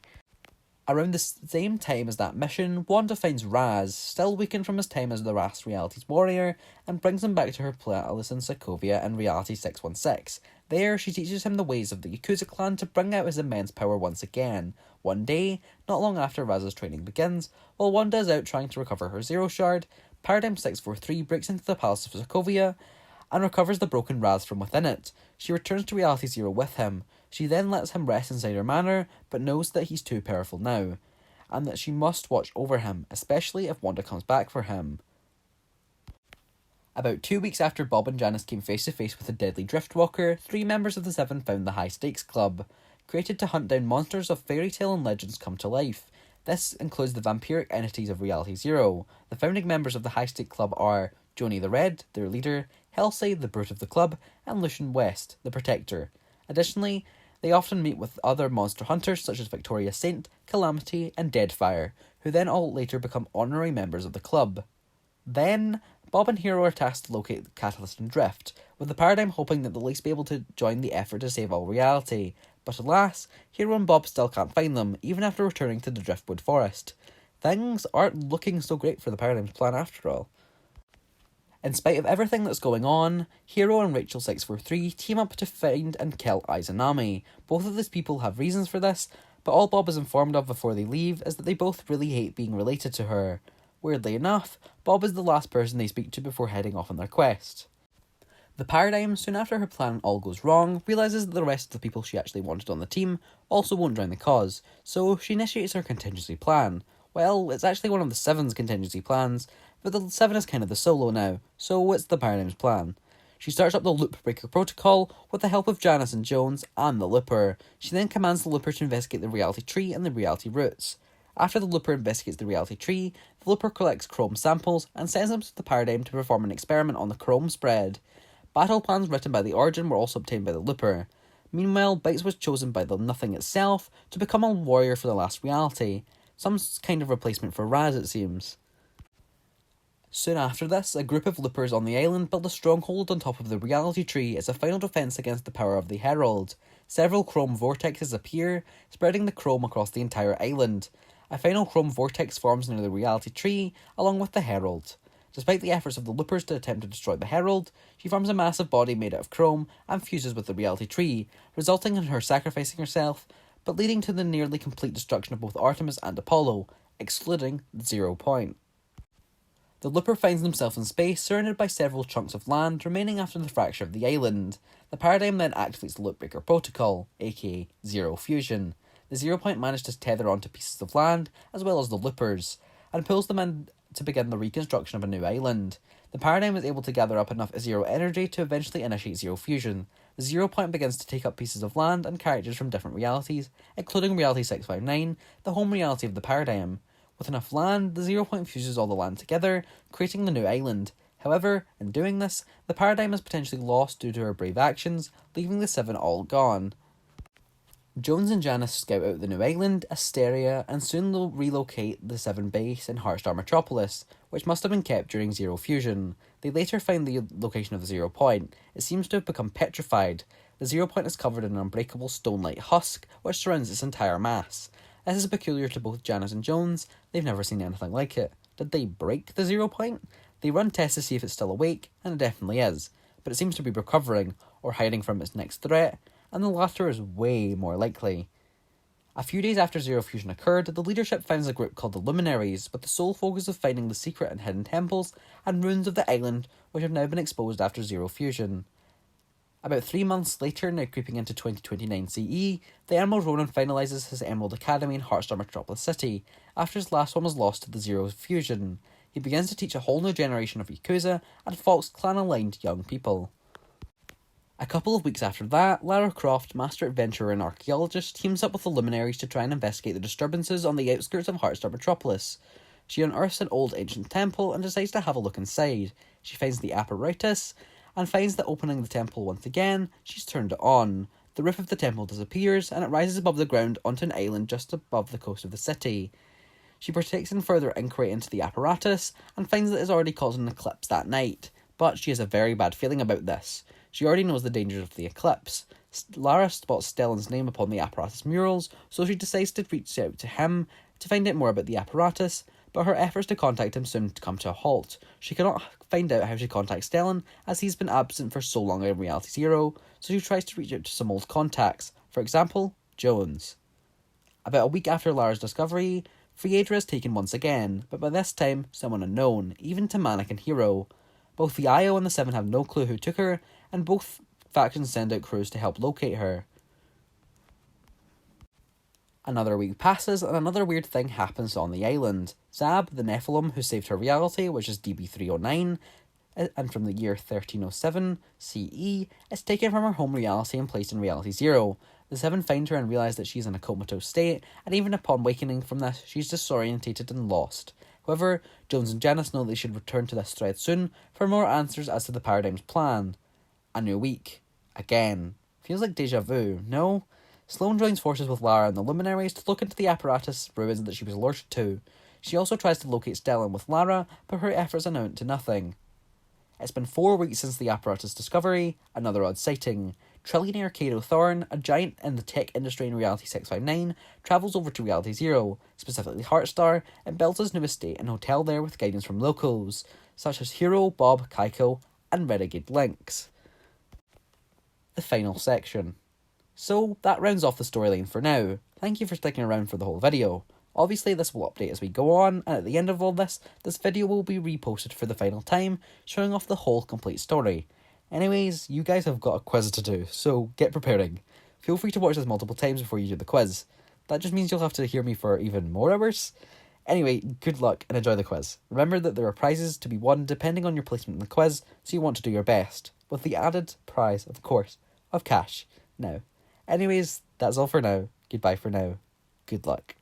Around the same time as that mission, Wanda finds Raz, still weakened from his time as the Last Reality's warrior, and brings him back to her palace in Sokovia in Reality 616. There, she teaches him the ways of the Yakuza clan to bring out his immense power once again. One day, not long after Raz's training begins, while Wanda is out trying to recover her Zero Shard, Paradigm 643 breaks into the palace of Sokovia and recovers the broken Raz from within it. She returns to Reality Zero with him. She then lets him rest inside her manor, but knows that he's too powerful now, and that she must watch over him, especially if Wanda comes back for him. About 2 weeks after Bob and Janice came face to face with a deadly Driftwalker, 3 members of the Seven found the High Stakes Club, created to hunt down monsters of fairy tale and legends come to life. This includes the vampiric entities of Reality Zero. The founding members of the High Stakes Club are Joni the Red, their leader, Hellside, the brute of the club, and Lucian West, the protector. Additionally, they often meet with other monster hunters such as Victoria Saint, Calamity, and Deadfire, who then all later become honorary members of the club. Then, Bob and Hero are tasked to locate Catalyst and Drift, with the Paradigm hoping that they'll at least be able to join the effort to save all reality. But alas, Hero and Bob still can't find them, even after returning to the Driftwood Forest. Things aren't looking so great for the Paradigm's plan after all. In spite of everything that's going on, Hero and Rachel 643 team up to find and kill Izanami. Both of these people have reasons for this, but all Bob is informed of before they leave is that they both really hate being related to her. Weirdly enough, Bob is the last person they speak to before heading off on their quest. The Paradigm, soon after her plan all goes wrong, realises that the rest of the people she actually wanted on the team also won't join the cause, so she initiates her contingency plan. Well, it's actually one of the Seven's contingency plans, but the Seven is kind of the solo now, so it's the Paradigm's plan. She starts up the Loop Breaker Protocol with the help of Janice and Jones and the Looper. She then commands the Looper to investigate the reality tree and the reality roots. After the Looper investigates the reality tree, the Looper collects chrome samples and sends them to the Paradigm to perform an experiment on the chrome spread. Battle plans written by the Origin were also obtained by the Looper. Meanwhile, Bites was chosen by the Nothing itself to become a warrior for the Last Reality. Some kind of replacement for Raz, it seems. Soon after this, a group of loopers on the island build a stronghold on top of the reality tree as a final defence against the power of the Herald. Several chrome vortexes appear, spreading the chrome across the entire island. A final chrome vortex forms near the reality tree, along with the Herald. Despite the efforts of the loopers to attempt to destroy the Herald, she forms a massive body made out of chrome and fuses with the reality tree, resulting in her sacrificing herself, but leading to the nearly complete destruction of both Artemis and Apollo, excluding the 0 point. The looper finds himself in space, surrounded by several chunks of land remaining after the fracture of the island. The paradigm then activates the Loopbreaker Protocol, aka Zero Fusion. The 0 point manages to tether onto pieces of land, as well as the loopers, and pulls them in to begin the reconstruction of a new island. The paradigm is able to gather up enough zero energy to eventually initiate Zero Fusion. The 0 point begins to take up pieces of land and characters from different realities, including Reality 659, the home reality of the paradigm. With enough land, the 0 point fuses all the land together, creating the new island. However, in doing this, the paradigm is potentially lost due to her brave actions, leaving the 7 all gone. Jones and Janice scout out the new island, Asteria, and soon they'll relocate the 7 base in Heartstar Metropolis, which must have been kept during Zero Fusion. They later find the location of the 0 point. It seems to have become petrified. The 0 point is covered in an unbreakable stone-like husk, which surrounds its entire mass. This is peculiar to both Janice and Jones. They've never seen anything like it. Did they break the 0 point? They run tests to see if it's still awake, and it definitely is, but it seems to be recovering, or hiding from its next threat, and the latter is way more likely. A few days after Zero Fusion occurred, the leadership finds a group called the Luminaries, with the sole focus of finding the secret and hidden temples and ruins of the island, which have now been exposed after Zero Fusion. About 3 months later, now creeping into 2029 CE, the Emerald Ronin finalises his Emerald Academy in Heartstar Metropolis City, after his last one was lost to the Zero Fusion. He begins to teach a whole new generation of Yakuza and Fox clan-aligned young people. A couple of weeks after that, Lara Croft, master adventurer and archaeologist, teams up with the Luminaries to try and investigate the disturbances on the outskirts of Heartstar Metropolis. She unearths an old ancient temple and decides to have a look inside. She finds the apparatus, and finds that opening the temple once again, she's turned it on. The roof of the temple disappears, and it rises above the ground onto an island just above the coast of the city. She partakes in further inquiry into the apparatus, and finds that it's already caused an eclipse that night. But she has a very bad feeling about this. She already knows the dangers of the eclipse. Lara spots Stellan's name upon the apparatus murals, so she decides to reach out to him to find out more about the apparatus, but her efforts to contact him soon come to a halt. She cannot find out how to contact Stellan, as he's been absent for so long in Reality Zero, so she tries to reach out to some old contacts, for example, Jones. About a week after Lara's discovery, Friedra is taken once again, but by this time, someone unknown, even to Mannequin Hero. Both the IO and the 7 have no clue who took her, and both factions send out crews to help locate her. Another week passes, and another weird thing happens on the island. Zab, the Nephilim who saved her reality, which is DB309, and from the year 1307 CE, is taken from her home reality and placed in Reality Zero. The 7 find her and realise that she's in a comatose state, and even upon wakening from this, she's disorientated and lost. However, Jones and Janice know they should return to this thread soon for more answers as to the Paradigm's plan. A new week. Again. Feels like deja vu, no? Sloane joins forces with Lara and the Luminaries to look into the apparatus ruins that she was alerted to. She also tries to locate Stellan with Lara, but her efforts amount to nothing. It's been 4 weeks since the apparatus discovery, another odd sighting. Trillionaire Cato Thorne, a giant in the tech industry in Reality 659, travels over to Reality Zero, specifically Heartstar, and builds his new estate and hotel there with guidance from locals, such as Hero, Bob, Kaiko, and Renegade Lynx. The final section. So, that rounds off the storyline for now. Thank you for sticking around for the whole video. Obviously, this will update as we go on, and at the end of all this video will be reposted for the final time, showing off the whole complete story. Anyways, you guys have got a quiz to do, so get preparing. Feel free to watch this multiple times before you do the quiz. That just means you'll have to hear me for even more hours. Anyway, good luck and enjoy the quiz. Remember that there are prizes to be won depending on your placement in the quiz, so you want to do your best, with the added prize, of course, of cash. Now, anyways, that's all for now. Goodbye for now. Good luck.